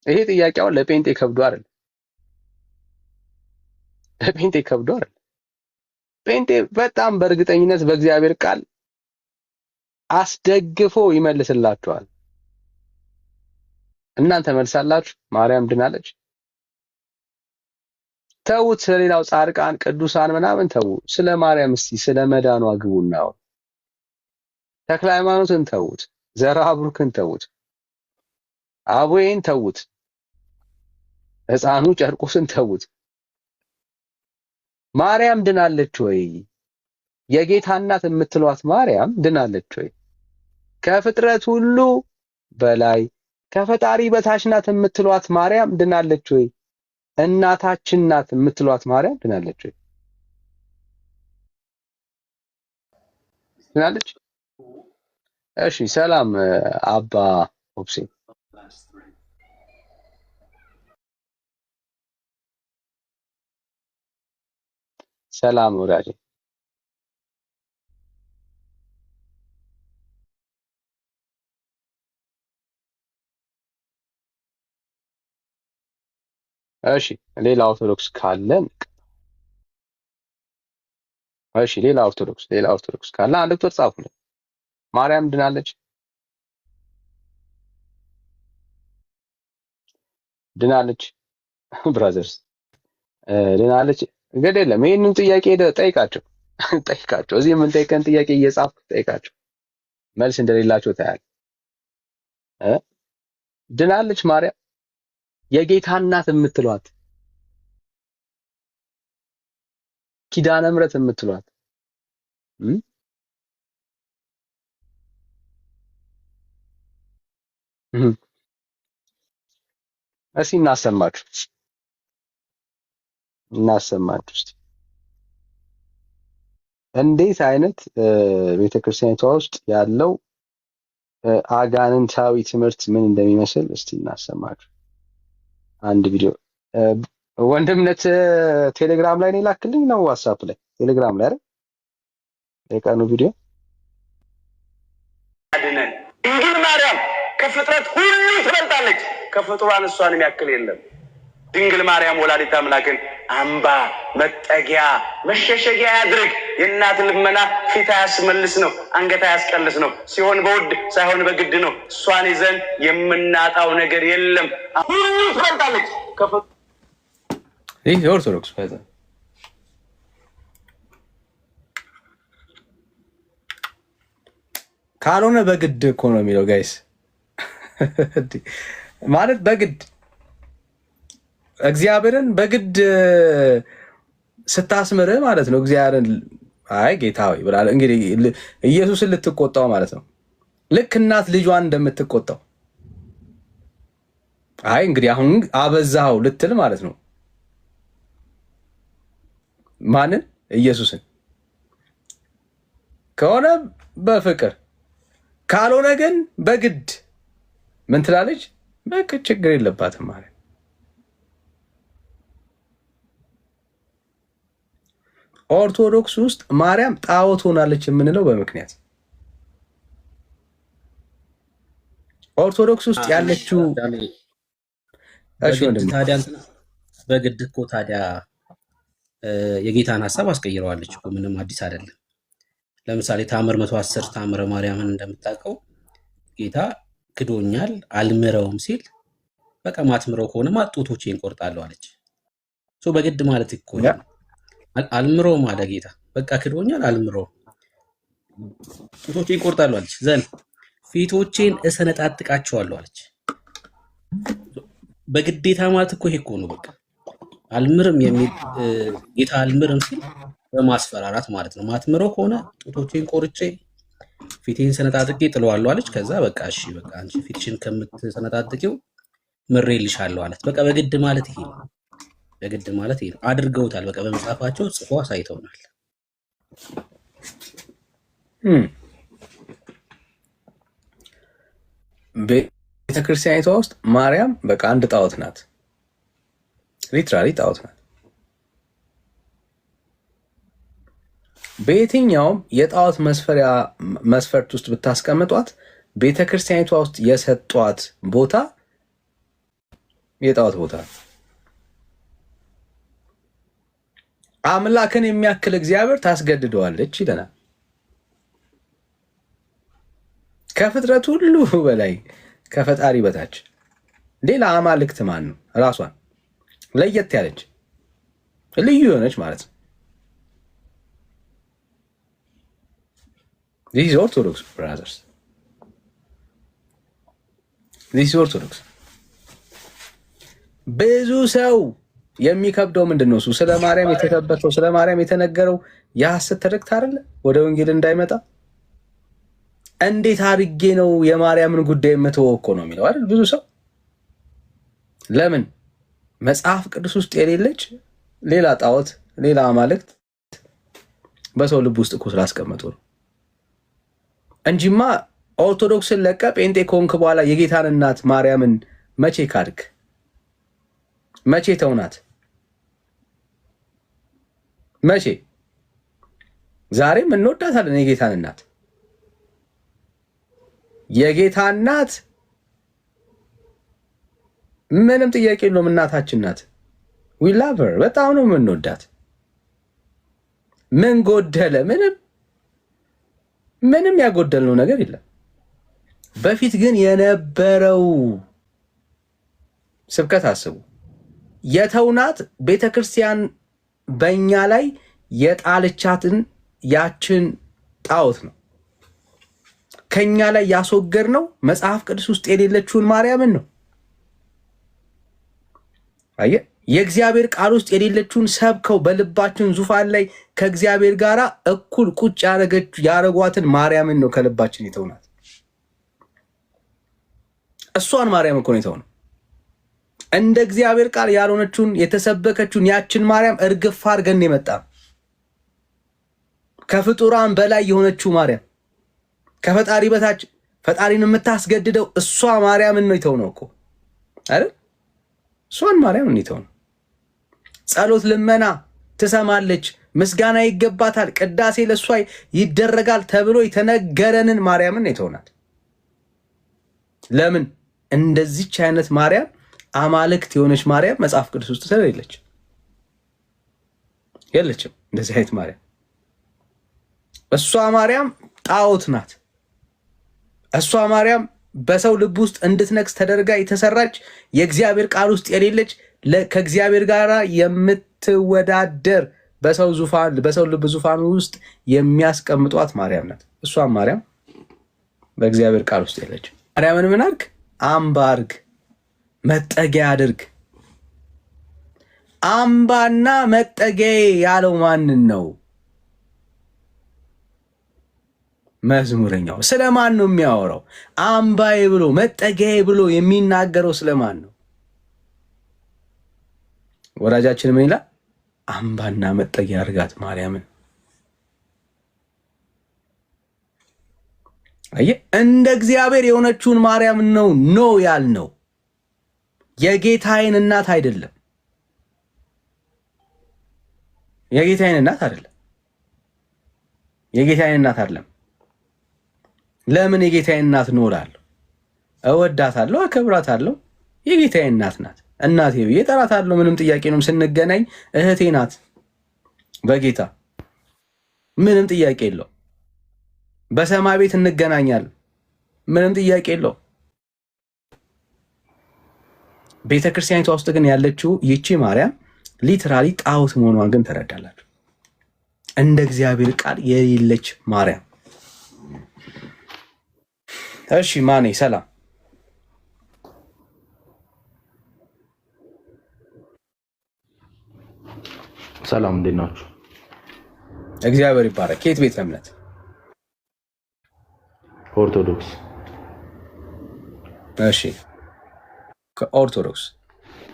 ይሄ ጥያቄውን ለጴንጤ ከብዶ አይደል? ለጴንጤ ከብዶ አይደል? ጴንጤ በጣም በእርግጠኝነት በእግዚአብሔር ቃል አስደግፎ ይመልስላችኋል። እናንተ መልሳላችሁ ማርያም ድናለች? ተውት። ስለሌላው ጻድቃን ቅዱሳን ምናምን ተው። ስለ ማርያም እስቲ ስለ መዳኗ ግቡና ተክለ ሃይማኖትን ተውት፣ ዘርዓ ብሩክን ተውት፣ አቦዬን ተውት፣ ሕፃኑ ጨርቆስን ተውት። ማርያም ድናለች ወይ? የጌታ እናት የምትሏት ማርያም ድናለች ወይ? ከፍጥረት ሁሉ በላይ ከፈጣሪ በታች ናት የምትሏት ማርያም ድናለች ወይ? እናታችን ናት የምትሏት ማርያም ድናለች ወይ? ድናለች? እሺ ሰላም አባ ኦፕሴ ሰላም ወዳጄ እሺ ሌላ ኦርቶዶክስ ካለን እሺ ሌላ ኦርቶዶክስ ካለ አንድ ቁጥር ጻፉልኝ። ማርያም ድናለች? ብራዘርስ ድናለች? እንግዲህ የለም ይሄንን ጥያቄ ጠይቃቸው። እዚህ የምንጠይቀን ጥያቄ እየጻፍኩ ጠይቃቸው። መልስ እንደሌላቸው ታያለህ። ድናለች ማርያም የጌታ እናት የምትሏት ኪዳነ ምሕረት የምትሏት እስኪ እናሰማችሁ እስኪ እንዴት አይነት ቤተክርስቲያኒቷ ውስጥ ያለው አጋንንታዊ ትምህርት ምን እንደሚመስል እስቲ እናሰማችሁ። አንድ ቪዲዮ ወንድምነት ቴሌግራም ላይ ነው ላክልኝ ነው ዋትስአፕ ላይ ቴሌግራም ላይ አይደል? የቀኑ ቪዲዮ ድንግል ማርያም ከፍጥረት ሁሉ ትበልጣለች። ከፍጡራን እሷን የሚያክል የለም። ድንግል ማርያም ወላዲተ አምላክን አምባ መጠጊያ መሸሸጊያ ያድርግ። የእናት ልመና ፊት አያስመልስ ነው፣ አንገት አያስቀልስ ነው። ሲሆን በውድ ሳይሆን በግድ ነው። እሷን ይዘን የምናጣው ነገር የለም። ሁሉ ትበልጣለች። ይህ የኦርቶዶክስ ካልሆነ በግድ እኮ ነው የሚለው ጋይስ ማለት በግድ እግዚአብሔርን በግድ ስታስምርህ ማለት ነው። እግዚአብሔርን አይ ጌታ ሆይ ብላ እንግዲህ ኢየሱስን ልትቆጣው ማለት ነው። ልክ እናት ልጇን እንደምትቆጣው አይ እንግዲህ አሁን አበዛው ልትል ማለት ነው። ማንን? ኢየሱስን ከሆነ በፍቅር ካልሆነ ግን በግድ ምን ትላለች? በቃ ችግር የለባትም ማለት ኦርቶዶክስ ውስጥ ማርያም ጣዖት ሆናለች የምንለው በምክንያት ኦርቶዶክስ ውስጥ ያለችው በግድ እኮ ታዲያ የጌታን ሐሳብ አስቀይረዋለች እኮ ምንም አዲስ አይደለም። ለምሳሌ ታምር 110 ታምረ ማርያምን እንደምታውቀው ጌታ ክዶኛል አልምረውም ሲል በቃ ማትምረው ከሆነ ጡቶቼን ቆርጣለሁ አለች። በግድ ማለት እኮ አልምረው ማለት ጌታ በቃ ክዶኛል አልምረው ጡቶቼን ቆርጣለሁ አለች። ዘን ፊቶቼን እሰነጣጥቃቸዋለሁ አለች። በግዴታ ማለት እኮ ይሄ እኮ ነው። በቃ አልምርም የሚል ጌታ አልምርም ሲል በማስፈራራት ማለት ነው። ማትምረው ከሆነ ጡቶቼን ቆርጬ ፊቴን ሰነጣጥቄ ጥለዋለሁ አለች። ከዛ በቃ እሺ በቃ አንቺ ፊትሽን ከምትሰነጣጥቂው ምሬልሻለሁ አለት። በቃ በግድ ማለት ይሄ ነው። በግድ ማለት ይሄ ነው። አድርገውታል። በቃ በመጽሐፋቸው ጽፎ አሳይተውናል። ቤተክርስቲያኒቷ ውስጥ ማርያም በቃ አንድ ጣዖት ናት። ሊትራሊ ጣዖት ናት። በየትኛውም የጣዖት መስፈርት ውስጥ ብታስቀምጧት ቤተክርስቲያኒቷ ውስጥ የሰጧት ቦታ የጣዖት ቦታ። አምላክን የሚያክል እግዚአብሔር ታስገድደዋለች ይለናል። ከፍጥረት ሁሉ በላይ ከፈጣሪ በታች ሌላ አማልክት ማን ነው? ራሷን ለየት ያለች ልዩ የሆነች ማለት ነው። This is Orthodox, brothers. This is Orthodox. ብዙ ሰው የሚከብደው ምንድን ነው? እሱ ስለ ማርያም የተከበተው ስለ ማርያም የተነገረው የሐሰት ትርክት አይደለ? ወደ ወንጌል እንዳይመጣ እንዴት አድርጌ ነው የማርያምን ጉዳይ የምተወው እኮ ነው የሚለው አይደል? ብዙ ሰው ለምን መጽሐፍ ቅዱስ ውስጥ የሌለች ሌላ ጣዖት ሌላ አማልክት በሰው ልብ ውስጥ እኮ ስላስቀመጡ ነው እንጂማ ኦርቶዶክስን ለቀ ጴንጤ ከሆንክ በኋላ የጌታን እናት ማርያምን መቼ ካድክ? መቼ ተውናት? መቼ? ዛሬም እንወዳታለን የጌታን እናት። የጌታ እናት ምንም ጥያቄ የለውም፣ እናታችን ናት። ዊ ላቭ ሄር በጣም ነው የምንወዳት። ምን ጎደለ? ምንም ያጎደልነው ነገር የለም። በፊት ግን የነበረው ስብከት አስቡ። የተውናት ቤተክርስቲያን በእኛ ላይ የጣልቻትን ያችን ጣዖት ነው ከኛ ላይ ያስወገድ ነው። መጽሐፍ ቅዱስ ውስጥ የሌለችውን ማርያምን ነው። አየ የእግዚአብሔር ቃል ውስጥ የሌለችውን ሰብከው በልባችን ዙፋን ላይ ከእግዚአብሔር ጋር እኩል ቁጭ ያረጓትን ማርያምን ነው ከልባችን የተውናት። እሷን ማርያም እኮ ነው የተውነው። እንደ እግዚአብሔር ቃል ያልሆነችውን የተሰበከችውን ያችን ማርያም እርግፍ አድርገን የመጣ ከፍጡራን በላይ የሆነችው ማርያም ከፈጣሪ በታች ፈጣሪን የምታስገድደው እሷ ማርያምን ነው የተውነው እኮ አይደል? እሷን ማርያም ነው የተውነው። ጸሎት ልመና ትሰማለች፣ ምስጋና ይገባታል፣ ቅዳሴ ለሷ ይደረጋል ተብሎ የተነገረንን ማርያምን የተውናት። ለምን? እንደዚች አይነት ማርያም አማልክት የሆነች ማርያም መጽሐፍ ቅዱስ ውስጥ ስለሌለች የለችም። እንደዚህ አይነት ማርያም እሷ ማርያም ጣዖት ናት። እሷ ማርያም በሰው ልብ ውስጥ እንድትነግስ ተደርጋ የተሰራች የእግዚአብሔር ቃል ውስጥ የሌለች ከእግዚአብሔር ጋር የምትወዳደር በሰው ልብ ዙፋን ውስጥ የሚያስቀምጧት ማርያም ናት። እሷም ማርያም በእግዚአብሔር ቃል ውስጥ የለች። ማርያምን ምን አድርግ? አምባ አድርግ፣ መጠጊያ አድርግ። አምባና መጠጊያ ያለው ማንን ነው? መዝሙረኛው። ስለማን ነው የሚያወራው? አምባዬ ብሎ መጠጊያዬ ብሎ የሚናገረው ስለማን ነው? ወዳጃችን ምን ይላል? አምባና መጠጊያ አድርጋት ማርያምን። አየህ፣ እንደ እግዚአብሔር የሆነችውን ማርያም ነው ያልነው። የጌታዬን እናት አይደለም። የጌታዬን እናት አይደለም። የጌታዬን እናት አይደለም። ለምን የጌታዬን እናት ነው እላለሁ? እወዳታለሁ፣ አከብራታለሁ። የጌታዬን እናት ናት። እናቴ ብዬ እጠራታለሁ። ምንም ጥያቄ ነው። ስንገናኝ እህቴ ናት በጌታ ምንም ጥያቄ የለው። በሰማይ ቤት እንገናኛለን። ምንም ጥያቄ የለው። ቤተክርስቲያኒቷ ውስጥ ግን ያለችው ይቺ ማርያም ሊትራሊ ጣዖት መሆኗን ግን ተረዳላችሁ። እንደ እግዚአብሔር ቃል የሌለች ማርያም። እሺ ማኔ ሰላም። ሰላም እንዴት ናችሁ? እግዚአብሔር ይባረክ። ከየት ቤተ እምነት? ኦርቶዶክስ። እሺ ከኦርቶዶክስ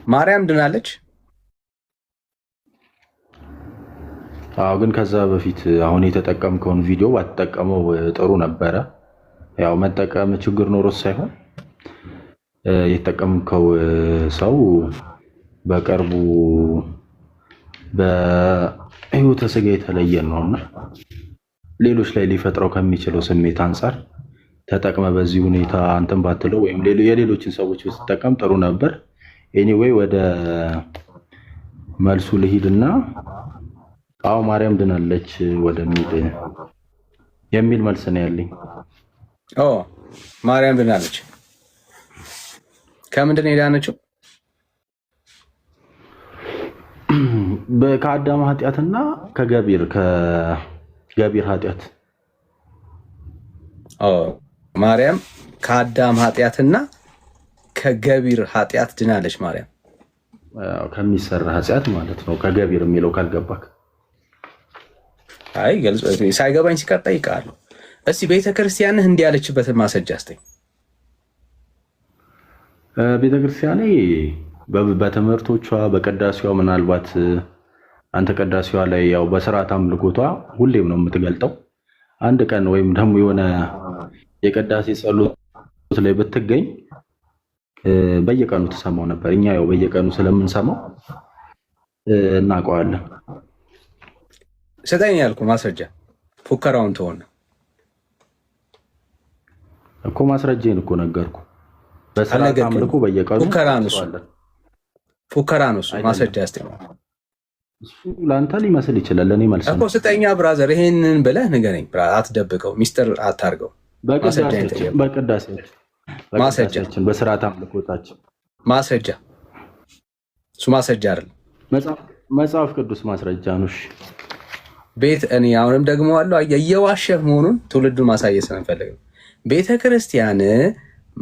ማርያም ድናለች? አዎ፣ ግን ከዛ በፊት አሁን የተጠቀምከውን ቪዲዮ ባትጠቀመው ጥሩ ነበረ። ያው መጠቀም ችግር ኖሮት ሳይሆን የተጠቀምከው ሰው በቅርቡ በህይወተ ስጋ የተለየ ነውና ሌሎች ላይ ሊፈጥረው ከሚችለው ስሜት አንጻር ተጠቅመ በዚህ ሁኔታ አንተም ባትለው ወይም የሌሎችን ሰዎች ብትጠቀም ጥሩ ነበር። ኤኒዌይ ወደ መልሱ ልሂድና አዎ ማርያም ድናለች ወደሚል የሚል መልስ ነው ያለኝ። ማርያም ድናለች። ከምንድን ነው የዳነችው? ከአዳም ኃጢአትና ከገቢር ኃጢአት። ማርያም ከአዳም ኃጢአትና ከገቢር ኃጢአት ድናለች። ማርያም ከሚሰራ ኃጢአት ማለት ነው። ከገቢር የሚለው ካልገባክ አይ ገልጽ ሳይገባኝ ሲቀር ጠይቃለሁ። እስቲ ቤተክርስቲያንህ እንዲህ ያለችበትን ማስረጃ አስተኝ። ቤተክርስቲያኔ በትምህርቶቿ በቅዳሴዋ ምናልባት አንተ ቅዳሴዋ ላይ ያው በስርዓት አምልኮቷ ሁሌም ነው የምትገልጠው። አንድ ቀን ወይም ደግሞ የሆነ የቅዳሴ ጸሎት ላይ ብትገኝ በየቀኑ ተሰማው ነበር። እኛ ያው በየቀኑ ስለምንሰማው እናውቀዋለን። ሰጠኝ ያልኩ ማስረጃ ፉከራውን ተሆነ እኮ ማስረጃዬን እኮ ነገርኩ። በስርዓት አምልኮ በየቀኑ ፉከራ ነው። ፉከራ ነው እሱ። ማስረጃ እስቲ ለአንተ ሊመስል ይችላል፣ ለእኔ መልስ እኮ ስጠኛ ብራዘር። ይሄንን ብለህ ንገረኝ፣ አትደብቀው፣ ሚስጥር አታርገው። በቅዳሴያችን በስርዓት አምልኮታችን ማስረጃ፣ እሱ ማስረጃ አይደለም፣ መጽሐፍ ቅዱስ ማስረጃ ነው። ቤት እኔ አሁንም ደግሞ አለው እየዋሸህ መሆኑን ትውልዱን ማሳየት ስለምፈልግ ነው። ቤተ ክርስቲያን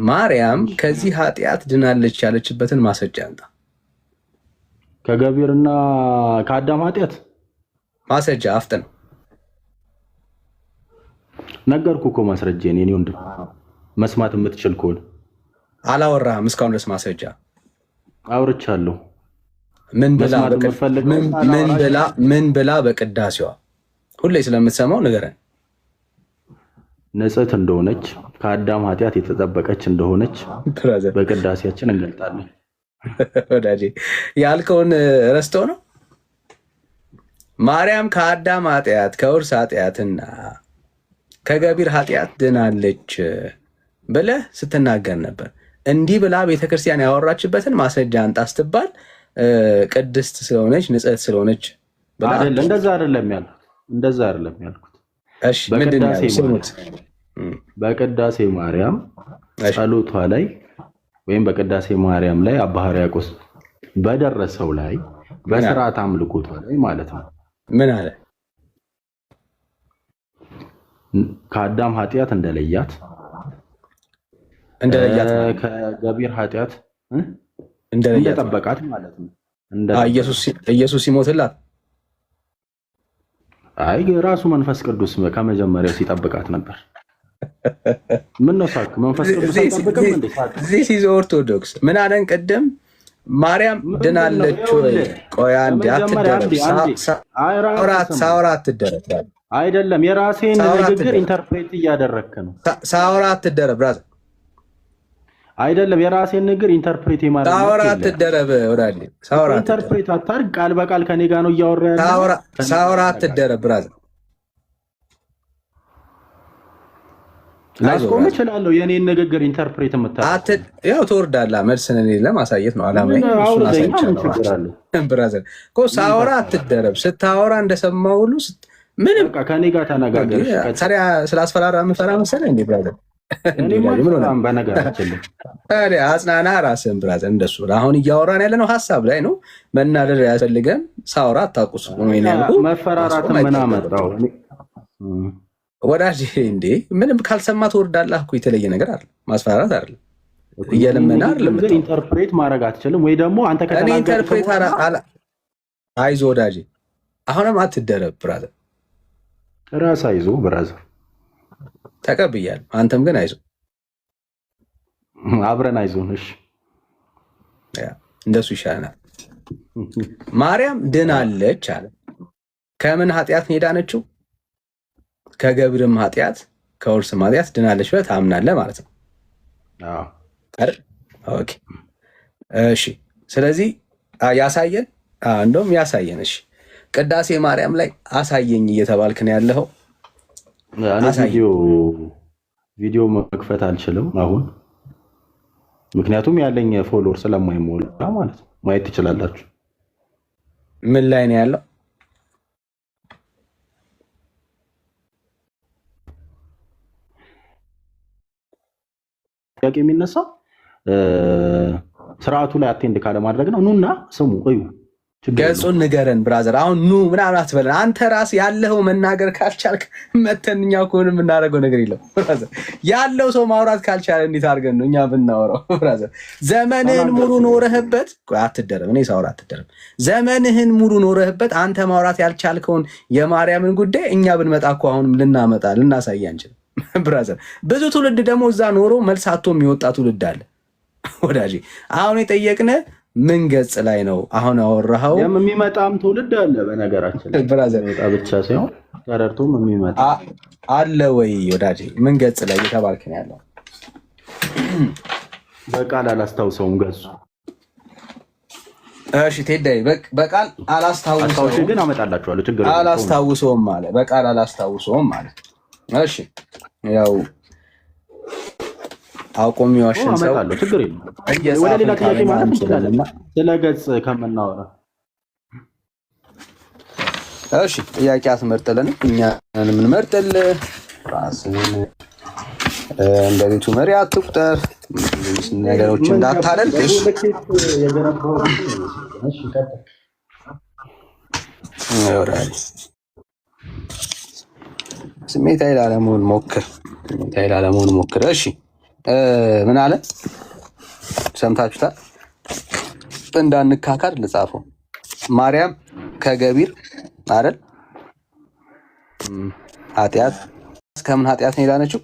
ማርያም ከዚህ ኃጢአት ድናለች ያለችበትን ማስረጃ አንጣ። ከገቢርና ከአዳም ኃጢአት ማስረጃ አፍጥን። ነገርኩ እኮ ማስረጃዬን። የኔ ወንድም መስማት የምትችል ከሆነ አላወራህም እስካሁን ድረስ ማስረጃ አውርቻለሁ። ምን ብላ በቅዳሴዋ ሁሌ ስለምትሰማው ንገረን። ንጽሕት እንደሆነች ከአዳም ኃጢአት የተጠበቀች እንደሆነች በቅዳሴያችን እንገልጣለን። ወዳጄ ያልከውን ረስተው ነው። ማርያም ከአዳም ኃጢአት ከውርስ ኃጢአትና ከገቢር ኃጢአት ድናለች ብለህ ስትናገር ነበር። እንዲህ ብላ ቤተክርስቲያን ያወራችበትን ማስረጃ አንጣ ስትባል ቅድስት ስለሆነች ንጽሕት ስለሆነች አይደለም። እንደዛ አይደለም ያልኩት። እሺ ምንድን ነው ያልኩት? በቅዳሴ ማርያም ጸሎቷ ላይ ወይም በቅዳሴ ማርያም ላይ አባ ሕርያቆስ በደረሰው ላይ በስርዓት አምልኮቷ ላይ ማለት ነው ምን አለ? ከአዳም ኃጢአት እንደለያት ከገቢር ኃጢአት እንደጠበቃት ማለት ነው። ኢየሱስ ሲሞትላት አይ ራሱ መንፈስ ቅዱስ ከመጀመሪያው ሲጠብቃት ነበር። ምን ነው ሳክ መንፈስ ቅዱስ አይጠብቅም እንዴ? ዚስ ኢዝ ኦርቶዶክስ። ምን አለን ቅድም? ማርያም ድናለች ወይ? ቆይ አንዴ አትደረብ። ሳውራ አትደረብ። አይደለም የራሴን ንግግር ኢንተርፕሬት እያደረክ ነው። ሳውራ አትደረብ ብራዘር። አይደለም የራሴን ንግግር ኢንተርፕሬት የማድረግ ሳውራ አትደረብ። ወዳጄ ሳውራ ኢንተርፕሬት አታርግ። ቃል በቃል ከኔ ጋር ነው እያወራ ያለው። ሳውራ አትደረብ ብራዘር። ላስቆም እችላለሁ። የኔን ንግግር ኢንተርፕሬት የምታደርግ ያው ትወርዳለህ። መልስን እኔ ለማሳየት ነው አላማዬ። ብራዘር እኮ ሳውራ አትደረብ። ስታወራ እንደሰማው ሁሉ ምንም ከኔ ጋር ተነጋገር። ታዲያ ስላስፈራራ የምፈራ መሰለህ እንዴ ብራዘር? በነገራችን ታዲያ አጽናና ራስህን ብራዘር። እንደሱ አሁን እያወራን ያለ ነው ሀሳብ ላይ ነው። መናደር ያስፈልገን። ሳውራ አታቁስ መፈራራት ምን አመጣው? ወዳጅ እንዴ ምንም ካልሰማ ትወርዳለህ እኮ። የተለየ ነገር አይደል፣ ማስፈራራት አይደል፣ እየለመና አይደለም። ኢንተርፕሬት ማድረግ አትችልም ወይ ደግሞ አንተ እኔ ኢንተርፕሬት አይዞህ ወዳጅ፣ አሁንም አትደረብ ብራዘር። ራስ አይዞህ ብራዘር፣ ተቀብያለሁ። አንተም ግን አይዞህ፣ አብረን አይዞን። እሺ እንደሱ ይሻላል። ማርያም ድናለች አለ። ከምን ኃጢአት ነው የዳነችው? ከገብርም ኃጢአት ከውርስም ኃጢአት ድናለች ብለህ ታምናለህ ማለት ነው አይደል? ኦኬ እሺ። ስለዚህ ያሳየን፣ እንደውም ያሳየን። እሺ ቅዳሴ ማርያም ላይ አሳየኝ እየተባልክ ነው ያለኸው። ቪዲዮ መክፈት አልችልም አሁን፣ ምክንያቱም ያለኝ ፎሎወር ስለማይሞላ ማለት ነው። ማየት ትችላላችሁ። ምን ላይ ነው ያለው? ጥያቄ የሚነሳው ስርዓቱ ላይ አቴንድ ካለማድረግ ነው። ኑና ስሙ እዩ። ገጹን ንገረን ብራዘር። አሁን ኑ ምናምን አትበለን። አንተ ራስ ያለኸው መናገር ካልቻልክ መተን እኛ ከሆነ የምናደርገው ነገር የለም ብራዘር። ያለው ሰው ማውራት ካልቻለ እንዴት አድርገን ነው እኛ ብናወራው ብራዘር? ዘመንህን ሙሉ ኖረህበት፣ አትደረም። እኔ ሳውራ አትደረም። ዘመንህን ሙሉ ኖረህበት አንተ ማውራት ያልቻልከውን የማርያምን ጉዳይ እኛ ብንመጣ እኮ አሁንም ልናሳይ አንችልም ብራዘር። ብዙ ትውልድ ደግሞ እዛ ኖሮ መልስ አቶ የሚወጣ ትውልድ አለ ወዳጄ። አሁን የጠየቅነ ምን ገጽ ላይ ነው? አሁን አወራኸው የሚመጣም ትውልድ አለ በነገራችን ብራዘር። ብቻ ሳይሆን ተረድቶም የሚመጣ አለ ወይ ወዳጄ? ምን ገጽ ላይ እየተባልክ ነው ያለው? በቃል አላስታውሰውም ገጹ። እሺ ቴዳይ በቃል አላስታውሰውም፣ ግን አመጣላችኋለሁ። ችግር የለም። አላስታውሰውም ማለት በቃል አላስታውሰውም ማለት። እሺ ያው አውቆ የሚዋሽን ሰው አመጣለሁ፣ ችግር የለም። ወደ ሌላ ጥያቄ ማለት እንችላለን ስለ ገጽ ከምናወራ። እሺ ጥያቄ አትመርጥልን፣ እኛ የምንመርጥልህ ራስን እንደ ቤቱ መሪ አትቁጠር፣ ነገሮች እንዳታደርግ። ስሜታዊ ላለመሆን ሞክር። እሺ ምን አለ ሰምታችሁታል? እንዳንካካድ ልጻፈው። ማርያም ከገቢር አይደል ኃጢአት ከምን ኃጢአት ነው የዳነችው?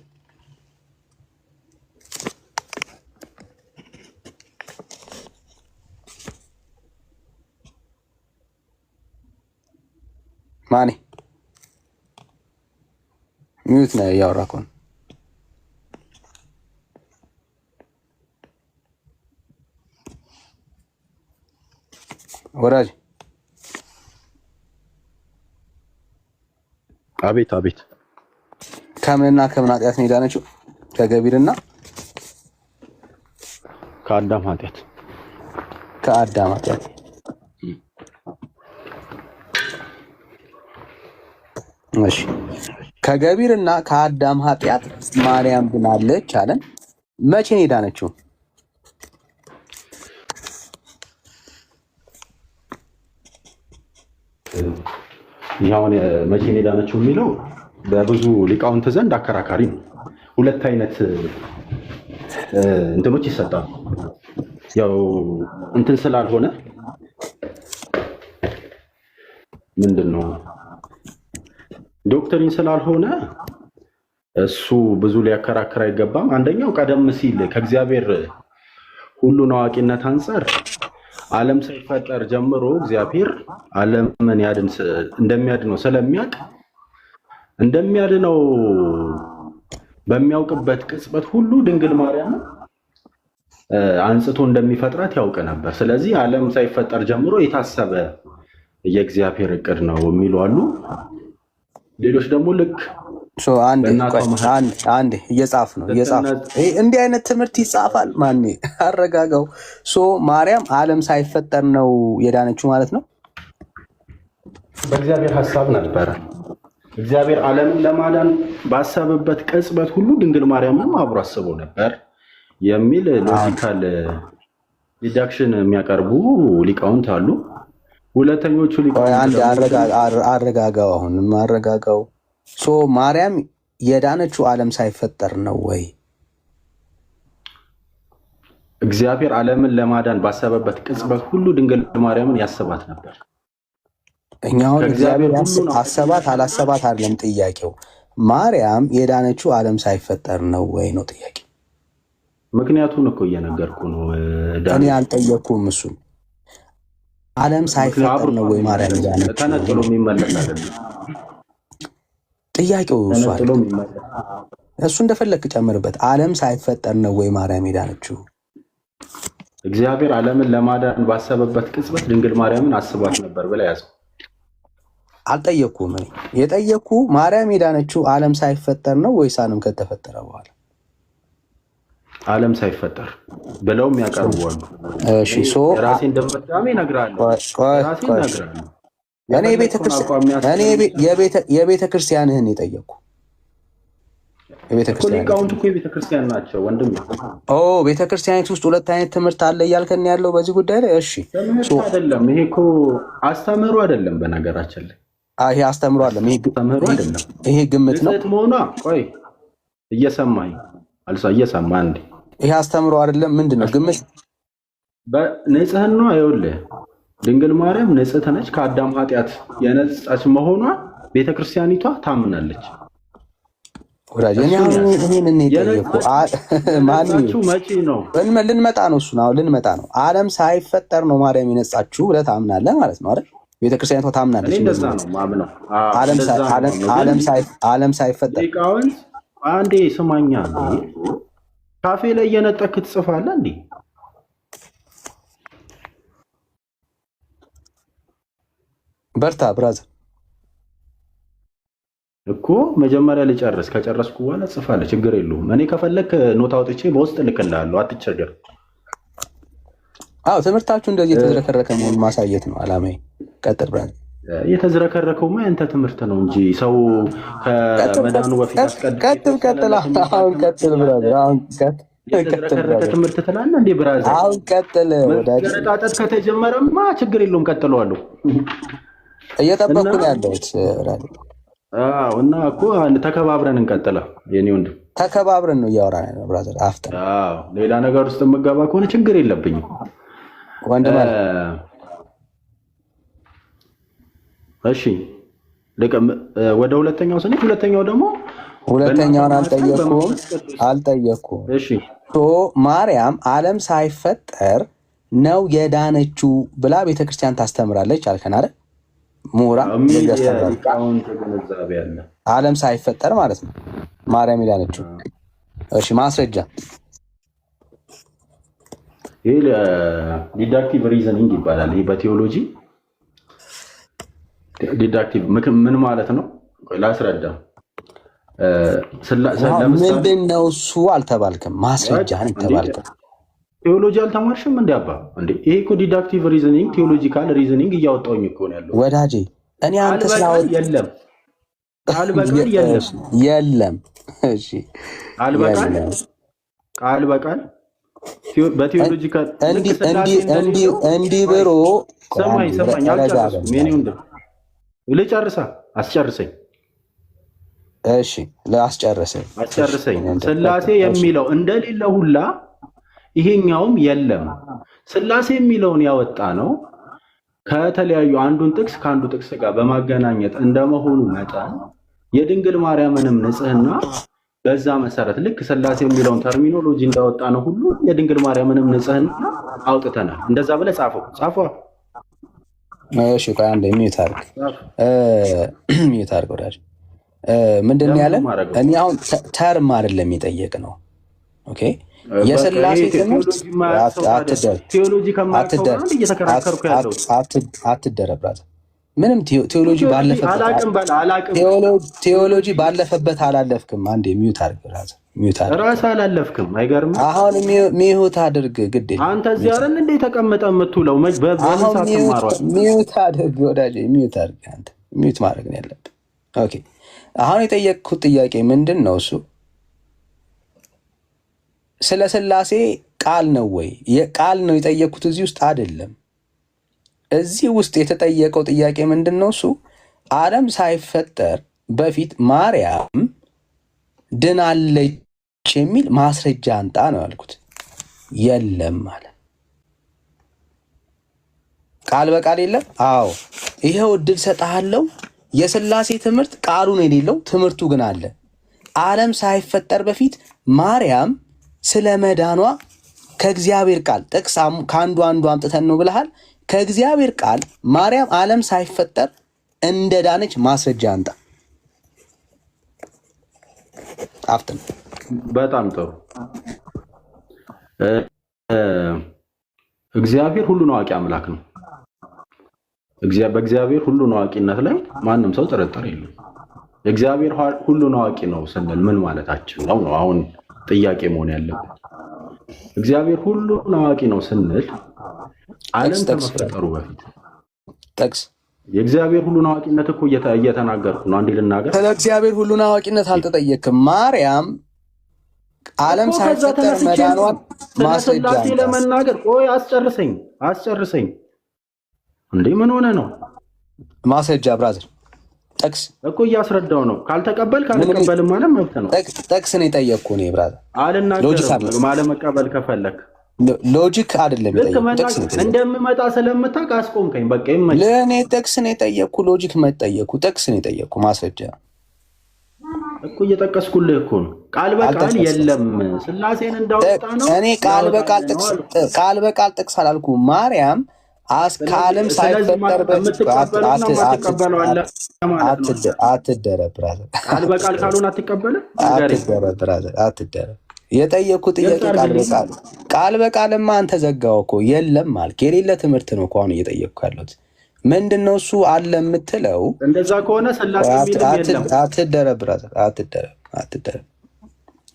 ማኔ ሚዩት ነው እያወራህ እኮ ነው። ወራጅ አቤት አቤት። ከምንና ከምን ኃጢአት ነው የዳነችው? ከገቢርና ከአዳም ኃጢአት። ከአዳም ኃጢአት። እሺ ከገቢርና ከአዳም ኃጢአት ማርያም ድናለች አለን። መቼ ነው የዳነችው? ይሄውን መቼ ነው የዳነችው የሚለው በብዙ ሊቃውንት ዘንድ አከራካሪ ነው። ሁለት አይነት እንትኖች ይሰጣሉ። ያው እንትን ስላልሆነ ምንድነው ዶክትሪን ስላልሆነ እሱ ብዙ ሊያከራክር አይገባም። አንደኛው ቀደም ሲል ከእግዚአብሔር ሁሉን አዋቂነት አንፃር ዓለም ሳይፈጠር ጀምሮ እግዚአብሔር ዓለምን እንደሚያድነው ስለሚያውቅ እንደሚያድነው በሚያውቅበት ቅጽበት ሁሉ ድንግል ማርያም አንጽቶ እንደሚፈጥራት ያውቅ ነበር። ስለዚህ ዓለም ሳይፈጠር ጀምሮ የታሰበ የእግዚአብሔር እቅድ ነው የሚሉ አሉ። ሌሎች ደግሞ ልክ አንድ እየጻፍ ነው እንዲህ አይነት ትምህርት ይጻፋል። ማን አረጋጋው? ማርያም ዓለም ሳይፈጠር ነው የዳነችው ማለት ነው። በእግዚአብሔር ሐሳብ ነበረ። እግዚአብሔር ዓለምን ለማዳን ባሰበበት ቅጽበት ሁሉ ድንግል ማርያምንም አብሮ አስቦ ነበር የሚል ሎጂካል ዲዳክሽን የሚያቀርቡ ሊቃውንት አሉ። ሁለተኞቹ ሊቃውንት አረጋጋው፣ አሁንም አረጋጋው። ማርያም የዳነችው ዓለም ሳይፈጠር ነው ወይ? እግዚአብሔር ዓለምን ለማዳን ባሰበበት ቅጽበት ሁሉ ድንግል ማርያምን ያስባት ነበር። እኛውን እግዚአብሔር አሰባት አላሰባት አይደለም ጥያቄው። ማርያም የዳነችው ዓለም ሳይፈጠር ነው ወይ ነው ጥያቄ። ምክንያቱን እኮ እየነገርኩ ነው። እኔ አልጠየቅኩም። እሱ ዓለም ሳይፈጠር ነው ወይ ማርያም የዳነችው? ተነጥሎ የሚመለስ አይደለም ጥያቄው። እሱ እንደፈለክ ጨምርበት። ዓለም ሳይፈጠር ነው ወይ ማርያም የዳነችው? እግዚአብሔር ዓለምን ለማዳን ባሰበበት ቅጽበት ድንግል ማርያምን አስባት ነበር ብለህ ያዘው። አልጠየኩም። እኔ የጠየኩ ማርያም የዳነችው ዓለም ሳይፈጠር ነው ወይስ ዓለም ከተፈጠረ በኋላ? ዓለም ሳይፈጠር ብለውም ያቀርባሉ። እሺ ራሴን እንደምታሜ እነግርሃለሁ። እኔ የቤተ ክርስቲያንህን የጠየኩ ሊቃውንት እኮ የቤተ ክርስቲያን ናቸው ወንድም። ቤተ ክርስቲያኒት ውስጥ ሁለት አይነት ትምህርት አለ እያልከን ያለው በዚህ ጉዳይ ላይ? እሺ አይደለም፣ ይሄ እኮ አስተምሮ አይደለም። በነገራችን ላይ ይሄ አስተምሮ አይደለም፣ ይሄ ግምት ነው መሆኗ። ቆይ እየሰማኝ እየሰማህ እንዴ? ይሄ አስተምሮ አይደለም። ምንድነው? ግምት በንጽህና ይኸውልህ፣ ድንግል ማርያም ንጽሕት ነች። ከአዳም ኃጢአት የነጻች መሆኗ ቤተክርስቲያኒቷ ታምናለች። ልንመጣ ነው። እሱን አሁን ልንመጣ ነው። ዓለም ሳይፈጠር ነው ማርያም የነጻችው ብለህ ታምናለህ ማለት ነው አይደል? ቤተክርስቲያኒቷ ታምናለች። እንደዛ ነው ማምነው። ዓለም ሳይፈጠር ሊቃውንት አንዴ ስማኛ፣ ካፌ ላይ እየነጠክ ትጽፋለህ እንዴ? በርታ ብራዘር። እኮ መጀመሪያ ልጨርስ፣ ከጨረስኩ በኋላ ጽፋለሁ። ችግር የለውም። እኔ ከፈለክ ኖት አውጥቼ በውስጥ ልክልሃለሁ። አትቸገር። አዎ ትምህርታችሁ እንደዚህ የተዝረከረከ መሆኑን ማሳየት ነው አላማዬ። ቀጥል ብራን። የተዝረከረከውማ ያንተ ትምህርት ነው እንጂ ሰው ከመዳኑ በፊት ቀጥል። አሁን ቀጥል ብራን። አሁን ቀጥል። የተዝረከረከ ትምህርት ትላለህ እንዴ ብራዘር? አሁን ቀጥል ወዳጅ። ገረጣጠጥ ከተጀመረማ ችግር የለውም፣ ቀጥለዋለሁ። እየጠበቅኩ ነው ያለሁት ብራን። አዎ እና እኮ ተከባብረን እንቀጥላ። የኔ ወንድም ተከባብረን ነው እያወራን ያለው ብራዘር። አፍተን አዎ ሌላ ነገር ውስጥ የምገባ ከሆነ ችግር የለብኝም ወንድም። እሺ ወደ ሁለተኛው ስንት? ሁለተኛውን አልጠየኩም። እሺ ማርያም ዓለም ሳይፈጠር ነው የዳነችው ብላ ቤተክርስቲያን ታስተምራለች አልከን አይደል? ምሁራን ዓለም ሳይፈጠር ማለት ነው ማርያም የዳነችው። እሺ ማስረጃ? ይሄ ዲዳክቲቭ ሪዝኒንግ ይባላል። ይሄ በቴዎሎጂ ዲዳክቲቭ ምን ማለት ነው? ላስረዳ። ምንድን ነው እሱ? አልተባልክም፣ ማስረጃ ነው የተባልከው። ቴዎሎጂ አልተማርሽም እንዴ አባ? እንዴ ይሄ እኮ ዲዳክቲቭ ሪዝኒንግ ቴዎሎጂካል ሪዝኒንግ እያወጣሁኝ እኮ ነው ያለው ወዳጄ። እኔ አንተ ስላወጣ የለም ቃል በቃል የለም። እሺ ቃል በቃል በቴዎሎጂካል እንዲህ ብሎ ሰማኝ አልጨረስኩም። የኔ ወንድም ልጨርሳ አስጨርሰኝ። እሺ አስጨርሰኝ። ስላሴ የሚለው እንደሌለ ሁላ ይሄኛውም የለም። ስላሴ የሚለውን ያወጣ ነው ከተለያዩ አንዱን ጥቅስ ከአንዱ ጥቅስ ጋር በማገናኘት እንደመሆኑ መጠን የድንግል ማርያምንም ንጽህና በዛ መሰረት ልክ ስላሴ የሚለውን ተርሚኖሎጂ እንዳወጣ ነው ሁሉ የድንግል ማርያምንም ንጽህና አውጥተናል። እንደዛ ብለህ ጻፈው። እሺ ቆይ አንዴ ሚዩት አድርግ ወዳጅ። ምንድን ነው ያለን? እኔ አሁን ተርም አይደለም የጠየቅ ነው። ኦኬ የስላሴ ትምህርት አትደረብራት። ምንም ቴዎሎጂ ባለፈበት አላለፍክም። አንዴ ሚዩት አድርግ ራስህ አላለፍክም። አይገርምም? አሁን ሚዩት አድርግ ግድ አንተ እዚህ አይደል እንደ ተቀመጠ የምትውለው ሚዩት አድርግ ወዳጄ፣ ሚዩት አድርግ። አንተ ሚዩት ማድረግ ነው ያለብህ። ኦኬ አሁን የጠየቅኩት ጥያቄ ምንድን ነው? እሱ ስለ ስላሴ ቃል ነው ወይ? ቃል ነው የጠየቅኩት፣ እዚህ ውስጥ አይደለም። እዚህ ውስጥ የተጠየቀው ጥያቄ ምንድን ነው? እሱ ዓለም ሳይፈጠር በፊት ማርያም ድናለች የሚል ማስረጃ አንጣ ነው ያልኩት። የለም አለ። ቃል በቃል የለም። አዎ ይሄው እድል ሰጥሃለሁ። የስላሴ ትምህርት ቃሉን የሌለው ትምህርቱ ግን አለ። ዓለም ሳይፈጠር በፊት ማርያም ስለ መዳኗ ከእግዚአብሔር ቃል ጥቅስ ከአንዱ አምጥተን ነው ብለሃል። ከእግዚአብሔር ቃል ማርያም ዓለም ሳይፈጠር እንደዳነች ማስረጃ አንጣ። አፍጥን። በጣም ጥሩ። እግዚአብሔር ሁሉን አዋቂ አምላክ ነው። በእግዚአብሔር ሁሉን አዋቂነት ላይ ማንም ሰው ጥርጥር የለም። እግዚአብሔር ሁሉን አዋቂ ነው ስንል ምን ማለታችን ነው? አሁን ጥያቄ መሆን ያለበት። እግዚአብሔር ሁሉን አዋቂ ነው ስንል ዓለም ከመፈጠሩ በፊት ጠቅስ የእግዚአብሔር ሁሉን አዋቂነት እኮ እየተናገርኩ ነው። አንዴ ልናገር። ስለ እግዚአብሔር ሁሉን አዋቂነት አልተጠየቅም። ማርያም ዓለም ሳይፈጠር መዳኗን ማስረጃ ለመናገር ቆይ አስጨርሰኝ እንዴ ምን ሆነ ነው? ማስረጃ ብራዘር ጠቅስ እኮ እያስረዳው ነው። ካልተቀበል ካልተቀበልም ማለት መብት ነው። ጠቅስ ነው የጠየቅኩ ነው ብራዘር። አልናገርም ማለት መቀበል ከፈለክ ሎጂክ አይደለም የጠየቅኩ። እንደምመጣ ስለምታውቅ አስቆምከኝ። በቃ ይመጣ። ለእኔ ጠቅስ ነው የጠየቅኩ፣ ሎጂክ መጠየቁ ጠቅስ ነው የጠየቅኩ። ማስረጃ እኮ እየጠቀስኩልህ እኮ ነው። ቃል በቃል የለም ስላሴን እንዳወጣ ነው። እኔ ቃል በቃል ጥቅስ አላልኩ። ማርያም ከዓለም ሳይፈጠር በፊት አትደረብ ብራዘር። ቃል በቃል ካልሆነ አትቀበልም። አትደረብ። የጠየቅኩ ጥያቄ ቃል በቃልማ አንተ ዘጋው እኮ። የለም አልክ። የሌለ ትምህርት ነው እኮ አሁን እየጠየቅኩ ያለሁት። ምንድነው እሱ አለ የምትለው? እንደዛ ከሆነ ስላሴ የሚልም የለም። አትደረብ ብራዘር፣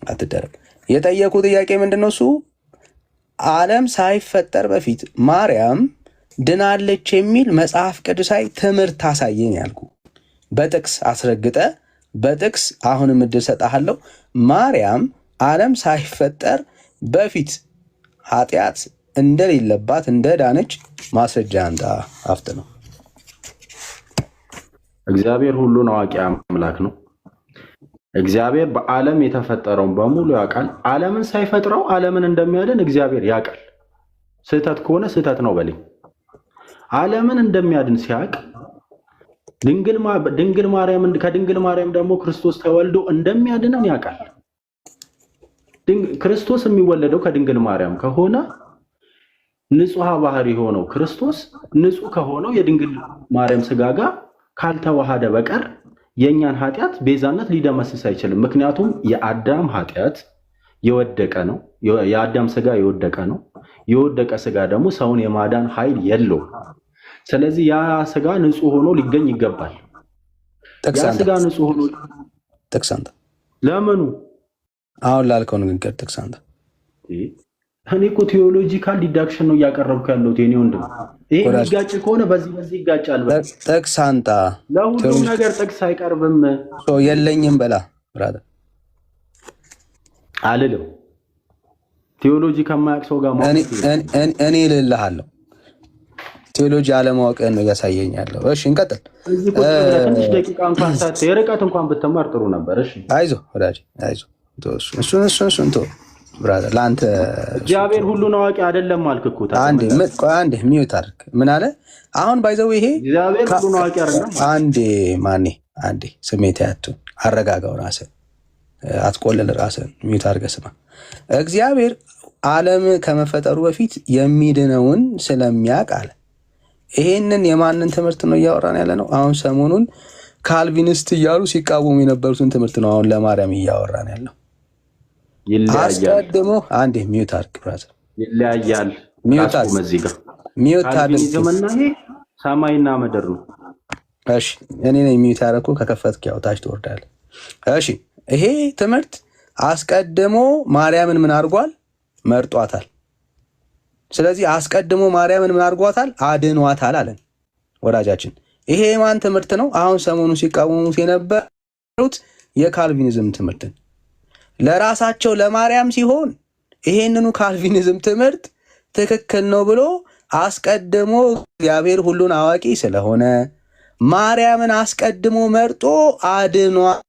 አትደረብ። የጠየቁ ጥያቄ ምንድነው? እሱ ዓለም ሳይፈጠር በፊት ማርያም ድናለች የሚል መጽሐፍ ቅዱሳዊ ትምህርት አሳየኝ ያልኩ። በጥቅስ አስረግጠ፣ በጥቅስ አሁንም እድል ሰጥሃለሁ። ማርያም ዓለም ሳይፈጠር በፊት ኃጢአት እንደሌለባት እንደዳነች ማስረጃ አንተ አፍጥ ነው። እግዚአብሔር ሁሉን አዋቂ አምላክ ነው። እግዚአብሔር በዓለም የተፈጠረውን በሙሉ ያውቃል። ዓለምን ሳይፈጥረው ዓለምን እንደሚያድን እግዚአብሔር ያውቃል። ስህተት ከሆነ ስህተት ነው በለኝ። ዓለምን እንደሚያድን ሲያውቅ ከድንግል ማርያም ደግሞ ክርስቶስ ተወልዶ እንደሚያድነን ያውቃል። ክርስቶስ የሚወለደው ከድንግል ማርያም ከሆነ ንጹሐ ባህሪ የሆነው ክርስቶስ ንጹሕ ከሆነው የድንግል ማርያም ስጋ ጋር ካልተዋሃደ በቀር የእኛን ኃጢአት ቤዛነት ሊደመስስ አይችልም። ምክንያቱም የአዳም ኃጢአት የወደቀ ነው። የአዳም ስጋ የወደቀ ነው። የወደቀ ስጋ ደግሞ ሰውን የማዳን ኃይል የለው። ስለዚህ ያ ስጋ ንጹሕ ሆኖ ሊገኝ ይገባል። ያ ስጋ ንጹሕ ሆኖ ጥቅስ አንተ ለምኑ አሁን ላልከው ንግግር ጥቅስ አንተ እኔ እኮ ቴዎሎጂካል ዲዳክሽን ነው እያቀረብኩ ያለሁት የኔ ወንድም። ይሄ የሚጋጭ ከሆነ በዚህ ይጋጫል። ጥቅስ አንጣ። ለሁሉም ነገር ጥቅስ አይቀርብም። የለኝም በላ ብራዘር አልልም። ቴዎሎጂ ከማያውቅ ሰው ጋር እኔ እልልሃለሁ። ቴዎሎጂ አለማወቅህን ነው እያሳየኛለሁ። እሺ እንቀጥል። እዚህ ቁጭ ብለህ ትንሽ ደቂቃ እንኳን የርቀት እንኳን ብትማር ጥሩ ነበር። እሺ አይዞህ ወዳጅ አይዞህ። እሱን ተው ብራዘር። ለአንተ እግዚአብሔር ሁሉን አዋቂ አይደለም አልክ እኮ። አንዴ ሚዩት አድርግ። ምን አለ አሁን? ባይዘው ይሄ እግዚአብሔር ሁሉን አዋቂ አይደለም። አንዴ ስሜት ያቱን አረጋጋው። ራስህን አትቆልል። ራስህን ሚዩት አድርገህ ስማ። እግዚአብሔር ዓለም ከመፈጠሩ በፊት የሚድነውን ስለሚያውቅ አለ። ይሄንን የማንን ትምህርት ነው እያወራን ያለ ነው? አሁን ሰሞኑን ካልቪኒስት እያሉ ሲቃወሙ የነበሩትን ትምህርት ነው አሁን ለማርያም እያወራን ያለው። አስቀድሞ አንዴ ሚዩት አድርግ ብራዘር። ይለያያል። ሚዩት አድርግ። ሰማይና ምድር ነው። እሺ እኔ ነኝ ሚዩት ያደረኩ። ከከፈትክ ያው ታች ትወርዳለህ። እሺ ይሄ ትምህርት አስቀድሞ ማርያምን ምን አድርጓል? መርጧታል። ስለዚህ አስቀድሞ ማርያምን ምን አድርጓታል? አድኗታል አለን ወዳጃችን። ይሄ የማን ትምህርት ነው? አሁን ሰሞኑን ሲቃወሙት የነበሩት የካልቪኒዝም ትምህርትን ለራሳቸው ለማርያም ሲሆን ይሄንኑ ካልቪኒዝም ትምህርት ትክክል ነው ብሎ አስቀድሞ እግዚአብሔር ሁሉን አዋቂ ስለሆነ ማርያምን አስቀድሞ መርጦ አድኗል።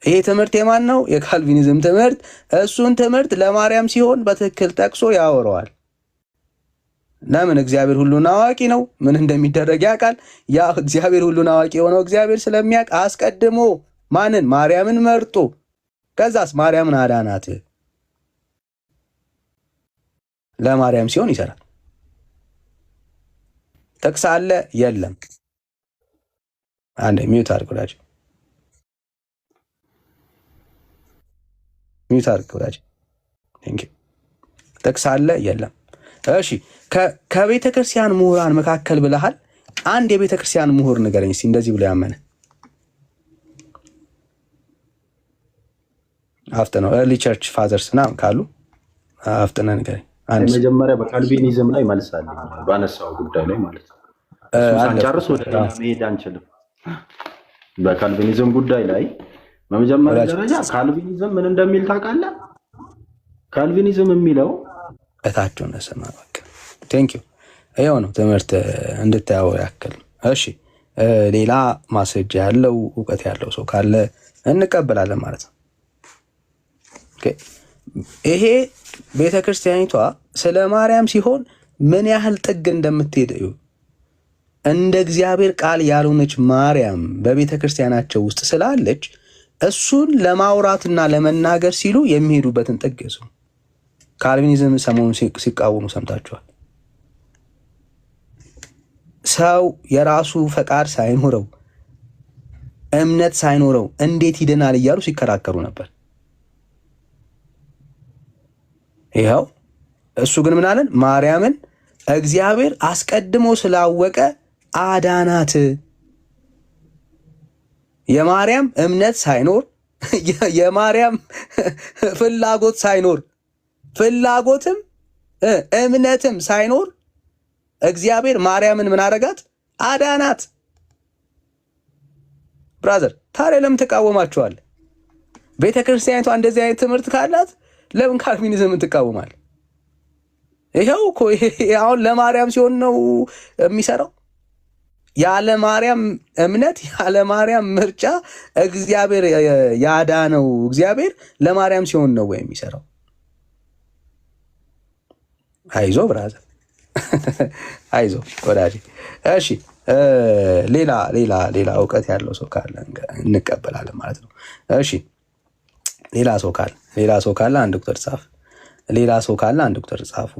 ይሄ ትምህርት የማን ነው? የካልቪኒዝም ትምህርት። እሱን ትምህርት ለማርያም ሲሆን በትክክል ጠቅሶ ያወረዋል። ለምን? እግዚአብሔር ሁሉን አዋቂ ነው። ምን እንደሚደረግ ያውቃል። ያ እግዚአብሔር ሁሉን አዋቂ የሆነው እግዚአብሔር ስለሚያውቅ አስቀድሞ ማንን? ማርያምን መርጦ ከዛስ ማርያምን አዳናት። ለማርያም ሲሆን ይሰራል። ጥቅስ አለ? የለም። አንዴ ሚዩት አድርጉላችሁ። ሚዩት አድርጉላችሁ። ጥቅስ አለ? የለም። እሺ ከቤተ ክርስቲያን ምሁራን መካከል ብለሃል። አንድ የቤተ ክርስቲያን ምሁር ንገረኝ እስኪ እንደዚህ ብሎ ያመነ አፍጥነው ኤርሊ ቸርች ፋዘርስ ምናምን ካሉ አፍጥነህ ንገረኝ። መጀመሪያ በካልቪኒዝም ላይ መልሳለሁ፣ ባነሳው ጉዳይ ላይ ማለት ነው። ሳንጨርስ ወደ ሌላ መሄድ አንችልም። በካልቪኒዝም ጉዳይ ላይ በመጀመሪያ ደረጃ ካልቪኒዝም ምን እንደሚል ታውቃለህ? ካልቪኒዝም የሚለው እታቸውን ሰማ። በቃ ቴንክ ዩ። ይኸው ነው ትምህርት እንድታየው ያክል። እሺ ሌላ ማስረጃ ያለው እውቀት ያለው ሰው ካለ እንቀበላለን ማለት ነው። ይሄ ቤተክርስቲያኒቷ ስለ ማርያም ሲሆን ምን ያህል ጥግ እንደምትሄድ እዩ። እንደ እግዚአብሔር ቃል ያልሆነች ማርያም በቤተክርስቲያናቸው ውስጥ ስላለች እሱን ለማውራትና ለመናገር ሲሉ የሚሄዱበትን ጥግ ይዙ። ካልቪኒዝም ሰሞኑን ሲቃወሙ ሰምታችኋል። ሰው የራሱ ፈቃድ ሳይኖረው እምነት ሳይኖረው እንዴት ይድናል እያሉ ሲከራከሩ ነበር። ይኸው እሱ ግን ምን አለን? ማርያምን እግዚአብሔር አስቀድሞ ስላወቀ አዳናት። የማርያም እምነት ሳይኖር የማርያም ፍላጎት ሳይኖር ፍላጎትም እምነትም ሳይኖር እግዚአብሔር ማርያምን ምን አረጋት? አዳናት። ብራዘር ታዲያ ለምን ተቃወማችኋል? ቤተ ክርስቲያኒቷ እንደዚህ አይነት ትምህርት ካላት ለምን ካልቪኒዝምን ትቃወማል? ይኸው እኮ አሁን ለማርያም ሲሆን ነው የሚሰራው። ያለ ማርያም እምነት ያለ ማርያም ምርጫ እግዚአብሔር ያዳነው እግዚአብሔር ለማርያም ሲሆን ነው ወይ የሚሰራው? አይዞ ብራዘር አይዞ ወዳጅ። እሺ ሌላ እውቀት ያለው ሰው ካለ እንቀበላለን ማለት ነው። እሺ ሌላ ሰው ካለ አንድ ቁጥር ጻፍ። ሌላ ሰው ካለ አንድ ቁጥር ጻፉ።